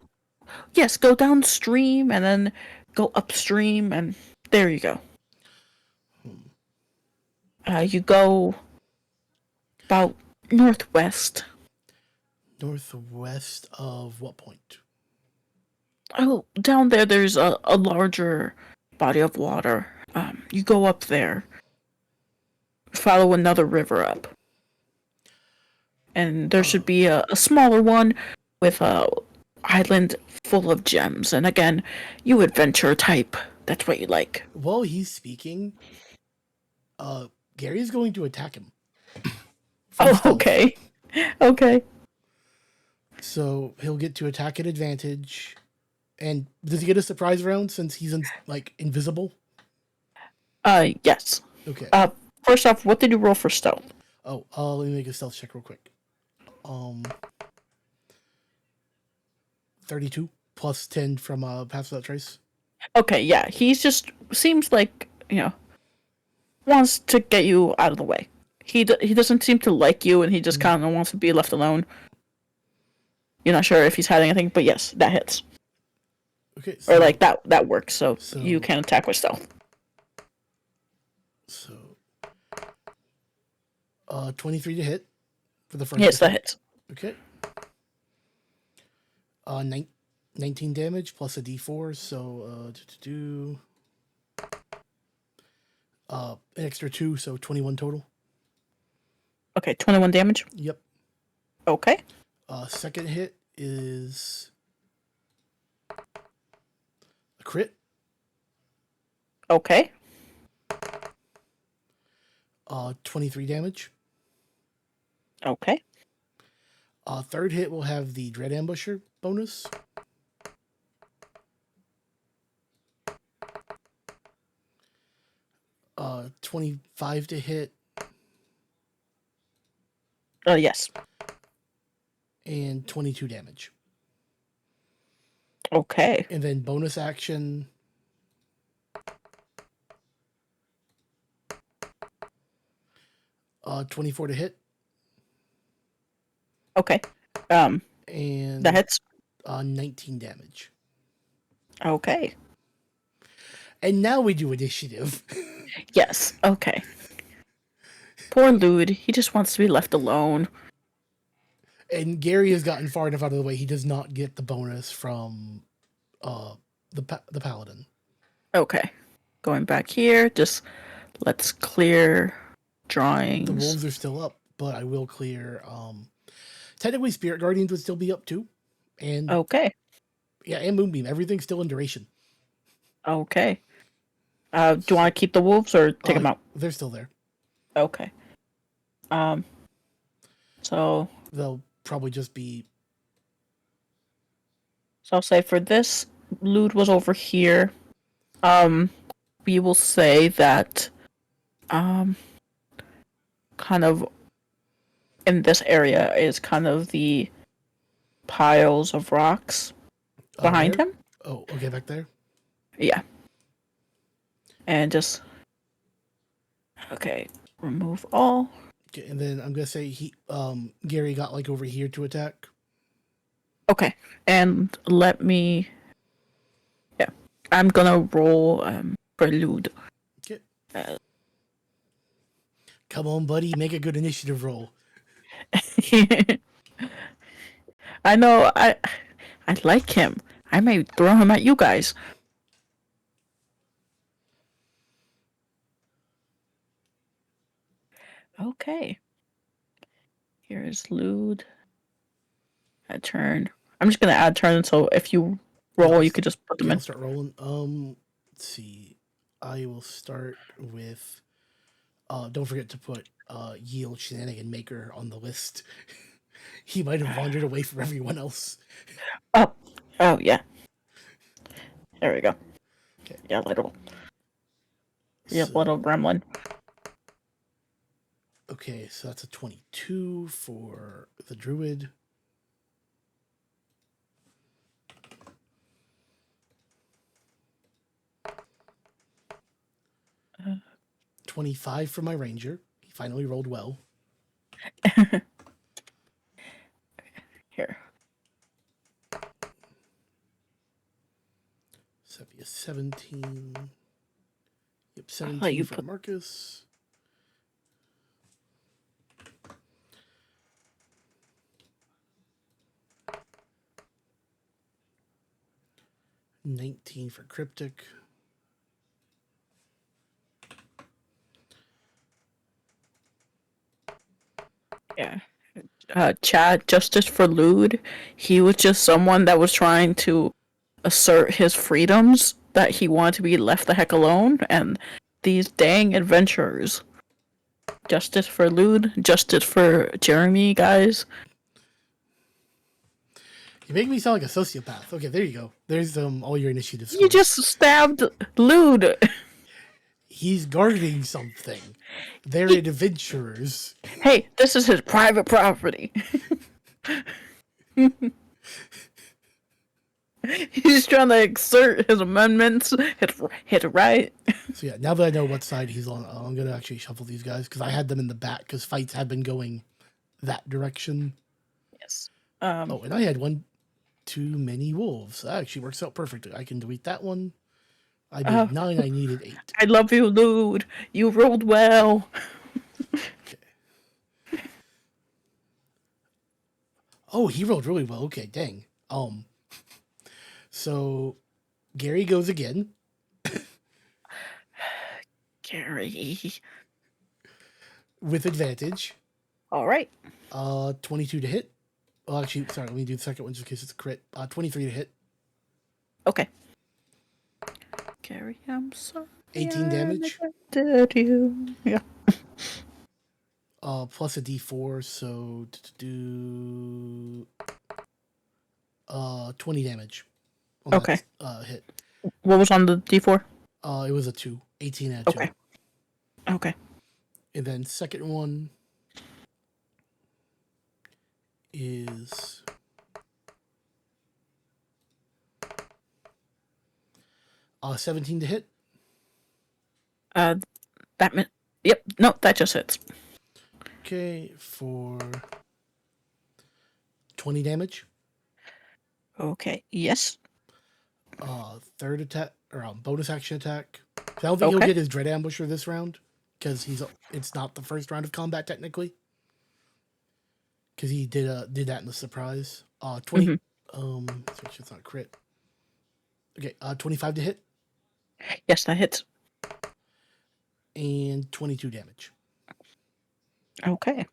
Speaker 2: Yes, go downstream and then go upstream, and there you go. You go about northwest.
Speaker 1: Northwest of what point?
Speaker 2: Oh, down there, there's a larger body of water. You go up there, follow another river up, and there should be a smaller one with a island full of gems. And again, you adventure type. That's what you like.
Speaker 1: While he's speaking, Gary's going to attack him from
Speaker 2: Oh,
Speaker 1: stealth.
Speaker 2: okay. Okay.
Speaker 1: So he'll get to attack at advantage. And does he get a surprise round since he's invisible?
Speaker 2: Yes.
Speaker 1: Okay.
Speaker 2: First off, what did you roll for stealth?
Speaker 1: Oh, let me make a stealth check real quick. 32 plus 10 from Pass Without Trace.
Speaker 2: Okay, yeah. He's just seems like, wants to get you out of the way. He doesn't seem to like you, and he just kind of wants to be left alone. You're not sure if he's hiding anything, but yes, that hits.
Speaker 1: Okay. So,
Speaker 2: Or like that works, so
Speaker 1: So-
Speaker 2: you can attack with stealth.
Speaker 1: So 23 to hit for the first
Speaker 2: Yes, that
Speaker 1: attack.
Speaker 2: hits.
Speaker 1: Okay. 19 damage plus a d4, so an extra 2, so 21 total.
Speaker 2: Okay, 21 damage.
Speaker 1: Yep.
Speaker 2: Okay.
Speaker 1: Second hit is a crit.
Speaker 2: Okay.
Speaker 1: 23 damage.
Speaker 2: Okay.
Speaker 1: Third hit will have the Dread Ambusher bonus. Uh, 25 to hit
Speaker 2: Yes.
Speaker 1: and 22 damage.
Speaker 2: Okay.
Speaker 1: And then bonus action. Uh, 24 to hit.
Speaker 2: Okay.
Speaker 1: And
Speaker 2: That hits.
Speaker 1: 19 damage.
Speaker 2: Okay.
Speaker 1: And now we do initiative.
Speaker 2: Yes. Okay. Poor Lude. He just wants to be left alone.
Speaker 1: And Gary has gotten far enough out of the way. He does not get the bonus from the paladin.
Speaker 2: Okay. Going back here, just let's clear
Speaker 1: The
Speaker 2: drawings.
Speaker 1: wolves are still up, but I will clear. Technically, Spirit Guardians would still be up too, and
Speaker 2: Okay.
Speaker 1: yeah, and Moonbeam. Everything's still in duration.
Speaker 2: Okay. Do you want to keep the wolves or take them out?
Speaker 1: They're still there.
Speaker 2: Okay. So
Speaker 1: They'll probably just be.
Speaker 2: I'll say for this, Lude was over here. We will say that, kind of in this area is kind of the piles of rocks behind
Speaker 1: where?
Speaker 2: him.
Speaker 1: Oh, okay, back there.
Speaker 2: Yeah. And just okay, remove all.
Speaker 1: Okay, and then I'm gonna say Gary got like over here to attack.
Speaker 2: Okay, and let me. Yeah, I'm gonna roll prelude.
Speaker 1: Okay. Come on, buddy, make a good initiative roll.
Speaker 2: I know. I like him. I may throw him at you guys. Okay. Here's Lude. Add turn. I'm just gonna add turn, so if you roll, you could just put them
Speaker 1: Okay,
Speaker 2: in.
Speaker 1: I'll start rolling. Let's see. I will start with. Don't forget to put Yield Shenanigan Maker on the list. He might have wandered away from everyone else.
Speaker 2: Oh yeah. There we go.
Speaker 1: Okay.
Speaker 2: Yeah, little
Speaker 1: So,
Speaker 2: little gremlin.
Speaker 1: Okay, so that's a 22 for the druid.
Speaker 2: Uh,
Speaker 1: 25 for my ranger. He finally rolled well.
Speaker 2: Here.
Speaker 1: So that'd be a 17. Yep,
Speaker 2: I'll let
Speaker 1: 17
Speaker 2: you
Speaker 1: for
Speaker 2: put.
Speaker 1: Marcus. $19 for Cryptic.
Speaker 2: Yeah. Chad, Justice for Lude. He was just someone that was trying to assert his freedoms, that he wanted to be left the heck alone, and these dang adventurers. Justice for Lude, justice for Jeremy, guys.
Speaker 1: You make me sound like a sociopath. Okay, there you go. There's all your initiative
Speaker 2: You
Speaker 1: scores.
Speaker 2: just stabbed Lude.
Speaker 1: He's guarding something. They're adventurers.
Speaker 2: Hey, this is his private property. He's trying to exert his amendments, hit right.
Speaker 1: So yeah, now that I know what side he's on, I'm gonna actually shuffle these guys because I had them in the back because fights have been going that direction.
Speaker 2: Yes.
Speaker 1: Oh, and I had one too many wolves. That actually works out perfectly. I can delete that one. I made 9. I needed 8.
Speaker 2: I love you, Lude. You rolled well.
Speaker 1: Okay. Oh, he rolled really well. Okay, dang. So Gary goes again.
Speaker 2: Gary.
Speaker 1: With advantage.
Speaker 2: All right.
Speaker 1: 22 to hit. Well, actually, sorry, let me do the second one just in case it's a crit. 23 to hit.
Speaker 2: Okay. Gary, I'm sorry.
Speaker 1: 18 damage.
Speaker 2: Did you? Yeah.
Speaker 1: Plus a d4, so do 20 damage on
Speaker 2: Okay.
Speaker 1: that hit.
Speaker 2: What was on the D4?
Speaker 1: It was a 2. 18 and a 2.
Speaker 2: Okay. Okay.
Speaker 1: And then second one is 17 to hit.
Speaker 2: Uh, that meant. Yep. No, that just hits.
Speaker 1: Okay, for 20 damage.
Speaker 2: Okay. Yes.
Speaker 1: Third attack or bonus action attack. I don't think he'll
Speaker 2: Okay.
Speaker 1: get his dread ambusher this round because it's not the first round of combat technically. Because he did that in the surprise. 20. It's not crit. Okay, 25 to hit
Speaker 2: Yes, that hits.
Speaker 1: and 22 damage.
Speaker 2: Okay.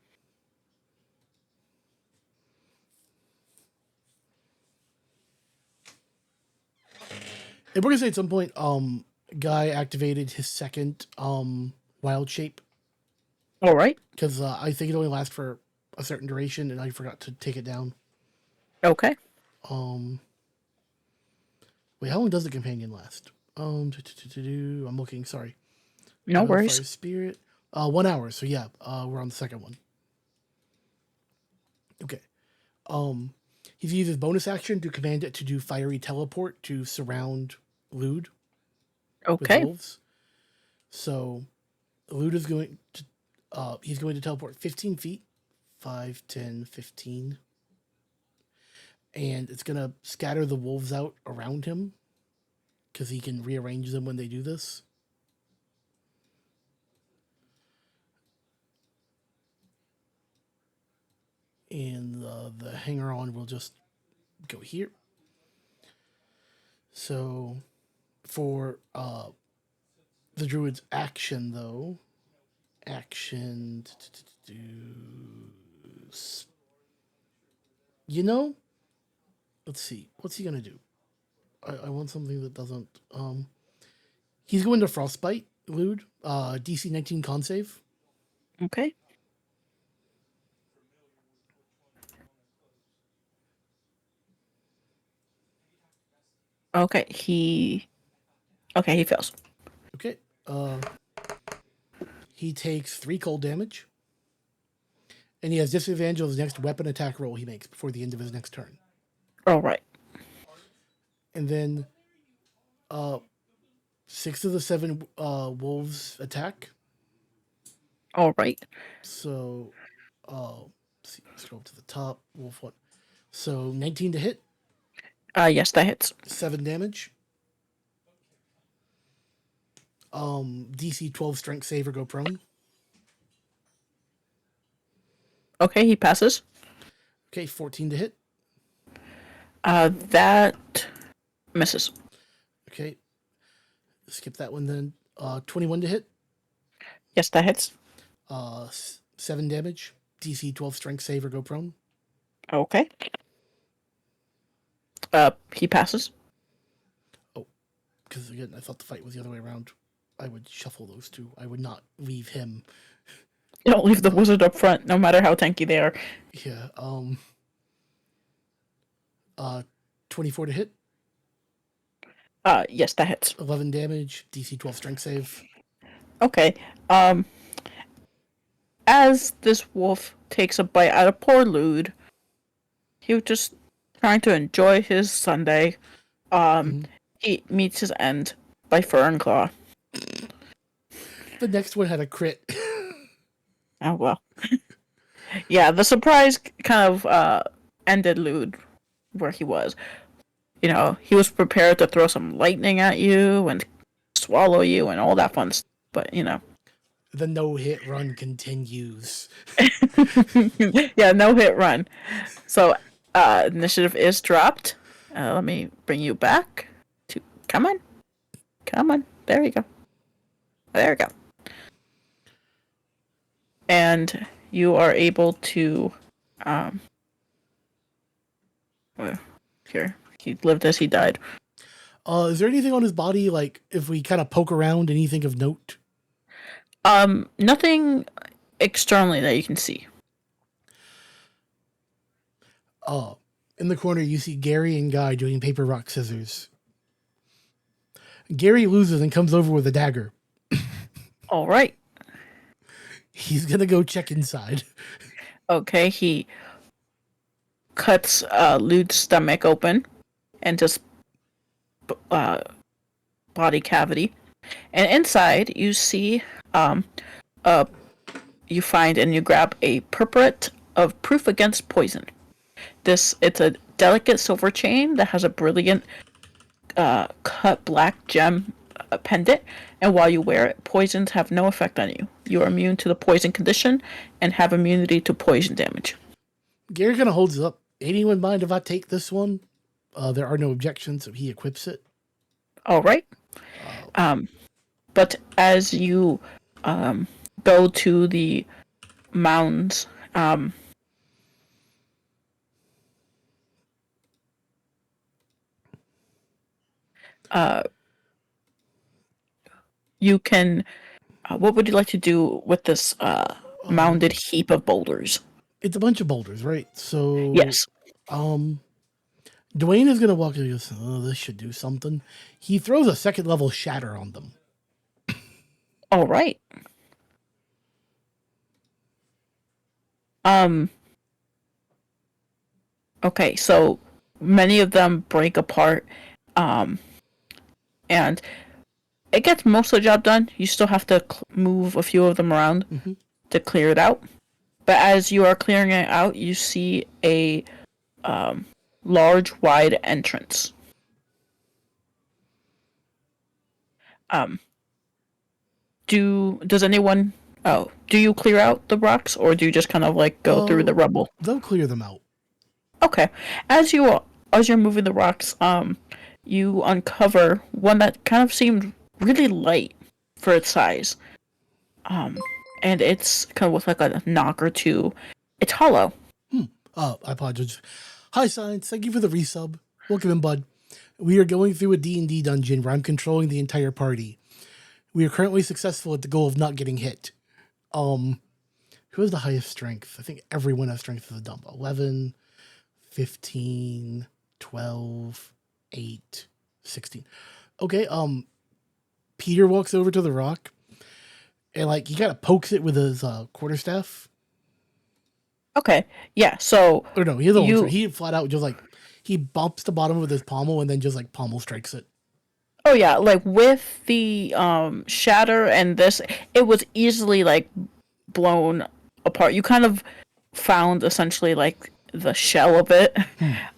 Speaker 1: And we're gonna say at some point, guy activated his second wild shape
Speaker 2: All right.
Speaker 1: because I think it only lasts for a certain duration, and I forgot to take it down.
Speaker 2: Okay.
Speaker 1: Wait, how long does the companion last? I'm looking. Sorry.
Speaker 2: No worries.
Speaker 1: Fire spirit. 1 hour. So yeah, we're on the second one. Okay. He's used his bonus action to command it to do fiery teleport to surround Lude with
Speaker 2: Okay.
Speaker 1: wolves. So Lude is going to he's going to teleport 15 feet. 5, 10, 15. And it's gonna scatter the wolves out around him. Because he can rearrange them when they do this. And the hanger on will just go here. So for the druid's action, though, action. You know, let's see. What's he gonna do? I want something that doesn't. He's going to frostbite Lude. DC 19 con save.
Speaker 2: Okay. Okay. He fails.
Speaker 1: Okay. He takes 3 cold damage. And he has disadvantage on his next weapon attack roll he makes before the end of his next turn.
Speaker 2: All right.
Speaker 1: And then 6 of the 7 wolves attack.
Speaker 2: All right.
Speaker 1: So, let's see, scroll up to the top. Wolf one. So 19 to hit,
Speaker 2: Yes, that hits.
Speaker 1: 7 damage. DC 12 strength save or go prone.
Speaker 2: Okay, he passes.
Speaker 1: Okay, 14 to hit.
Speaker 2: That misses.
Speaker 1: Okay, skip that one then. 21 to hit,
Speaker 2: Yes, that hits.
Speaker 1: 7 damage. DC 12 strength save or go prone.
Speaker 2: Okay. He passes.
Speaker 1: Oh, because again, I thought the fight was the other way around. I would shuffle those two. I would not leave him.
Speaker 2: You don't leave the wizard up front, no matter how tanky they are.
Speaker 1: Yeah. 24 to hit,
Speaker 2: Yes, that hits.
Speaker 1: 11 damage. DC 12 strength save.
Speaker 2: Okay. As this wolf takes a bite out of poor Lude, he was just trying to enjoy his Sunday. He meets his end by Fur and Claw.
Speaker 1: The next one had a crit.
Speaker 2: Oh well. Yeah, the surprise kind of ended Lude where he was. You know, he was prepared to throw some lightning at you and swallow you and all that fun stuff. But, you know.
Speaker 1: The no hit run continues.
Speaker 2: Yeah, no hit run. So, initiative is dropped. Let me bring you back to. Come on. Come on. There you go. There we go. And you are able to. Well, here. He lived as he died.
Speaker 1: Is there anything on his body, like, if we kind of poke around, anything of note?
Speaker 2: Nothing externally that you can see.
Speaker 1: In the corner, you see Gary and Guy doing paper, rock, scissors. Gary loses and comes over with a dagger.
Speaker 2: All right.
Speaker 1: He's gonna go check inside.
Speaker 2: Okay, he cuts Lude's stomach open and just body cavity, and inside you see you find and you grab a purpurate of proof against poison. It's a delicate silver chain that has a brilliant cut black gem pendant, and while you wear it, poisons have no effect on you. You are immune to the poison condition and have immunity to poison damage.
Speaker 1: Gary kind of holds it up. Anyone mind if I take this one? There are no objections, so he equips it.
Speaker 2: All right. But as you go to the mounds, you can. What would you like to do with this mounded heap of boulders?
Speaker 1: It's a bunch of boulders, right? So
Speaker 2: Yes.
Speaker 1: Dwayne is gonna walk in and goes, "Oh, this should do something." He throws a second level shatter on them.
Speaker 2: All right. Okay, so many of them break apart, and it gets most of the job done. You still have to move a few of them around to clear it out. But as you are clearing it out, you see a large, wide entrance. Does anyone? Oh, do you clear out the rocks, or do you just kind of like go through the rubble?
Speaker 1: They'll clear them out.
Speaker 2: Okay, as you're moving the rocks, you uncover one that kind of seemed really light for its size. And it's kind of with like a knock or two. It's hollow.
Speaker 1: I apologize. Hi, Science. Thank you for the resub. Welcome in, bud. We are going through a D&D dungeon where I'm controlling the entire party. We are currently successful at the goal of not getting hit. Who has the highest strength? I think everyone has strength of the dump. 11, 15, 12, 8, 16. Okay, Peter walks over to the rock and like he kind of pokes it with his quarterstaff.
Speaker 2: Okay. Yeah. So
Speaker 1: Or no, he doesn't walk through.
Speaker 2: you.
Speaker 1: He flat out just like he bumps the bottom with his pommel and then just like pommel strikes it.
Speaker 2: Oh yeah. Like with the shatter and this, it was easily like blown apart. You kind of found essentially like the shell of it,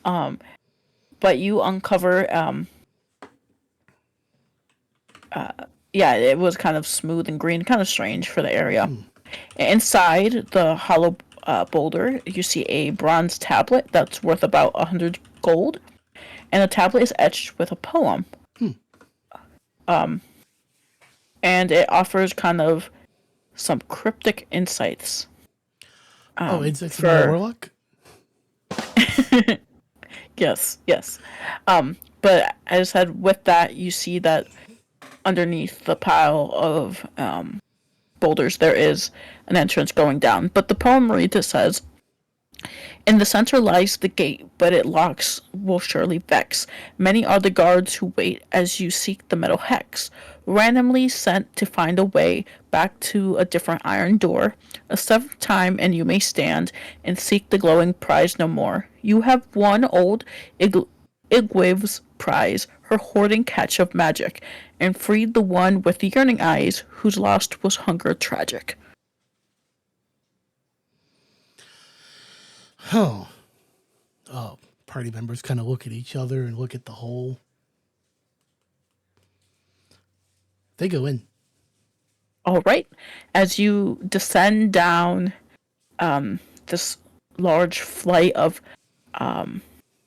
Speaker 1: Hmm.
Speaker 2: but you uncover yeah, it was kind of smooth and green, kind of strange for the area.
Speaker 1: Hmm.
Speaker 2: Inside the hollow boulder, you see a bronze tablet that's worth about 100 gold, and the tablet is etched with a poem.
Speaker 1: Hmm.
Speaker 2: And it offers kind of some cryptic insights
Speaker 1: Oh, insects in my
Speaker 2: for
Speaker 1: warlock.
Speaker 2: yes, yes. But as I said, with that, you see that underneath the pile of boulders, there is an entrance going down. But the poem reads, it says, in the center lies the gate, but it locks will surely vex. Many are the guards who wait as you seek the metal hex, randomly sent to find a way back to a different iron door. A seventh time, and you may stand and seek the glowing prize no more. You have won old Igwiv's prize, her hoarding catch of magic, and freed the one with the yearning eyes, whose lost was hunger tragic.
Speaker 1: Oh, party members kind of look at each other and look at the hole. They go in.
Speaker 2: All right. As you descend down this large flight of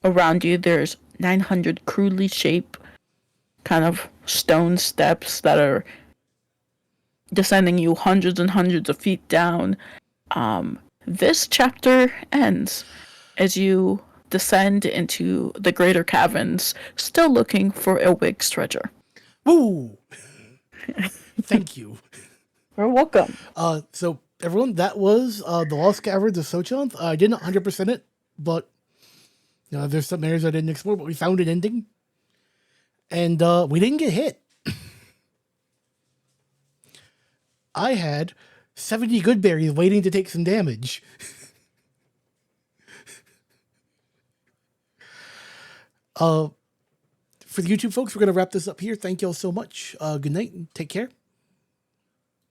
Speaker 2: around you, there's 900 crudely shaped kind of stone steps that are descending you hundreds and hundreds of feet down. This chapter ends as you descend into the greater caverns, still looking for a Wig's treasure.
Speaker 1: Woo! Thank you.
Speaker 2: You're welcome.
Speaker 1: So everyone, that was the Lost Caverns of Sochonth. I didn't 100% it, but there's some areas I didn't explore, but we found an ending, and we didn't get hit. I had 70 good berries waiting to take some damage. For the YouTube folks, we're going to wrap this up here. Thank you all so much. Good night and take care.